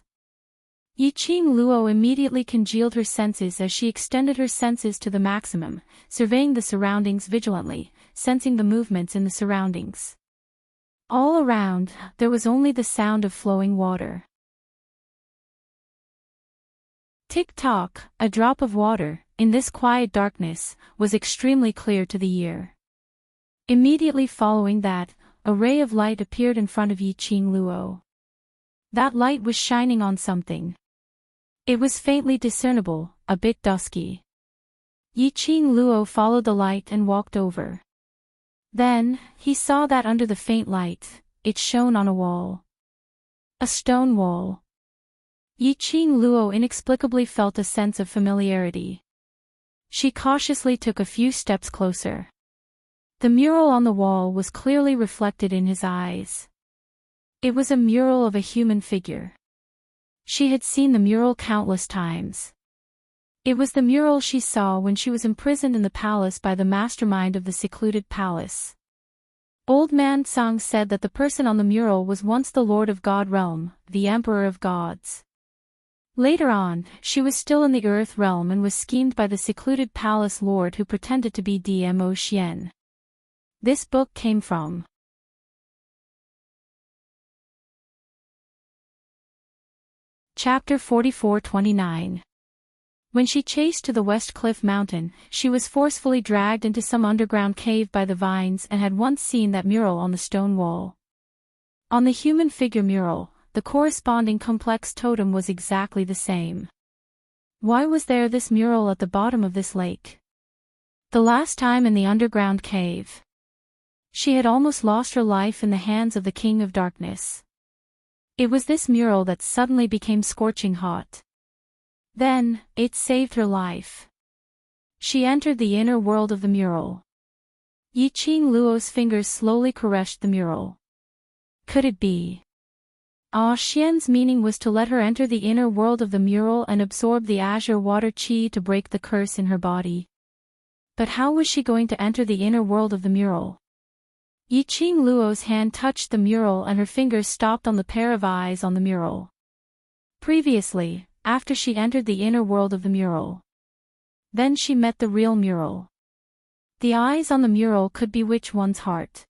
Yiqing Luo immediately congealed her senses as she extended her senses to the maximum, surveying the surroundings vigilantly, sensing the movements in the surroundings. All around, there was only the sound of flowing water. Tick-tock, a drop of water, in this quiet darkness, was extremely clear to the ear. Immediately following that, a ray of light appeared in front of Yiqing Luo. That light was shining on something. It was faintly discernible, a bit dusky. Yiqing Luo followed the light and walked over. Then, he saw that under the faint light, it shone on a wall. A stone wall. Yiqing Luo inexplicably felt a sense of familiarity. She cautiously took a few steps closer. The mural on the wall was clearly reflected in his eyes. It was a mural of a human figure. She had seen the mural countless times. It was the mural she saw when she was imprisoned in the palace by the mastermind of the secluded palace. Old Man Tsang said that the person on the mural was once the Lord of God Realm, the Emperor of Gods. Later on, she was still in the Earth Realm and was schemed by the secluded palace lord who pretended to be Dmo Xian. This book came from Chapter 44-29. When she chased to the West Cliff Mountain, she was forcefully dragged into some underground cave by the vines and had once seen that mural on the stone wall. On the human figure mural, the corresponding complex totem was exactly the same. Why was there this mural at the bottom of this lake? The last time in the underground cave, she had almost lost her life in the hands of the King of Darkness. It was this mural that suddenly became scorching hot. Then, it saved her life. She entered the inner world of the mural. Yiqing Luo's fingers slowly caressed the mural. Could it be? Xian's meaning was to let her enter the inner world of the mural and absorb the azure water qi to break the curse in her body. But how was she going to enter the inner world of the mural? Yiqing Luo's hand touched the mural and her fingers stopped on the pair of eyes on the mural. Previously, after she entered the inner world of the mural, then she met the real mural. The eyes on the mural could bewitch one's heart.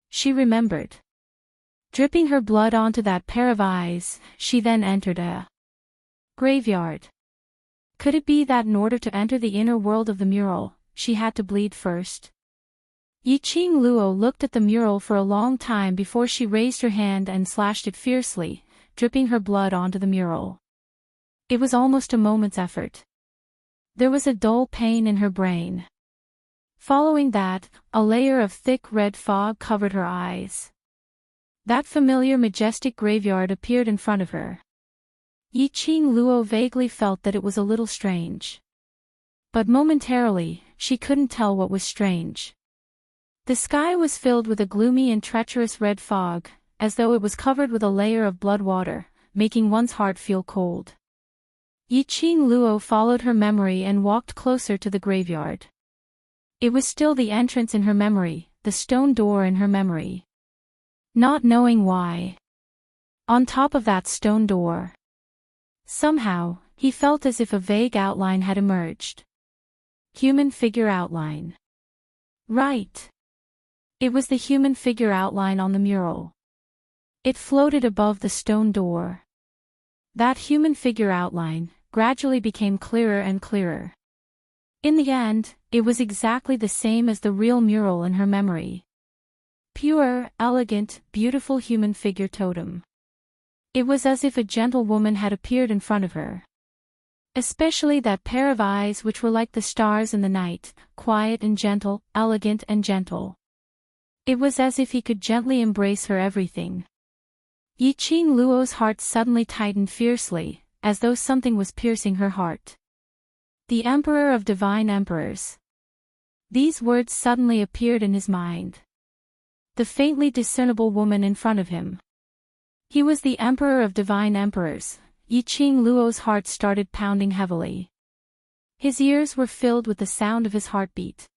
She remembered. Dripping her blood onto that pair of eyes, she then entered a graveyard. Could it be that in order to enter the inner world of the mural, she had to bleed first? Yiqing Luo looked at the mural for a long time before she raised her hand and slashed it fiercely, dripping her blood onto the mural. It was almost a moment's effort. There was a dull pain in her brain. Following that, a layer of thick red fog covered her eyes. That familiar majestic graveyard appeared in front of her. Yiqing Luo vaguely felt that it was a little strange. But momentarily, she couldn't tell what was strange. The sky was filled with a gloomy and treacherous red fog, as though it was covered with a layer of blood water, making one's heart feel cold. Yiqing Luo followed her memory and walked closer to the graveyard. It was still the entrance in her memory, the stone door in her memory. Not knowing why. On top of that stone door. Somehow, he felt as if a vague outline had emerged. Human figure outline. Right. It was the human figure outline on the mural. It floated above the stone door. That human figure outline gradually became clearer and clearer. In the end, it was exactly the same as the real mural in her memory. Pure, elegant, beautiful human figure totem. It was as if a gentle woman had appeared in front of her. Especially that pair of eyes which were like the stars in the night, quiet and gentle, elegant and gentle. It was as if he could gently embrace her everything. Yiqing Luo's heart suddenly tightened fiercely, as though something was piercing her heart. The Emperor of Divine Emperors. These words suddenly appeared in his mind. The faintly discernible woman in front of him. He was the Emperor of Divine Emperors. Yiqing Luo's heart started pounding heavily. His ears were filled with the sound of his heartbeat.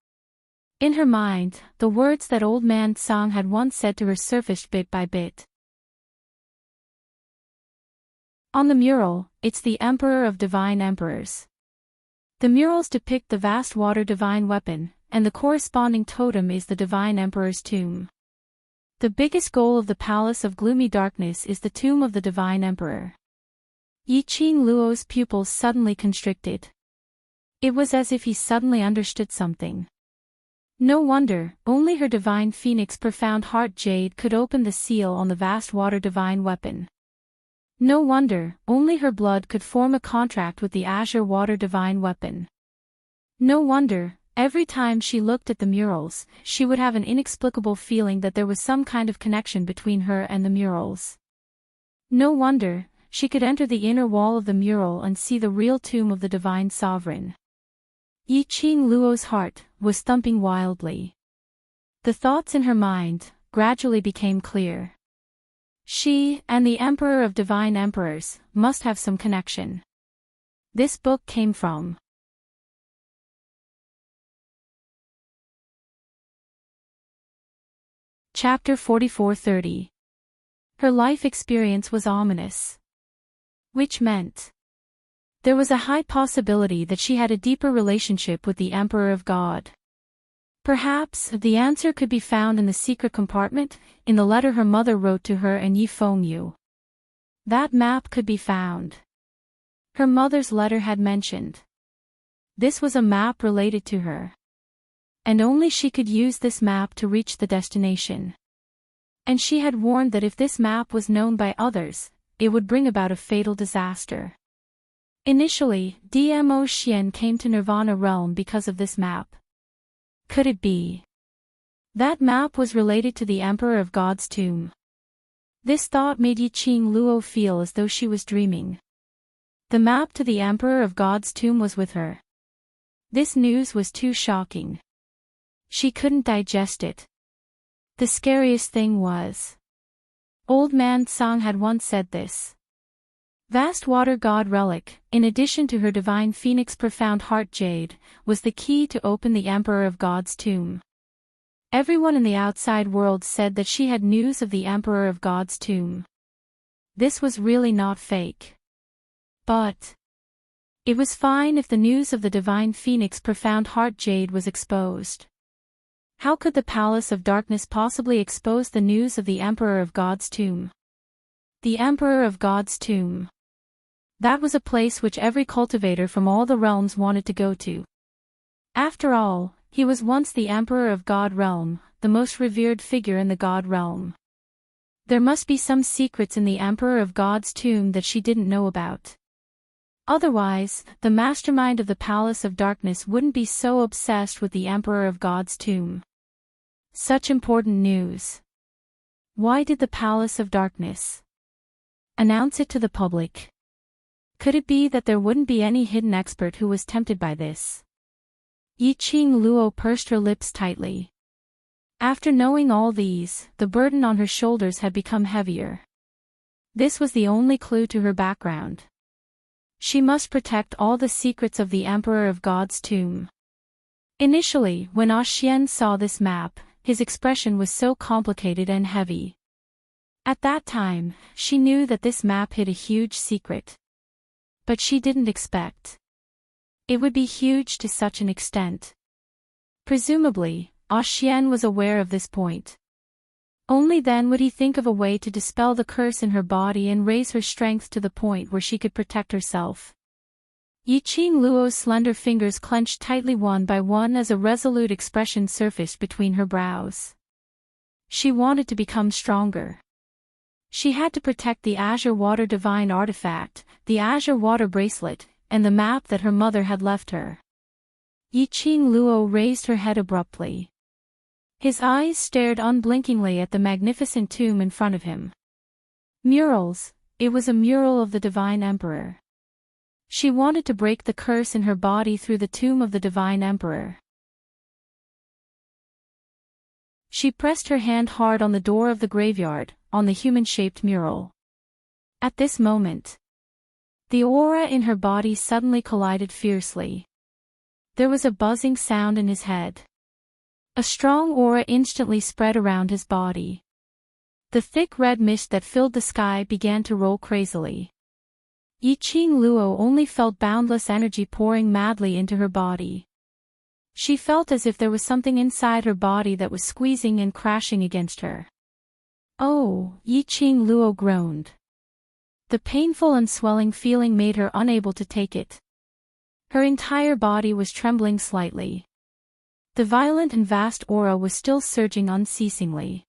In her mind, the words that old man Tsang had once said to her surfaced bit by bit. On the mural, it's the Emperor of Divine Emperors. The murals depict the vast water divine weapon, and the corresponding totem is the Divine Emperor's tomb. The biggest goal of the Palace of Gloomy Darkness is the tomb of the Divine Emperor. Yiqing Luo's pupils suddenly constricted. It was as if he suddenly understood something. No wonder, only her divine phoenix profound heart jade could open the seal on the vast water divine weapon. No wonder, only her blood could form a contract with the azure water divine weapon. No wonder, every time she looked at the murals, she would have an inexplicable feeling that there was some kind of connection between her and the murals. No wonder, she could enter the inner wall of the mural and see the real tomb of the divine sovereign. Yiqing Luo's heart was thumping wildly. The thoughts in her mind gradually became clear. She and the Emperor of Divine Emperors must have some connection. This book came from Chapter 4430. Her life experience was ominous. Which meant there was a high possibility that she had a deeper relationship with the Emperor of God. Perhaps the answer could be found in the secret compartment, in the letter her mother wrote to her and Yi Fengyu. That map could be found. Her mother's letter had mentioned. This was a map related to her. And only she could use this map to reach the destination. And she had warned that if this map was known by others, it would bring about a fatal disaster. Initially, Dmo Xian came to Nirvana Realm because of this map. Could it be that map was related to the Emperor of God's tomb? This thought made Yiqing Luo feel as though she was dreaming. The map to the Emperor of God's tomb was with her. This news was too shocking. She couldn't digest it. The scariest thing was, Old Man Tsang had once said this. Vast Water God Relic, in addition to her divine phoenix profound heart jade, was the key to open the Emperor of God's tomb. Everyone in the outside world said that she had news of the Emperor of God's tomb. This was really not fake. But it was fine if the news of the divine phoenix profound heart jade was exposed. How could the Palace of Darkness possibly expose the news of the Emperor of God's tomb? The Emperor of God's tomb. That was a place which every cultivator from all the realms wanted to go to. After all, he was once the Emperor of God Realm, the most revered figure in the God Realm. There must be some secrets in the Emperor of God's tomb that she didn't know about. Otherwise, the mastermind of the Palace of Darkness wouldn't be so obsessed with the Emperor of God's tomb. Such important news. Why did the Palace of Darkness announce it to the public? Could it be that there wouldn't be any hidden expert who was tempted by this? Yiqing Luo pursed her lips tightly. After knowing all these, the burden on her shoulders had become heavier. This was the only clue to her background. She must protect all the secrets of the Emperor of God's tomb. Initially, when Xian saw this map, his expression was so complicated and heavy. At that time, she knew that this map hid a huge secret. But she didn't expect it would be huge to such an extent. Presumably, Xian was aware of this point. Only then would he think of a way to dispel the curse in her body and raise her strength to the point where she could protect herself. Yiqing Luo's slender fingers clenched tightly one by one as a resolute expression surfaced between her brows. She wanted to become stronger. She had to protect the Azure Water Divine Artifact, the Azure Water Bracelet, and the map that her mother had left her. Yiqing Luo raised her head abruptly. His eyes stared unblinkingly at the magnificent tomb in front of him. Murals, it was a mural of the Divine Emperor. She wanted to break the curse in her body through the tomb of the Divine Emperor. She pressed her hand hard on the door of the graveyard, on the human-shaped mural. At this moment, the aura in her body suddenly collided fiercely. There was a buzzing sound in his head. A strong aura instantly spread around his body. The thick red mist that filled the sky began to roll crazily. Yiqing Luo only felt boundless energy pouring madly into her body. She felt as if there was something inside her body that was squeezing and crashing against her. Oh, Yiqing Luo groaned. The painful and swelling feeling made her unable to take it. Her entire body was trembling slightly. The violent and vast aura was still surging unceasingly.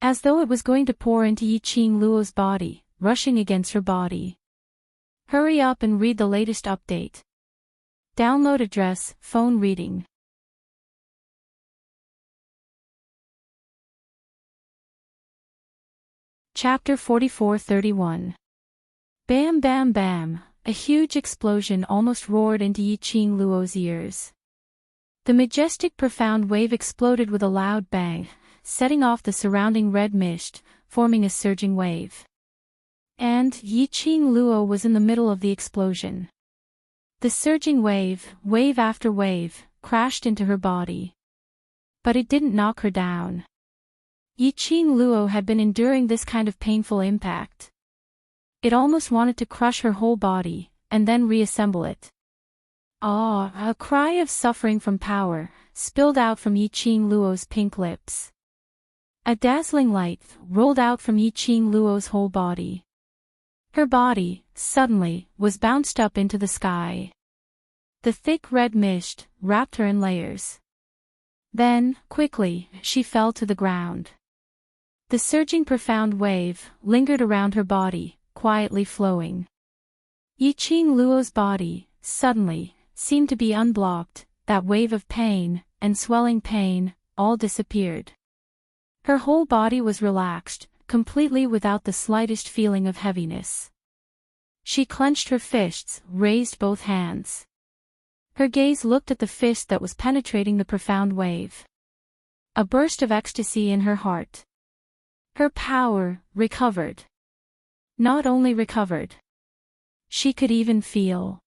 As though it was going to pour into Yiqing Luo's body, rushing against her body. Hurry up and read the latest update. Download address, phone reading. Chapter 44:31. Bam bam bam, a huge explosion almost roared into Yiqing Luo's ears. The majestic profound wave exploded with a loud bang, setting off the surrounding red mist, forming a surging wave. And Yiqing Luo was in the middle of the explosion. The surging wave, wave after wave, crashed into her body. But it didn't knock her down. Yiqing Luo had been enduring this kind of painful impact. It almost wanted to crush her whole body, and then reassemble it. Ah, a cry of suffering from power, spilled out from Yiqing Luo's pink lips. A dazzling light rolled out from Yiqing Luo's whole body. Her body, suddenly, was bounced up into the sky. The thick red mist wrapped her in layers. Then, quickly, she fell to the ground. The surging profound wave lingered around her body, quietly flowing. Yiqing Luo's body, suddenly, seemed to be unblocked. That wave of pain, and swelling pain, all disappeared. Her whole body was relaxed, completely without the slightest feeling of heaviness. She clenched her fists, raised both hands. Her gaze looked at the fist that was penetrating the profound wave. A burst of ecstasy in her heart. Her power recovered. Not only recovered. She could even feel.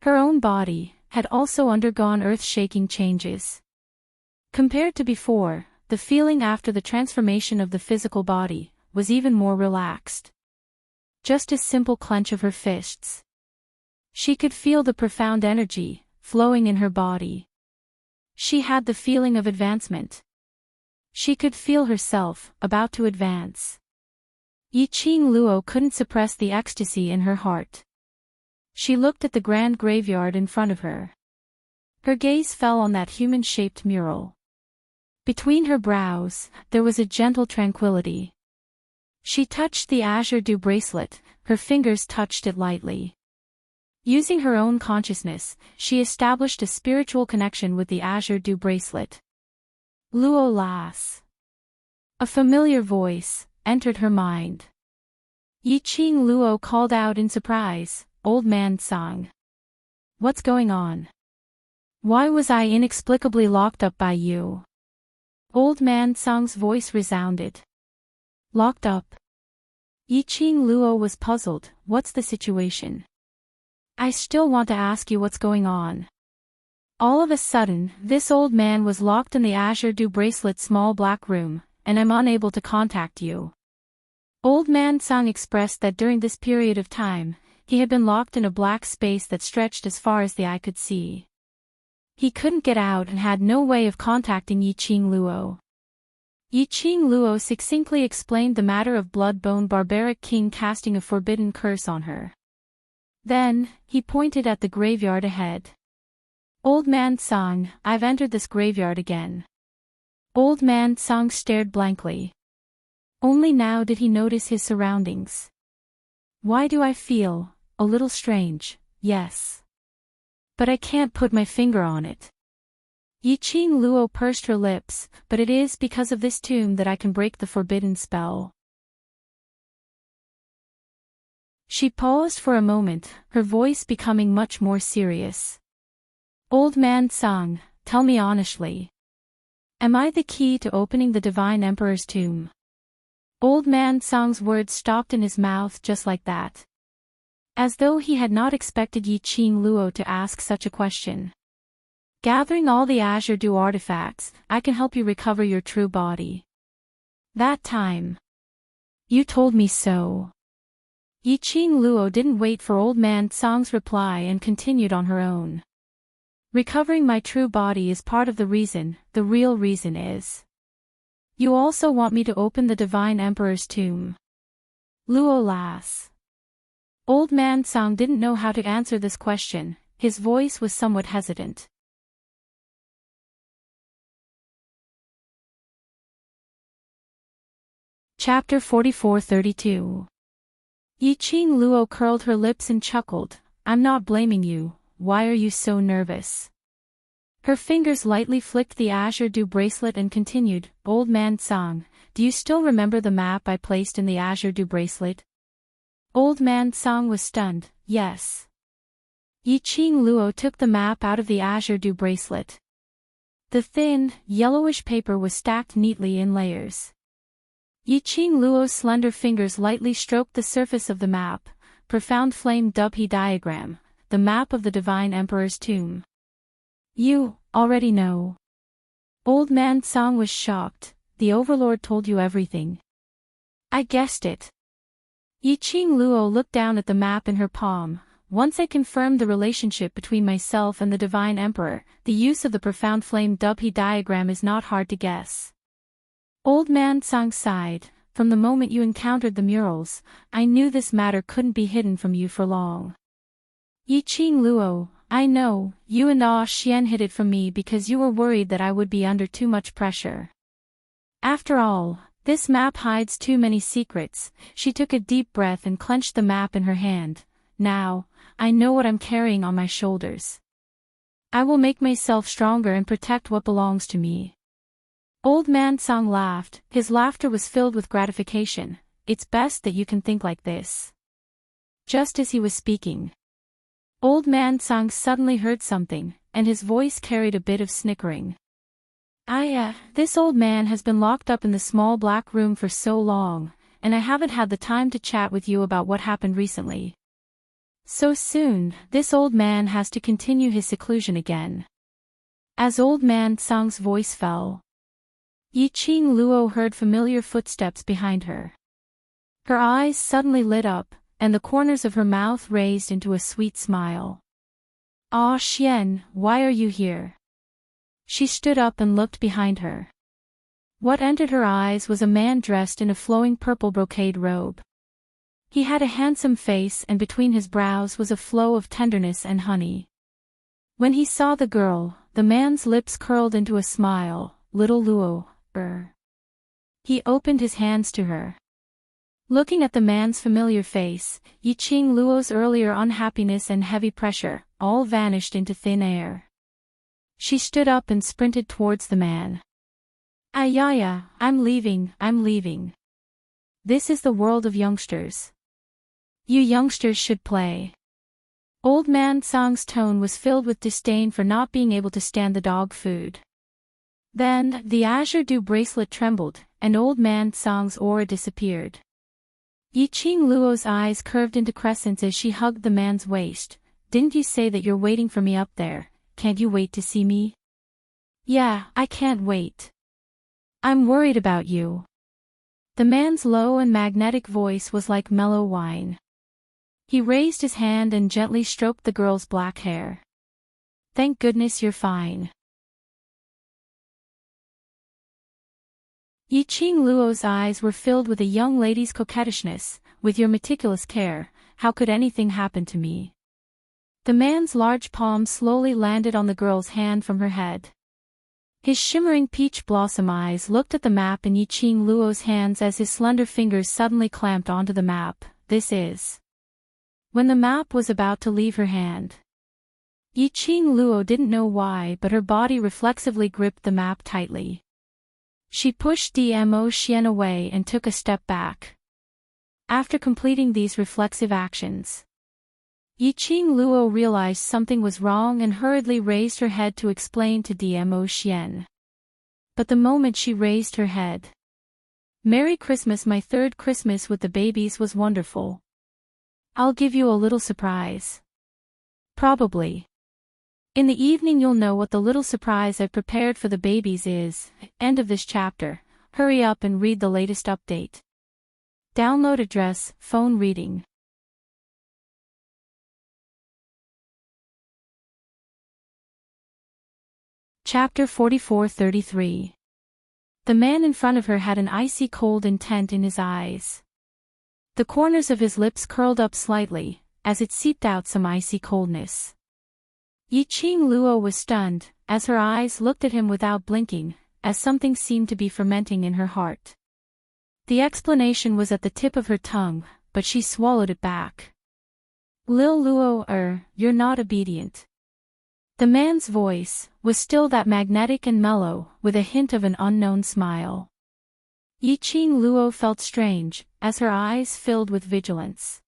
Her own body had also undergone earth-shaking changes. Compared to before, the feeling after the transformation of the physical body was even more relaxed. Just a simple clench of her fists. She could feel the profound energy flowing in her body. She had the feeling of advancement. She could feel herself about to advance. Yiqing Luo couldn't suppress the ecstasy in her heart. She looked at the grand graveyard in front of her. Her gaze fell on that human-shaped mural. Between her brows, there was a gentle tranquility. She touched the Azure Dew bracelet, her fingers touched it lightly. Using her own consciousness, she established a spiritual connection with the Azure Dew bracelet. Luo Las. A familiar voice entered her mind. Yiqing Luo called out in surprise, "Old man Song. What's going on? Why was I inexplicably locked up by you?" Old man Song's voice resounded. Locked up? Yiqing Luo was puzzled. What's the situation? I still want to ask you what's going on. All of a sudden, this old man was locked in the Azure Dew Bracelet's small black room, and I'm unable to contact you. Old Man Song expressed that during this period of time, he had been locked in a black space that stretched as far as the eye could see. He couldn't get out and had no way of contacting Yiqing Luo. Yiqing Luo succinctly explained the matter of Bloodbone Barbaric King casting a forbidden curse on her. Then, he pointed at the graveyard ahead. Old Man Song, I've entered this graveyard again. Old Man Song stared blankly. Only now did he notice his surroundings. Why do I feel a little strange? Yes. But I can't put my finger on it. Yiqing Luo pursed her lips, but it is because of this tomb that I can break the forbidden spell. She paused for a moment, her voice becoming much more serious. Old Man Song, tell me honestly. Am I the key to opening the Divine Emperor's tomb? Old Man Song's words stopped in his mouth just like that. As though he had not expected Yiqing Luo to ask such a question. Gathering all the Azure Dew artifacts, I can help you recover your true body. That time. You told me so. Yiqing Luo didn't wait for Old Man Song's reply and continued on her own. Recovering my true body is part of the reason, the real reason is. You also want me to open the Divine Emperor's tomb. Luo lass. Old Man Song didn't know how to answer this question, his voice was somewhat hesitant. Chapter 44-32. Yiqing Luo curled her lips and chuckled, I'm not blaming you, why are you so nervous? Her fingers lightly flicked the Azure Dew bracelet and continued, Old Man Song, do you still remember the map I placed in the Azure Dew bracelet? Old Man Song was stunned, yes. Yiqing Luo took the map out of the Azure Dew bracelet. The thin, yellowish paper was stacked neatly in layers. Yiqing Luo's slender fingers lightly stroked the surface of the map, profound flame Dubhe diagram, the map of the Divine Emperor's tomb. You already know. Old Man Song was shocked, the Overlord told you everything. I guessed it. Yiqing Luo looked down at the map in her palm. Once I confirmed the relationship between myself and the Divine Emperor, the use of the profound flame Dubhe diagram is not hard to guess. Old Man Song sighed, from the moment you encountered the murals, I knew this matter couldn't be hidden from you for long. Yiqing Luo, I know, you and Ah Xian hid it from me because you were worried that I would be under too much pressure. After all, this map hides too many secrets. She took a deep breath and clenched the map in her hand. Now, I know what I'm carrying on my shoulders. I will make myself stronger and protect what belongs to me. Old Man Song laughed, his laughter was filled with gratification. It's best that you can think like this. Just as he was speaking, Old Man Song suddenly heard something, and his voice carried a bit of snickering. This old man has been locked up in the small black room for so long, and I haven't had the time to chat with you about what happened recently. So soon, this old man has to continue his seclusion again. As Old Man Song's voice fell, Yiqing Luo heard familiar footsteps behind her. Her eyes suddenly lit up, and the corners of her mouth raised into a sweet smile. Ah Xian, why are you here? She stood up and looked behind her. What entered her eyes was a man dressed in a flowing purple brocade robe. He had a handsome face and between his brows was a flow of tenderness and honey. When he saw the girl, the man's lips curled into a smile, little Luo, He opened his hands to her. Looking at the man's familiar face, Yiqing Luo's earlier unhappiness and heavy pressure, all vanished into thin air. She stood up and sprinted towards the man. Ayaya, I'm leaving. This is the world of youngsters. You youngsters should play. Old Man Song's tone was filled with disdain for not being able to stand the dog food. Then, the Azure Dew bracelet trembled, and Old Man Song's aura disappeared. Yiqing Luo's eyes curved into crescents as she hugged the man's waist. Didn't you say that you're waiting for me up there? can't you wait to see me? Yeah, I can't wait. I'm worried about you. The man's low and magnetic voice was like mellow wine. He raised his hand and gently stroked the girl's black hair. Thank goodness you're fine. Yiqing Luo's eyes were filled with a young lady's coquettishness. With your meticulous care, how could anything happen to me? The man's large palm slowly landed on the girl's hand from her head. His shimmering peach blossom eyes looked at the map in Yiqing Luo's hands as his slender fingers suddenly clamped onto the map. This is. When the map was about to leave her hand. Yiqing Luo didn't know why, but her body reflexively gripped the map tightly. She pushed Dmo Xian away and took a step back. After completing these reflexive actions, Yiqing Luo realized something was wrong and hurriedly raised her head to explain to Dmo Xian. But the moment she raised her head, "Merry Christmas, my third Christmas with the babies was wonderful. I'll give you a little surprise. Probably. In the evening you'll know what the little surprise I've prepared for the babies is." End of this chapter. Hurry up and read the latest update. Download address, phone reading. Chapter 44-33. The man in front of her had an icy cold intent in his eyes. The corners of his lips curled up slightly, as it seeped out some icy coldness. Yiqing Luo was stunned, as her eyes looked at him without blinking, as something seemed to be fermenting in her heart. The explanation was at the tip of her tongue, but she swallowed it back. "Lil Luo, you're not obedient." The man's voice was still that magnetic and mellow, with a hint of an unknown smile. Yiqing Luo felt strange, as her eyes filled with vigilance.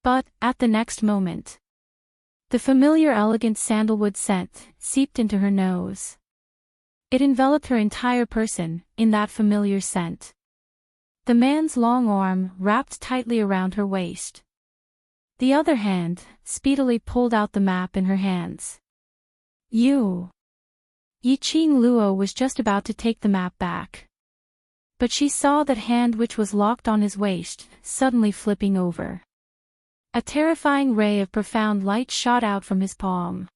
But, at the next moment, the familiar elegant sandalwood scent seeped into her nose. It enveloped her entire person, in that familiar scent. The man's long arm wrapped tightly around her waist. The other hand speedily pulled out the map in her hands. "You." Yiqing Luo was just about to take the map back. But she saw that hand which was locked on his waist, suddenly flipping over. A terrifying ray of profound light shot out from his palm.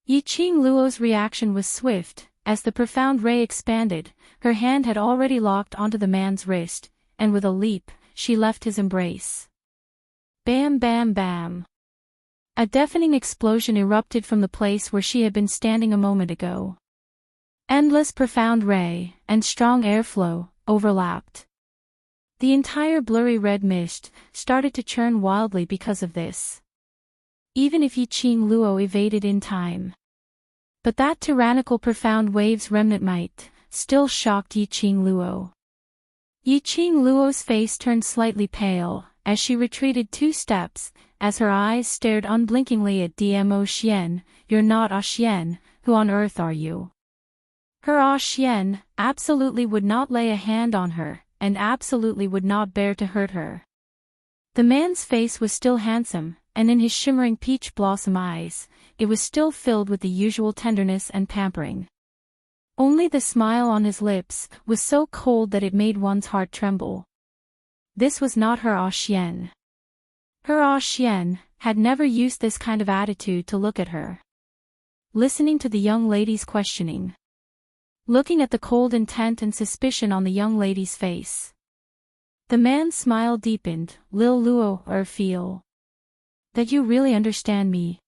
Yiqing Luo's reaction was swift. As the profound ray expanded, her hand had already locked onto the man's wrist, and with a leap, she left his embrace. Bam bam bam. A deafening explosion erupted from the place where she had been standing a moment ago. Endless profound ray and strong airflow overlapped. The entire blurry red mist started to churn wildly because of this. Even if Yiqing Luo evaded in time. But that tyrannical profound wave's remnant might still shocked Yiqing Luo. Yiqing Luo's face turned slightly pale, as she retreated 2 steps, as her eyes stared unblinkingly at Dmo Xian. "You're not a Xian, who on earth are you?" Her Xian absolutely would not lay a hand on her, and absolutely would not bear to hurt her. The man's face was still handsome, and in his shimmering peach blossom eyes, it was still filled with the usual tenderness and pampering. Only the smile on his lips was so cold that it made one's heart tremble. This was not her Xian. Her Xian had never used this kind of attitude to look at her. Listening to the young lady's questioning. Looking at the cold intent and suspicion on the young lady's face. The man's smile deepened. "Lil Luo, feel that you really understand me."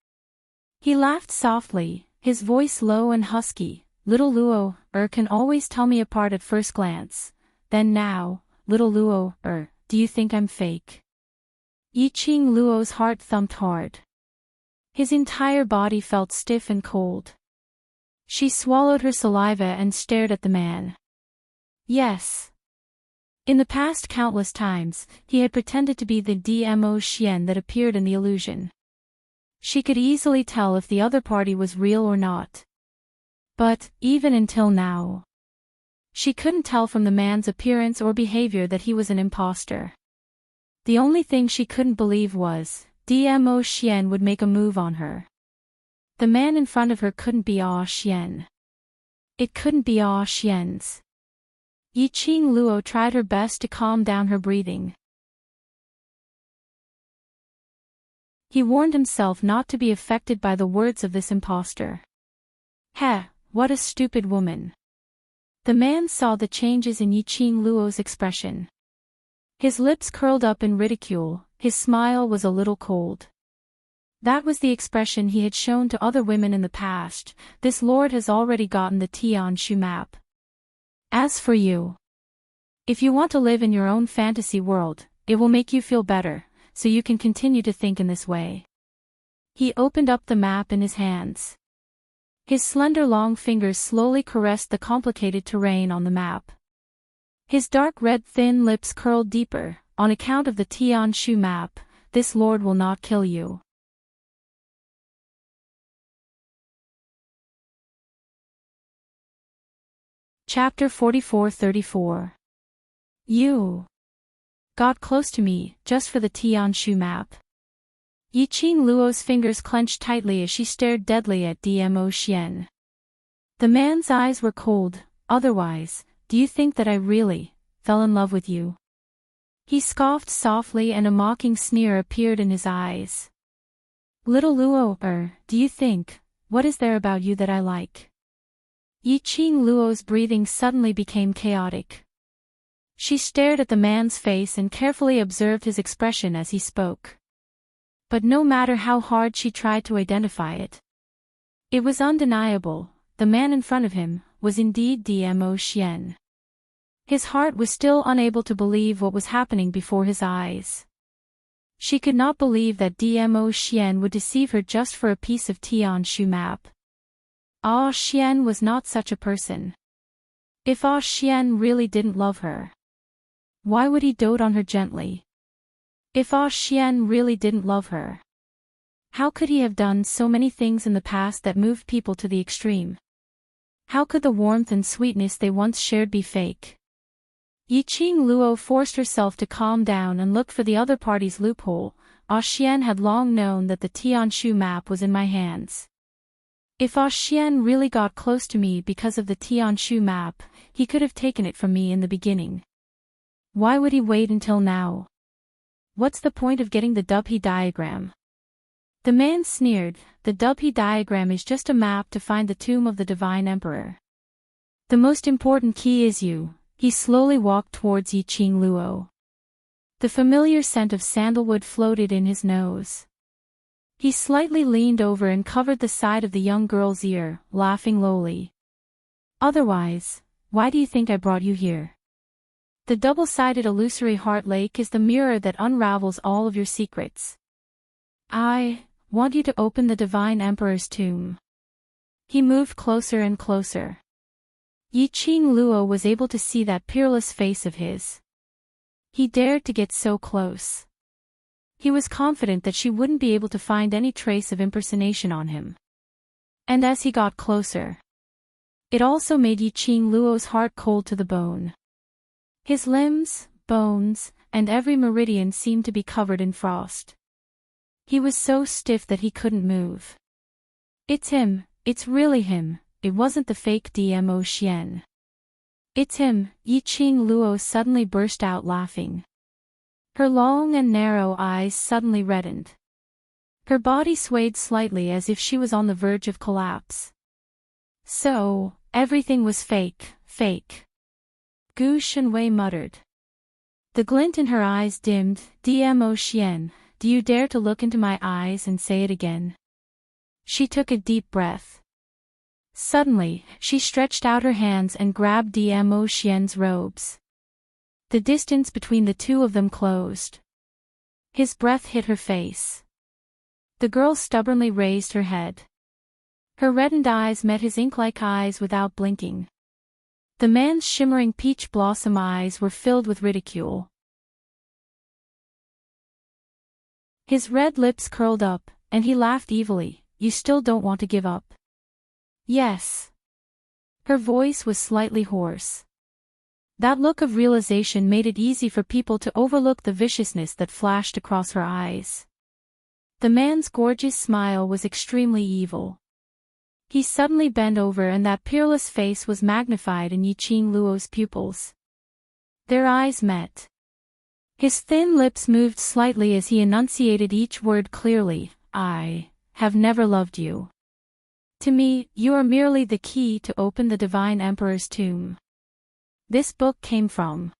He laughed softly, his voice low and husky. "Little Luo, can always tell me apart at first glance. Then now, little Luo, do you think I'm fake?" Yiqing Luo's heart thumped hard. His entire body felt stiff and cold. She swallowed her saliva and stared at the man. Yes. In the past countless times, he had pretended to be the Dmo Xian that appeared in the illusion. She could easily tell if the other party was real or not. But, even until now, she couldn't tell from the man's appearance or behavior that he was an imposter. The only thing she couldn't believe was, Dmo Xian would make a move on her. The man in front of her couldn't be Ah Xian. It couldn't be Ah Xian's. Yiqing Luo tried her best to calm down her breathing. He warned himself not to be affected by the words of this impostor. Heh, what a stupid woman. The man saw the changes in Yiqing Luo's expression. His lips curled up in ridicule, his smile was a little cold. That was the expression he had shown to other women in the past. This lord has already gotten the Tianshu map. As for you, if you want to live in your own fantasy world, it will make you feel better, so you can continue to think in this way. He opened up the map in his hands. His slender long fingers slowly caressed the complicated terrain on the map. His dark red thin lips curled deeper. On account of the Tianshu map, this lord will not kill you. Chapter 44-34. You got close to me, just for the Tianshu map. Yiqing Luo's fingers clenched tightly as she stared deadly at Dmo Xian. The man's eyes were cold. Otherwise, do you think that I really fell in love with you? He scoffed softly and a mocking sneer appeared in his eyes. Little Luo, do you think, what is there about you that I like? Yiqing Luo's breathing suddenly became chaotic. She stared at the man's face and carefully observed his expression as he spoke. But no matter how hard she tried to identify it, it was undeniable. The man in front of him was indeed Dmo Xian. His heart was still unable to believe what was happening before his eyes. She could not believe that Dmo Xian would deceive her just for a piece of Tianshu map. Ah Xian was not such a person. If Ah Xian really didn't love her, why would he dote on her gently? If Ah Xian really didn't love her, how could he have done so many things in the past that moved people to the extreme? How could the warmth and sweetness they once shared be fake? Yiqing Luo forced herself to calm down and look for the other party's loophole. Ah Xian had long known that the Tianshu map was in my hands. If Ah Xian really got close to me because of the Tianshu map, he could have taken it from me in the beginning. Why would he wait until now? What's the point of getting the Dubhe diagram? The man sneered. The Dubhe diagram is just a map to find the tomb of the Divine Emperor. The most important key is you. He slowly walked towards Yiqing Luo. The familiar scent of sandalwood floated in his nose. He slightly leaned over and covered the side of the young girl's ear, laughing lowly. Otherwise, why do you think I brought you here? The double-sided illusory heart lake is the mirror that unravels all of your secrets. I want you to open the Divine Emperor's tomb. He moved closer and closer. Yiqing Luo was able to see that peerless face of his. He dared to get so close. He was confident that she wouldn't be able to find any trace of impersonation on him. And as he got closer, it also made Yiqing Luo's heart cold to the bone. His limbs, bones, and every meridian seemed to be covered in frost. He was so stiff that he couldn't move. It's him, it's really him, it wasn't the fake Dmo Xian. It's him, Yiqing Luo suddenly burst out laughing. Her long and narrow eyes suddenly reddened. Her body swayed slightly as if she was on the verge of collapse. So, everything was fake, fake. Gu Shenwei muttered. The glint in her eyes dimmed. Dmo Xian, do you dare to look into my eyes and say it again? She took a deep breath. Suddenly, she stretched out her hands and grabbed Dmo Xian's robes. The distance between the two of them closed. His breath hit her face. The girl stubbornly raised her head. Her reddened eyes met his ink-like eyes without blinking. The man's shimmering peach blossom eyes were filled with ridicule. His red lips curled up, and he laughed evilly. You still don't want to give up? Yes. Her voice was slightly hoarse. That look of realization made it easy for people to overlook the viciousness that flashed across her eyes. The man's gorgeous smile was extremely evil. He suddenly bent over and that peerless face was magnified in Yiqing Luo's pupils. Their eyes met. His thin lips moved slightly as he enunciated each word clearly. I have never loved you. To me, you are merely the key to open the Divine Emperor's tomb. This book came from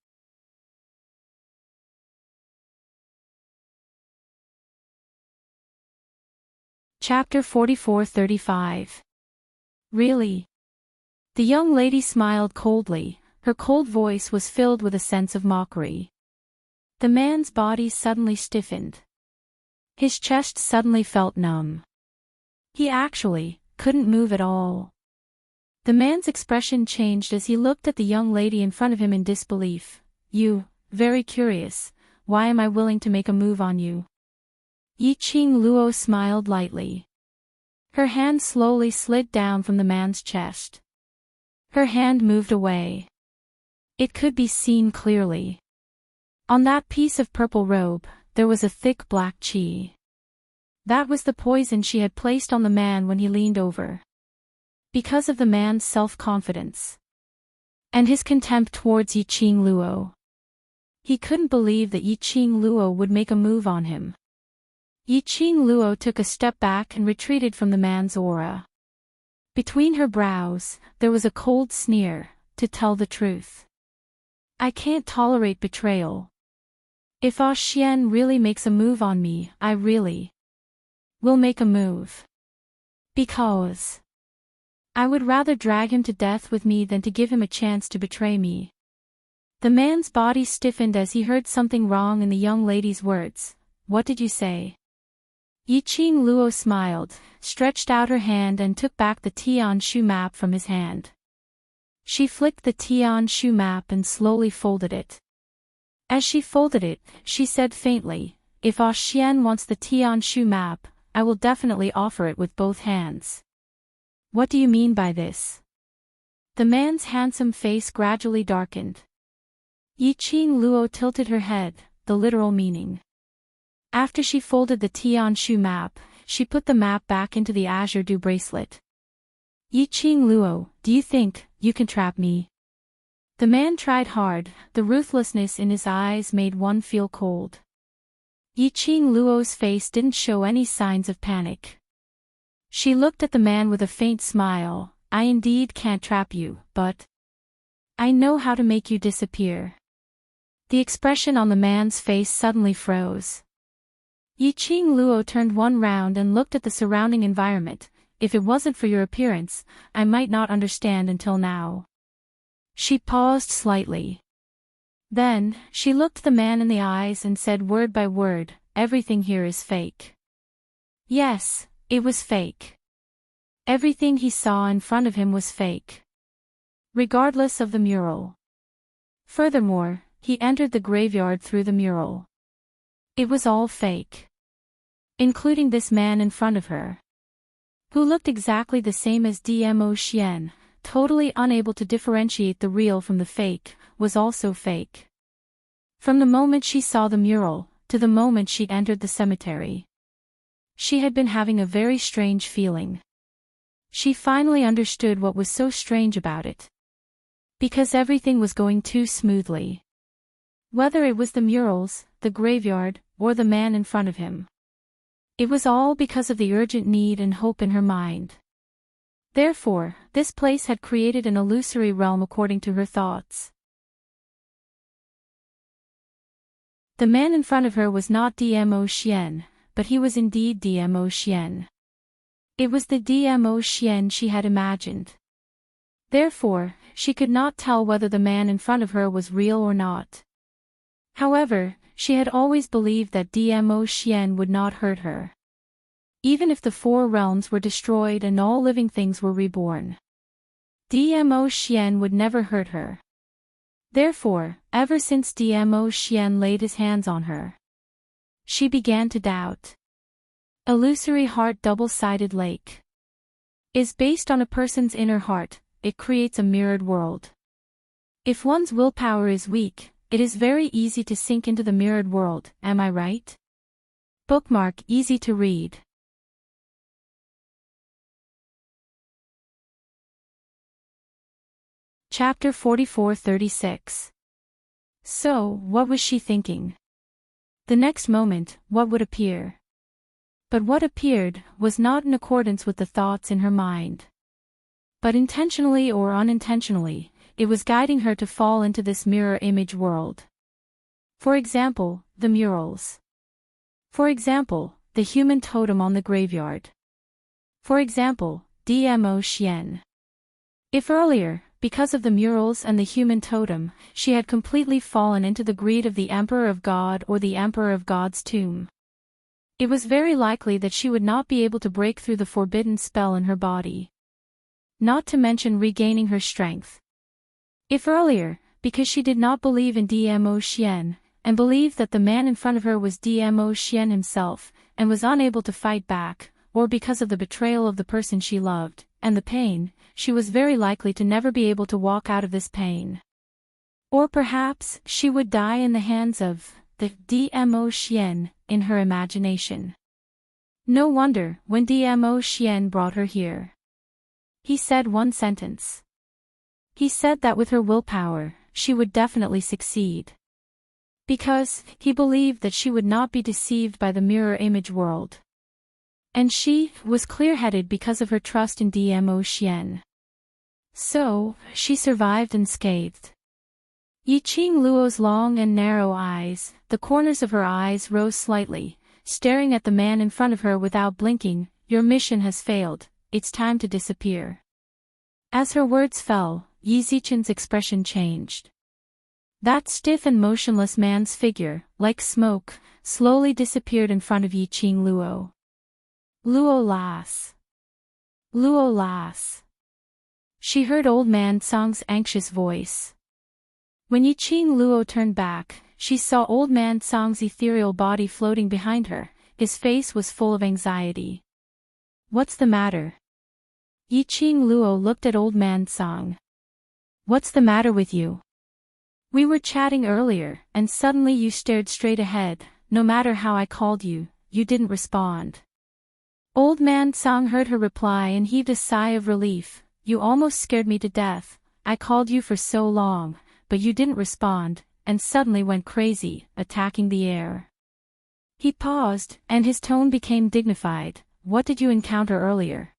Chapter 44-35. Really? The young lady smiled coldly, her cold voice was filled with a sense of mockery. The man's body suddenly stiffened. His chest suddenly felt numb. He actually couldn't move at all. The man's expression changed as he looked at the young lady in front of him in disbelief. You, very curious, why am I willing to make a move on you? Yiqing Luo smiled lightly. Her hand slowly slid down from the man's chest. Her hand moved away. It could be seen clearly. On that piece of purple robe, there was a thick black qi. That was the poison she had placed on the man when he leaned over. Because of the man's self-confidence and his contempt towards Yiqing Luo, he couldn't believe that Yiqing Luo would make a move on him. Yiqing Luo took a step back and retreated from the man's aura. Between her brows, there was a cold sneer, to tell the truth. I can't tolerate betrayal. If Ah Xian really makes a move on me, I really will make a move. Because I would rather drag him to death with me than to give him a chance to betray me. The man's body stiffened as he heard something wrong in the young lady's words. What did you say? Yiqing Luo smiled, stretched out her hand and took back the Tian Shu map from his hand. She flicked the Tian Shu map and slowly folded it. As she folded it, she said faintly, if Ah Xian wants the Tian Shu map, I will definitely offer it with both hands. What do you mean by this? The man's handsome face gradually darkened. Yiqing Luo tilted her head, the literal meaning. After she folded the Tian Shu map, she put the map back into the azure dew bracelet. Yiqing Luo, do you think you can trap me? The man tried hard, the ruthlessness in his eyes made one feel cold. Yiqing Luo's face didn't show any signs of panic. She looked at the man with a faint smile. I indeed can't trap you, but I know how to make you disappear. The expression on the man's face suddenly froze. Yiqing Luo turned one round and looked at the surrounding environment. If it wasn't for your appearance, I might not understand until now. She paused slightly. Then, she looked the man in the eyes and said word by word, everything here is fake. Yes, it was fake. Everything he saw in front of him was fake. Regardless of the mural. Furthermore, he entered the graveyard through the mural. It was all fake. Including this man in front of her, who looked exactly the same as Dmo Xian, totally unable to differentiate the real from the fake, was also fake. From the moment she saw the mural, to the moment she entered the cemetery, she had been having a very strange feeling. She finally understood what was so strange about it. Because everything was going too smoothly. Whether it was the murals, the graveyard, or the man in front of him. It was all because of the urgent need and hope in her mind. Therefore, this place had created an illusory realm according to her thoughts. The man in front of her was not Dmo Xian, but he was indeed Dmo Xian. It was the Dmo Xian she had imagined. Therefore, she could not tell whether the man in front of her was real or not. However, she had always believed that Dmo Xian would not hurt her. Even if the four realms were destroyed and all living things were reborn, Dmo Xian would never hurt her. Therefore, ever since Dmo Xian laid his hands on her, she began to doubt. Illusory heart double-sided lake is based on a person's inner heart. It creates a mirrored world. If one's willpower is weak, it is very easy to sink into the mirrored world, am I right? Bookmark easy to read. Chapter 44-36. So, what was she thinking? The next moment, what would appear? But what appeared was not in accordance with the thoughts in her mind. But intentionally or unintentionally, it was guiding her to fall into this mirror image world. For example, the murals. For example, the human totem on the graveyard. For example, DMO Xian. If earlier, because of the murals and the human totem, she had completely fallen into the greed of the Emperor of God or the Emperor of God's tomb, it was very likely that she would not be able to break through the forbidden spell in her body. Not to mention regaining her strength. If earlier, because she did not believe in DMO Xian, and believed that the man in front of her was DMO Xian himself, and was unable to fight back, or because of the betrayal of the person she loved, and the pain, she was very likely to never be able to walk out of this pain. Or perhaps, she would die in the hands of the DMO Xian, in her imagination. No wonder, when DMO Xian brought her here, he said one sentence. He said that with her willpower, she would definitely succeed. Because, he believed that she would not be deceived by the mirror image world. And she was clear-headed because of her trust in DMO Xian. So, she survived unscathed. Yiqing Luo's long and narrow eyes, the corners of her eyes rose slightly, staring at the man in front of her without blinking. Your mission has failed, it's time to disappear. As her words fell, Yi Zichen's expression changed. That stiff and motionless man's figure, like smoke, slowly disappeared in front of Yiqing Luo. Luo Las. Luo Las. She heard old man Song's anxious voice. When Yiqing Luo turned back, she saw old man Song's ethereal body floating behind her. His face was full of anxiety. What's the matter? Yiqing Luo looked at old man Song. What's the matter with you? We were chatting earlier, and suddenly you stared straight ahead. No matter how I called you, you didn't respond. Old man Song heard her reply and heaved a sigh of relief. You almost scared me to death. I called you for so long, but you didn't respond, and suddenly went crazy, attacking the air. He paused, and his tone became dignified. What did you encounter earlier?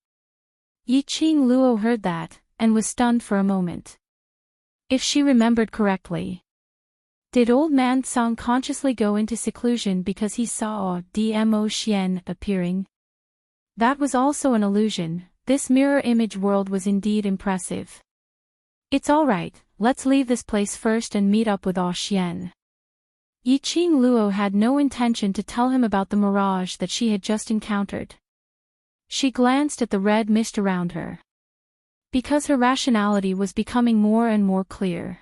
Yiqing Luo heard that, and was stunned for a moment. If she remembered correctly, did old man Song consciously go into seclusion because he saw DMO Xian appearing? That was also an illusion. This mirror image world was indeed impressive. It's alright, let's leave this place first and meet up with Xian. Yiqing Luo had no intention to tell him about the mirage that she had just encountered. She glanced at the red mist around her. Because her rationality was becoming more and more clear.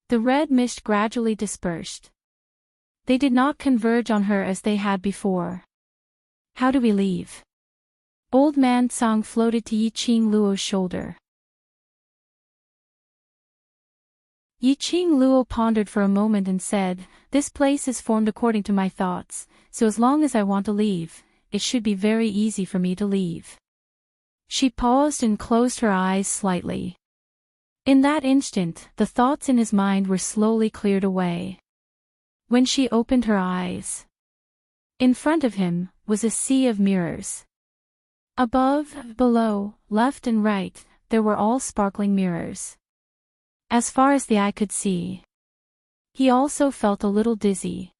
The red mist gradually dispersed. They did not converge on her as they had before. How do we leave? Old man Song floated to Yiqing Luo's shoulder. Yiqing Luo pondered for a moment and said, this place is formed according to my thoughts, so as long as I want to leave, it should be very easy for me to leave. She paused and closed her eyes slightly. In that instant, the thoughts in his mind were slowly cleared away. When she opened her eyes, in front of him was a sea of mirrors. Above, below, left and right, there were all sparkling mirrors. As far as the eye could see. He also felt a little dizzy.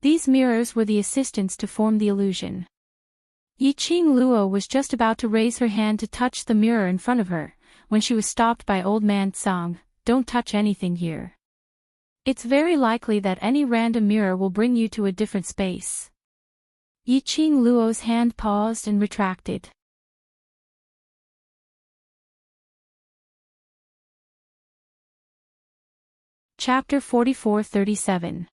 These mirrors were the assistants to form the illusion. Yiqing Luo was just about to raise her hand to touch the mirror in front of her, when she was stopped by old man Song. Don't touch anything here. It's very likely that any random mirror will bring you to a different space. Yiqing Luo's hand paused and retracted. Chapter 44-37.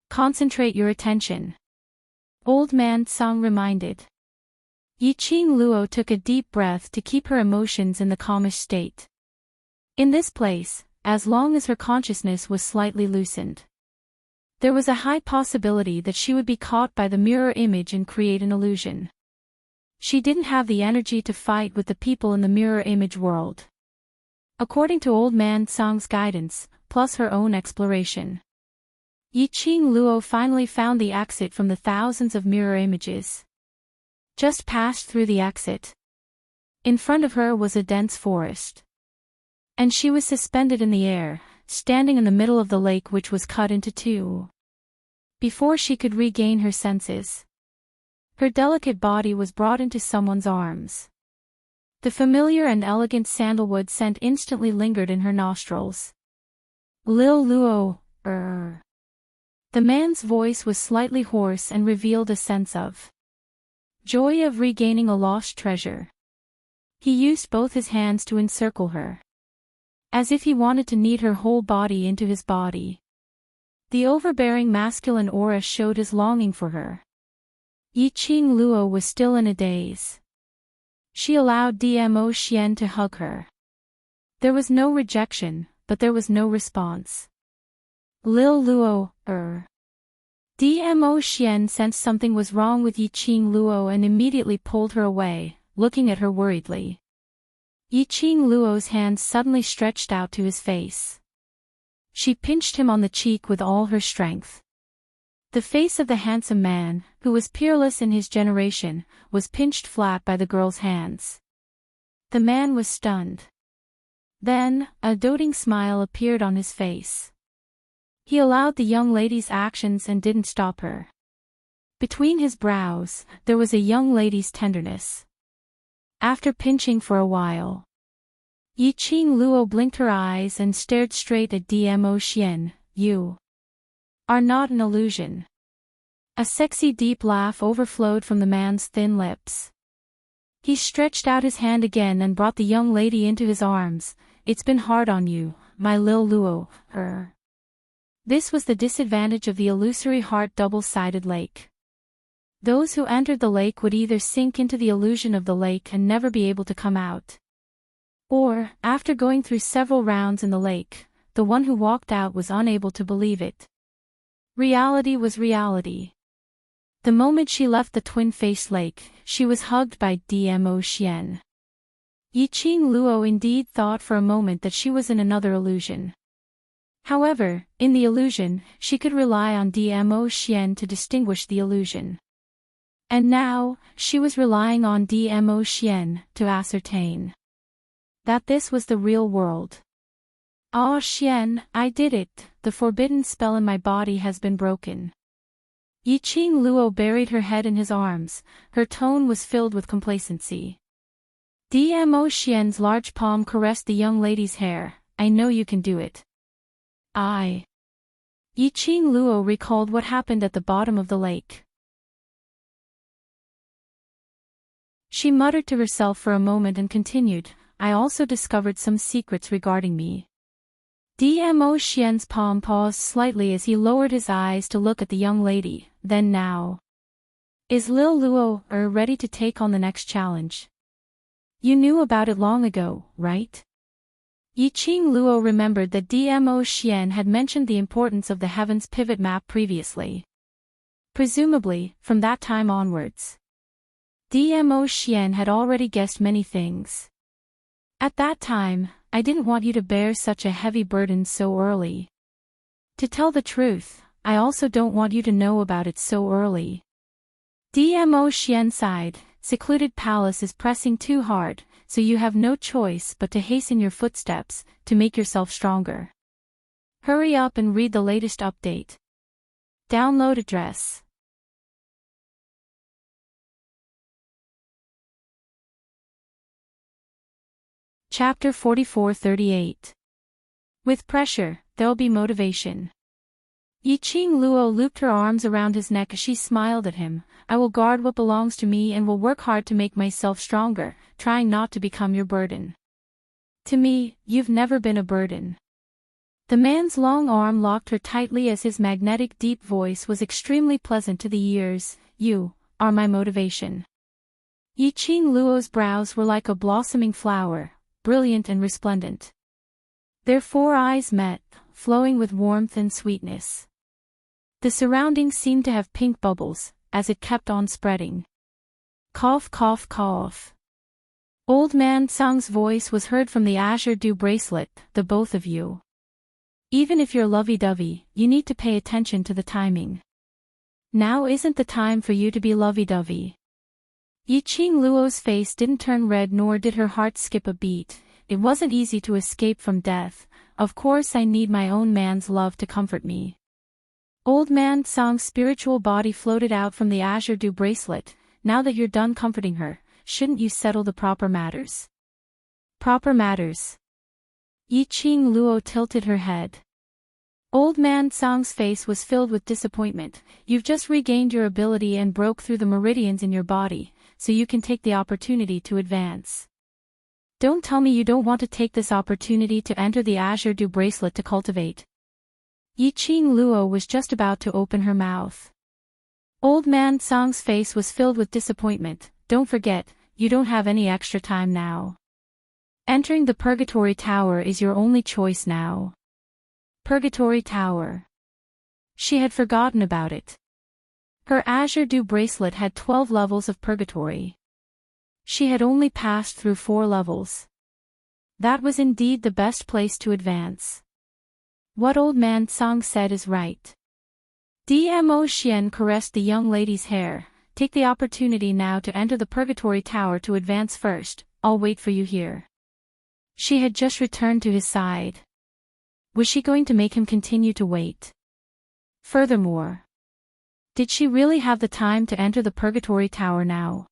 Concentrate your attention. Old man Song reminded. Yiqing Luo took a deep breath to keep her emotions in the calmish state. In this place, as long as her consciousness was slightly loosened, there was a high possibility that she would be caught by the mirror image and create an illusion. She didn't have the energy to fight with the people in the mirror image world. according to Old Man Song's guidance, plus her own exploration. Yiqing Luo finally found the exit from the thousands of mirror images. Just passed through the exit. In front of her was a dense forest. And she was suspended in the air, standing in the middle of the lake which was cut into two. Before she could regain her senses, her delicate body was brought into someone's arms. The familiar and elegant sandalwood scent instantly lingered in her nostrils. Lil Luo, The man's voice was slightly hoarse and revealed a sense of joy of regaining a lost treasure. He used both his hands to encircle her, as if he wanted to knead her whole body into his body. The overbearing masculine aura showed his longing for her. Yiqing Luo was still in a daze. She allowed Dmo Xian to hug her. There was no rejection, but there was no response. Lil Luo, Dmo Xian sensed something was wrong with Yiqing Luo and immediately pulled her away, looking at her worriedly. Yiqing Luo's hand suddenly stretched out to his face. She pinched him on the cheek with all her strength. The face of the handsome man, who was peerless in his generation, was pinched flat by the girl's hands. The man was stunned. Then, a doting smile appeared on his face. He allowed the young lady's actions and didn't stop her. Between his brows, there was a young lady's tenderness. After pinching for a while, Yiqing Luo blinked her eyes and stared straight at Dmo Xian. You are not an illusion. A sexy deep laugh overflowed from the man's thin lips. He stretched out his hand again and brought the young lady into his arms. It's been hard on you, my Lil Luo, This was the disadvantage of the illusory heart double-sided lake. Those who entered the lake would either sink into the illusion of the lake and never be able to come out. Or, after going through several rounds in the lake, the one who walked out was unable to believe it. Reality was reality. The moment she left the twin-faced lake, she was hugged by Dmo Xian. Yiqing Luo indeed thought for a moment that she was in another illusion. However, in the illusion, she could rely on Dmo Xian to distinguish the illusion. And now, she was relying on Dmo Xian to ascertain that this was the real world. Ah Xian, I did it, the forbidden spell in my body has been broken. Yiqing Luo buried her head in his arms, her tone was filled with complacency. Dmo Xian's large palm caressed the young lady's hair. I know you can do it. Yiqing Luo recalled what happened at the bottom of the lake. She muttered to herself for a moment and continued, I also discovered some secrets regarding me. Dmo Xian's palm paused slightly as he lowered his eyes to look at the young lady, then now. Is Lil Luo ready to take on the next challenge? You knew about it long ago, right? Yiqing Luo remembered that Dmo Xian had mentioned the importance of the Heavens pivot map previously. Presumably, from that time onwards, Dmo Xian had already guessed many things. At that time, I didn't want you to bear such a heavy burden so early. To tell the truth, I also don't want you to know about it so early. Dmo Xian sighed, secluded palace is pressing too hard, so you have no choice but to hasten your footsteps, to make yourself stronger. Hurry up and read the latest update. Download address. Chapter 44-38. With pressure, there'll be motivation. Yiqing Luo looped her arms around his neck as she smiled at him. I will guard what belongs to me and will work hard to make myself stronger, trying not to become your burden. To me, you've never been a burden. The man's long arm locked her tightly as his magnetic deep voice was extremely pleasant to the ears. You are my motivation. Yiqing Luo's brows were like a blossoming flower, brilliant and resplendent. Their four eyes met, flowing with warmth and sweetness. The surroundings seemed to have pink bubbles, as it kept on spreading. Cough cough cough. Old Man Song's voice was heard from the azure dew bracelet, the both of you. Even if you're lovey-dovey, you need to pay attention to the timing. Now isn't the time for you to be lovey-dovey. Yiqing Luo's face didn't turn red nor did her heart skip a beat. It wasn't easy to escape from death. Of course I need my own man's love to comfort me. Old Man Song's spiritual body floated out from the azure dew bracelet. Now that you're done comforting her, shouldn't you settle the proper matters? Proper matters. Yiqing Luo tilted her head. Old Man Song's face was filled with disappointment. You've just regained your ability and broke through the meridians in your body, so you can take the opportunity to advance. Don't tell me you don't want to take this opportunity to enter the azure dew bracelet to cultivate. Yiqing Luo was just about to open her mouth. Old Man Song's face was filled with disappointment. Don't forget, you don't have any extra time now. Entering the Purgatory Tower is your only choice now. Purgatory Tower. She had forgotten about it. Her azure dew bracelet had 12 levels of purgatory. She had only passed through 4 levels. That was indeed the best place to advance. What Old Man Song said is right. Dmo Xian caressed the young lady's hair. Take the opportunity now to enter the Purgatory Tower to advance first. I'll wait for you here. She had just returned to his side. Was she going to make him continue to wait? Furthermore, did she really have the time to enter the Purgatory Tower now?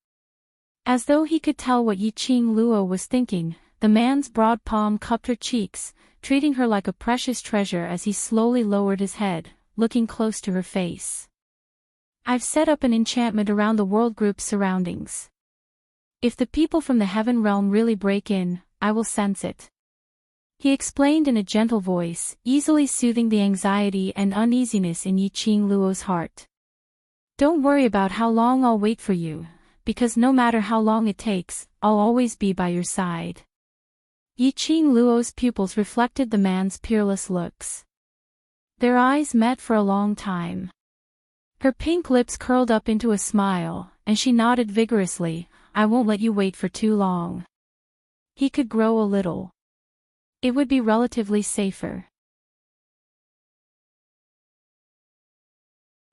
As though he could tell what Yiqing Luo was thinking, the man's broad palm cupped her cheeks, treating her like a precious treasure as he slowly lowered his head, looking close to her face. I've set up an enchantment around the world group's surroundings. If the people from the heaven realm really break in, I will sense it. He explained in a gentle voice, easily soothing the anxiety and uneasiness in Yiqing Luo's heart. Don't worry about how long I'll wait for you, because no matter how long it takes, I'll always be by your side. Yiqing Luo's pupils reflected the man's peerless looks. Their eyes met for a long time. Her pink lips curled up into a smile, and she nodded vigorously. I won't let you wait for too long. He could grow a little. It would be relatively safer.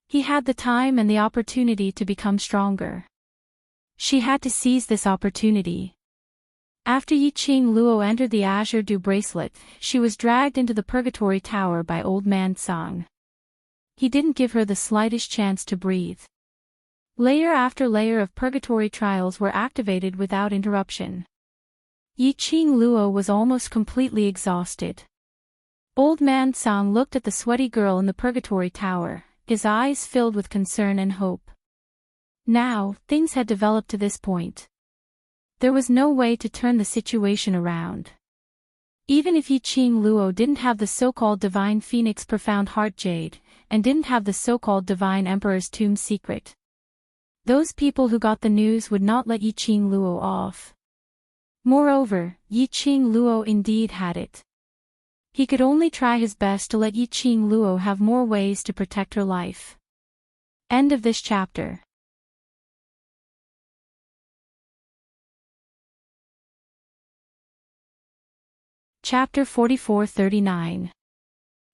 He had the time and the opportunity to become stronger. She had to seize this opportunity. After Yiqing Luo entered the azure dew bracelet, she was dragged into the Purgatory Tower by Old Man Song. He didn't give her the slightest chance to breathe. Layer after layer of purgatory trials were activated without interruption. Yiqing Luo was almost completely exhausted. Old Man Song looked at the sweaty girl in the Purgatory Tower, his eyes filled with concern and hope. Now, things had developed to this point. There was no way to turn the situation around. Even if Yiqing Luo didn't have the so-called Divine Phoenix Profound Heart Jade, and didn't have the so-called Divine Emperor's Tomb secret, those people who got the news would not let Yiqing Luo off. Moreover, Yiqing Luo indeed had it. He could only try his best to let Yiqing Luo have more ways to protect her life. End of this chapter. Chapter 44-39.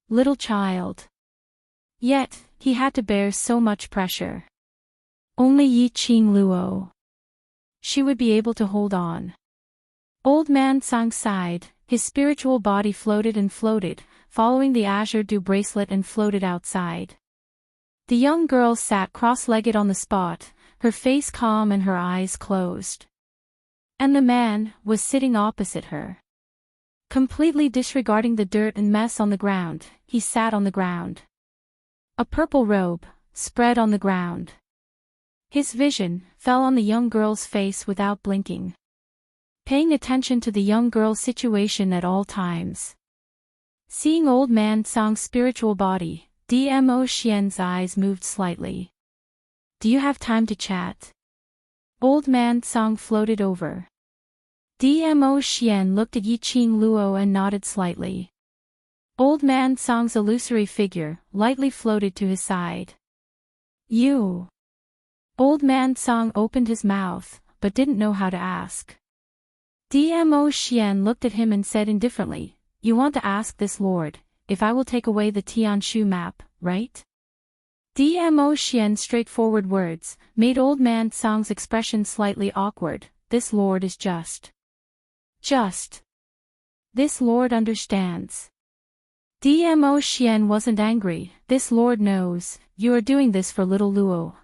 Little child. Yet, he had to bear so much pressure. Only Yiqing Luo. She would be able to hold on. Old Man Song sighed, his spiritual body floated and floated, following the azure dew bracelet and floated outside. The young girl sat cross-legged on the spot, her face calm and her eyes closed. And the man was sitting opposite her. Completely disregarding the dirt and mess on the ground, he sat on the ground. A purple robe, spread on the ground. His vision fell on the young girl's face without blinking. Paying attention to the young girl's situation at all times. Seeing Old Man Song's spiritual body, Dmo Xian's eyes moved slightly. Do you have time to chat? Old Man Song floated over. Dmo Xian looked at Yiqing Luo and nodded slightly. Old Man Song's illusory figure lightly floated to his side. You. Old Man Song opened his mouth, but didn't know how to ask. Dmo Xian looked at him and said indifferently, "You want to ask this lord if I will take away the Tianshu map, right?" Dmo Xian's straightforward words made Old Man Song's expression slightly awkward. This lord is just. This lord understands. Dmo Xian wasn't angry. This lord knows, you are doing this for little Luo,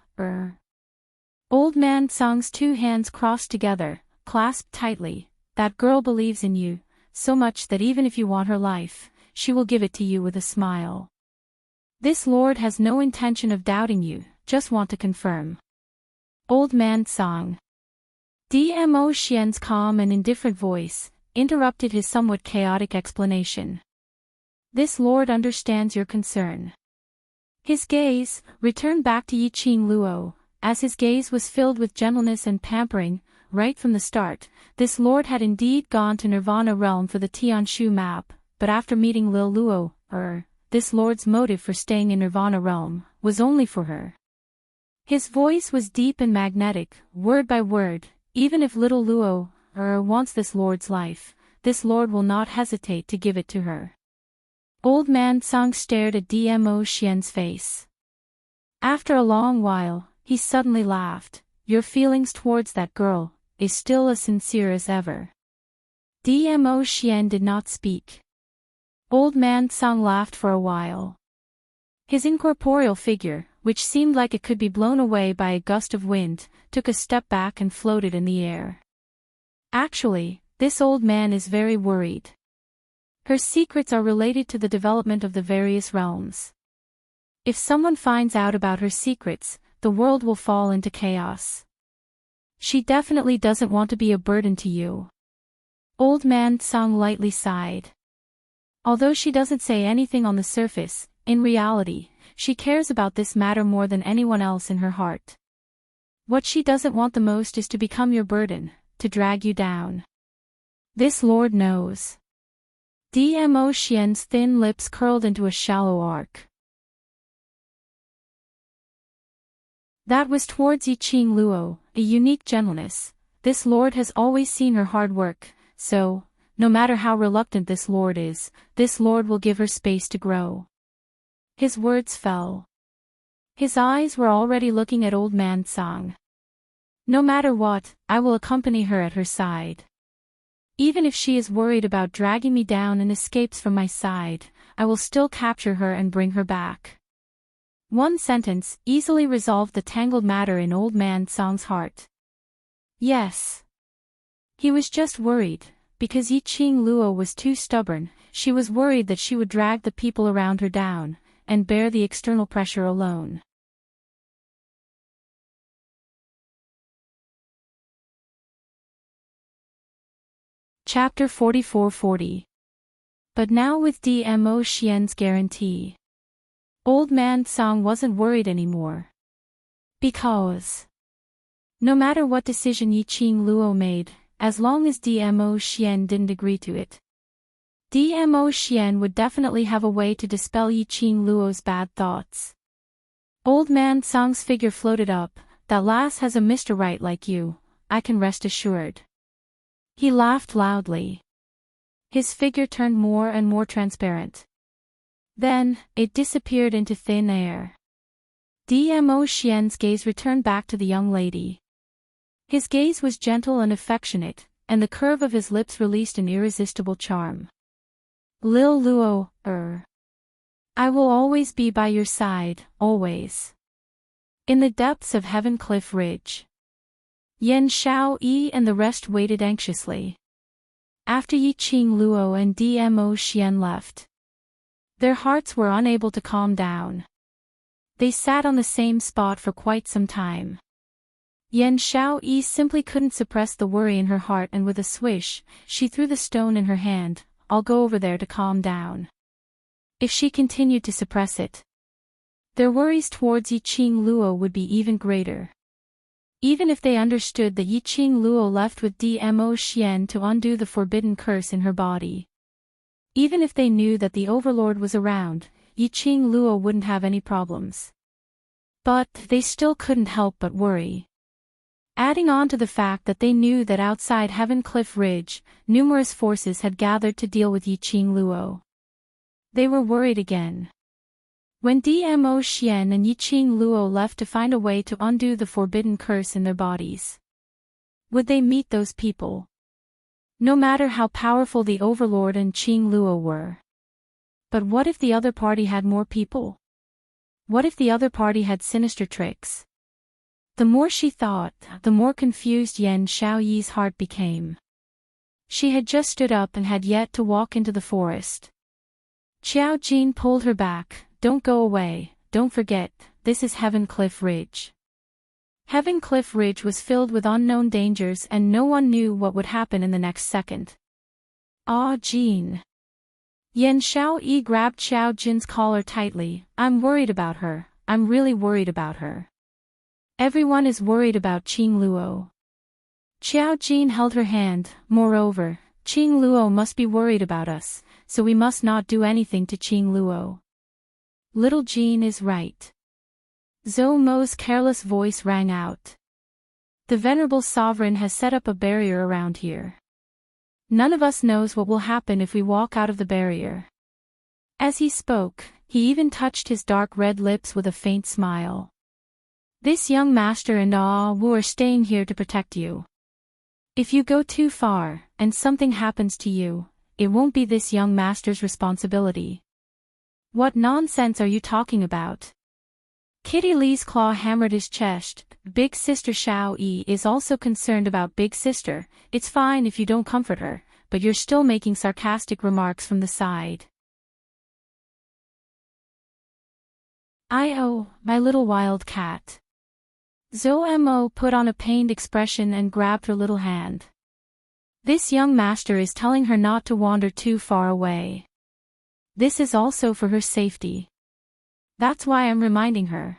Old Man Song's two hands crossed together, clasped tightly. That girl believes in you, so much that even if you want her life, she will give it to you with a smile. This lord has no intention of doubting you, just want to confirm. Old Man Song. Dmo Xian's calm and indifferent voice interrupted his somewhat chaotic explanation. This lord understands your concern. His gaze returned back to Yiqing Luo, as his gaze was filled with gentleness and pampering. Right from the start, this lord had indeed gone to Nirvana realm for the Tianshu map, but after meeting Lil Luo, this lord's motive for staying in Nirvana realm was only for her. His voice was deep and magnetic, word by word. Even if little Luo, wants this lord's life, this lord will not hesitate to give it to her. Old Man Song stared at Dmo Xian's face. After a long while, he suddenly laughed. Your feelings towards that girl is still as sincere as ever. Dmo Xian did not speak. Old Man Song laughed for a while. His incorporeal figure, which seemed like it could be blown away by a gust of wind, took a step back and floated in the air. Actually, this old man is very worried. Her secrets are related to the development of the various realms. If someone finds out about her secrets, the world will fall into chaos. She definitely doesn't want to be a burden to you. Old Man Song lightly sighed. Although she doesn't say anything on the surface, in reality, she cares about this matter more than anyone else in her heart. What she doesn't want the most is to become your burden, to drag you down. This lord knows. Dmo Xian's thin lips curled into a shallow arc. That was towards Yiqing Luo, a unique gentleness. This lord has always seen her hard work, so, no matter how reluctant this lord is, this lord will give her space to grow. His words fell. His eyes were already looking at Old Man Song. No matter what, I will accompany her at her side. Even if she is worried about dragging me down and escapes from my side, I will still capture her and bring her back. One sentence easily resolved the tangled matter in Old Man Song's heart. Yes. He was just worried, because Yiqing Luo was too stubborn. She was worried that she would drag the people around her down, and bear the external pressure alone. Chapter 44-40. But now with Dmo Xian's guarantee. Old Man Song wasn't worried anymore. Because no matter what decision Yiqing Luo made, as long as Dmo Xian didn't agree to it, Dmo Xian would definitely have a way to dispel Yiqing Luo's bad thoughts. Old Man Song's figure floated up. That lass has a Mr. Right like you, I can rest assured. He laughed loudly. His figure turned more and more transparent. Then, it disappeared into thin air. Dmo Xian's gaze returned back to the young lady. His gaze was gentle and affectionate, and the curve of his lips released an irresistible charm. Lil Luo, I will always be by your side, always. In the depths of Heaven Cliff Ridge. Yan Xiao Yi and the rest waited anxiously. After Yiqing Luo and Dmo Xian left, their hearts were unable to calm down. They sat on the same spot for quite some time. Yan Xiao Yi simply couldn't suppress the worry in her heart, and with a swish, she threw the stone in her hand. I'll go over there to calm down. If she continued to suppress it, their worries towards Yiqing Luo would be even greater. Even if they understood that Yiqing Luo left with Dmo Xian to undo the forbidden curse in her body. Even if they knew that the Overlord was around, Yiqing Luo wouldn't have any problems. But they still couldn't help but worry. Adding on to the fact that they knew that outside Heaven Cliff Ridge, numerous forces had gathered to deal with Yiqing Luo. They were worried again. When Dmo Xian and Yiqing Luo left to find a way to undo the forbidden curse in their bodies, would they meet those people? No matter how powerful the Overlord and Qing Luo were. But what if the other party had more people? What if the other party had sinister tricks? The more she thought, the more confused Yan Xiaoyi's heart became. She had just stood up and had yet to walk into the forest. Qiao Jin pulled her back. Don't go away, don't forget, this is Heaven Cliff Ridge. Heaven Cliff Ridge was filled with unknown dangers and no one knew what would happen in the next second. Ah, Jin. Yan Xiaoyi grabbed Qiao Jin's collar tightly. I'm worried about her, I'm really worried about her. Everyone is worried about Qing Luo. Qiao Jin held her hand. Moreover, Qing Luo must be worried about us, so we must not do anything to Qing Luo. Little Jin is right. Zhou Mo's careless voice rang out. The venerable sovereign has set up a barrier around here. None of us knows what will happen if we walk out of the barrier. As he spoke, he even touched his dark red lips with a faint smile. This young master and Wu are staying here to protect you. If you go too far, and something happens to you, it won't be this young master's responsibility. What nonsense are you talking about? Kitty Lee's claw hammered his chest. Big Sister Xiao Yi is also concerned about Big Sister. It's fine if you don't comfort her, but you're still making sarcastic remarks from the side. Oh, my little wild cat. Zhou Mo put on a pained expression and grabbed her little hand. This young master is telling her not to wander too far away. This is also for her safety. That's why I'm reminding her.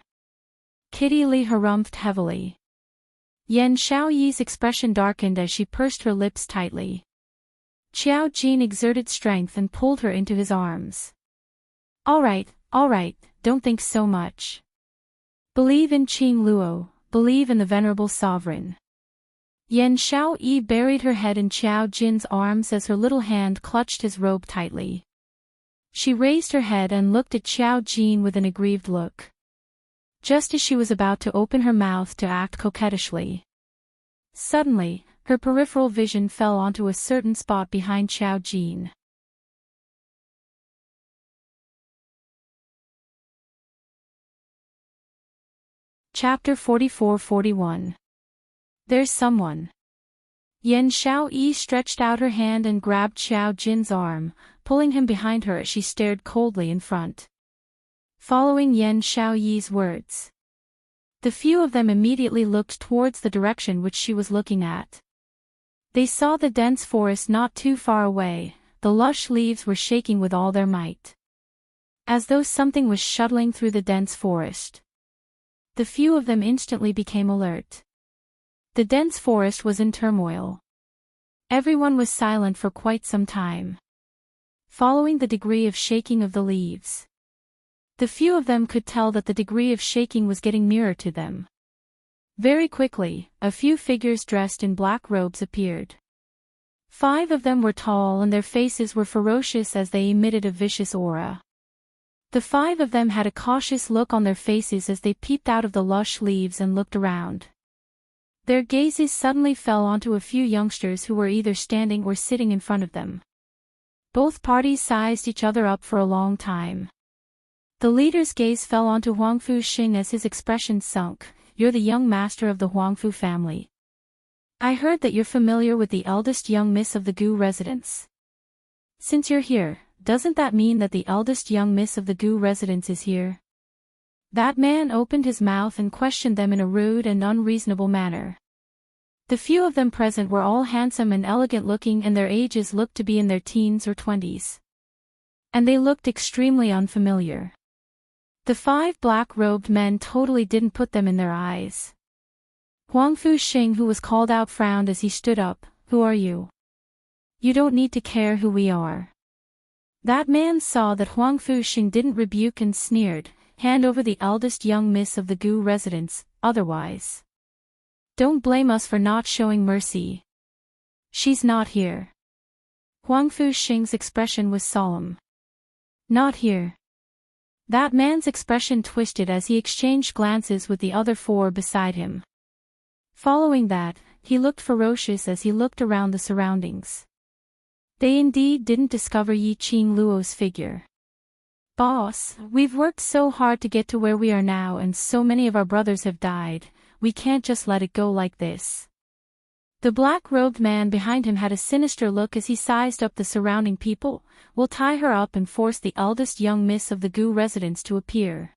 Kitty Lee harumphed heavily. Yan Xiaoyi's expression darkened as she pursed her lips tightly. Qiao Jin exerted strength and pulled her into his arms. All right, don't think so much. Believe in Qing Luo, believe in the venerable sovereign. Yan Xiaoyi buried her head in Qiao Jin's arms as her little hand clutched his robe tightly. She raised her head and looked at Qiao Jin with an aggrieved look. Just as she was about to open her mouth to act coquettishly, suddenly, her peripheral vision fell onto a certain spot behind Qiao Jin. Chapter 44-41. There's someone. Yan Xiaoyi stretched out her hand and grabbed Qiao Jin's arm, pulling him behind her as she stared coldly in front. Following Yan Xiaoyi's words, the few of them immediately looked towards the direction which she was looking at. They saw the dense forest not too far away. The lush leaves were shaking with all their might, as though something was shuttling through the dense forest. The few of them instantly became alert. The dense forest was in turmoil. Everyone was silent for quite some time, following the degree of shaking of the leaves. The few of them could tell that the degree of shaking was getting nearer to them. Very quickly, a few figures dressed in black robes appeared. 5 of them were tall and their faces were ferocious as they emitted a vicious aura. The 5 of them had a cautious look on their faces as they peeped out of the lush leaves and looked around. Their gazes suddenly fell onto a few youngsters who were either standing or sitting in front of them. Both parties sized each other up for a long time. The leader's gaze fell onto Huangfu Xing as his expression sunk. You're the young master of the Huangfu family. I heard that you're familiar with the eldest young miss of the Gu residence. Since you're here, doesn't that mean that the eldest young miss of the Gu residence is here? That man opened his mouth and questioned them in a rude and unreasonable manner. The few of them present were all handsome and elegant looking and their ages looked to be in their teens or 20s. And they looked extremely unfamiliar. The 5 black-robed men totally didn't put them in their eyes. Huangfu Xing, who was called out, frowned as he stood up. Who are you? You don't need to care who we are. That man saw that Huangfu Xing didn't rebuke and sneered. Hand over the eldest young miss of the Gu residence, otherwise Don't blame us for not showing mercy. She's not here. Huang Fuxing's expression was solemn. Not here. That man's expression twisted as he exchanged glances with the other four beside him. Following that, he looked ferocious as he looked around the surroundings. They indeed didn't discover Yi Qing Luo's figure. Boss, we've worked so hard to get to where we are now and so many of our brothers have died, we can't just let it go like this. The black-robed man behind him had a sinister look as he sized up the surrounding people. We'll tie her up and force the eldest young miss of the Gu residence to appear.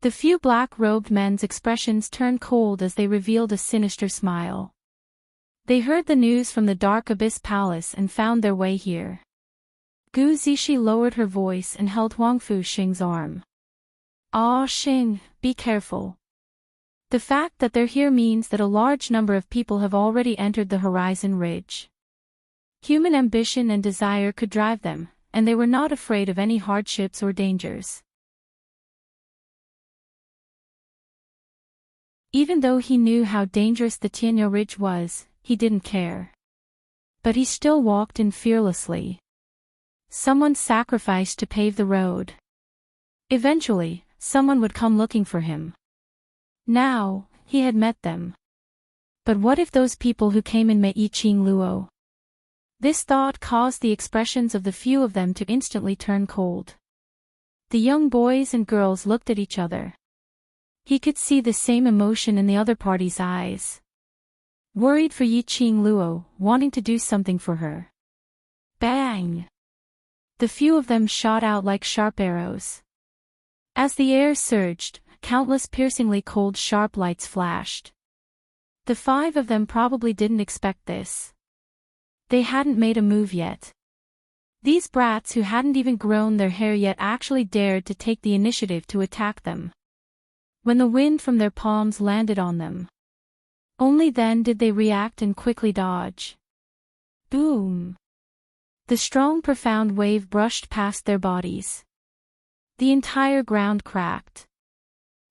The few black-robed men's expressions turned cold as they revealed a sinister smile. They heard the news from the Dark Abyss Palace and found their way here. Gu Zixi lowered her voice and held Huang Fuxing's arm. Ah, Xing, be careful. The fact that they're here means that a large number of people have already entered the Horizon Ridge. Human ambition and desire could drive them, and they were not afraid of any hardships or dangers. Even though he knew how dangerous the Tianyo Ridge was, he didn't care. But he still walked in fearlessly. Someone sacrificed to pave the road. Eventually, someone would come looking for him. Now, he had met them. But what if those people who came in met Yi Qing Luo? This thought caused the expressions of the few of them to instantly turn cold. The young boys and girls looked at each other. He could see the same emotion in the other party's eyes. Worried for Yi Qing Luo, wanting to do something for her. Bang! The few of them shot out like sharp arrows. As the air surged, countless piercingly cold sharp lights flashed. The five of them probably didn't expect this. They hadn't made a move yet. These brats who hadn't even grown their hair yet actually dared to take the initiative to attack them. When the wind from their palms landed on them, only then did they react and quickly dodge. Boom! The strong profound wave brushed past their bodies. The entire ground cracked.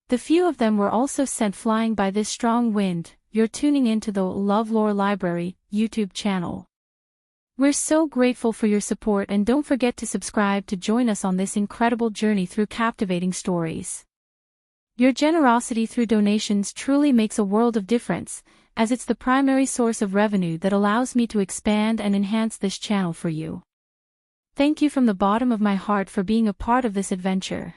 The few of them were also sent flying by this strong wind. You're tuning into the LoveLore Library YouTube channel. We're so grateful for your support and don't forget to subscribe to join us on this incredible journey through captivating stories. Your generosity through donations truly makes a world of difference, as it's the primary source of revenue that allows me to expand and enhance this channel for you. Thank you from the bottom of my heart for being a part of this adventure.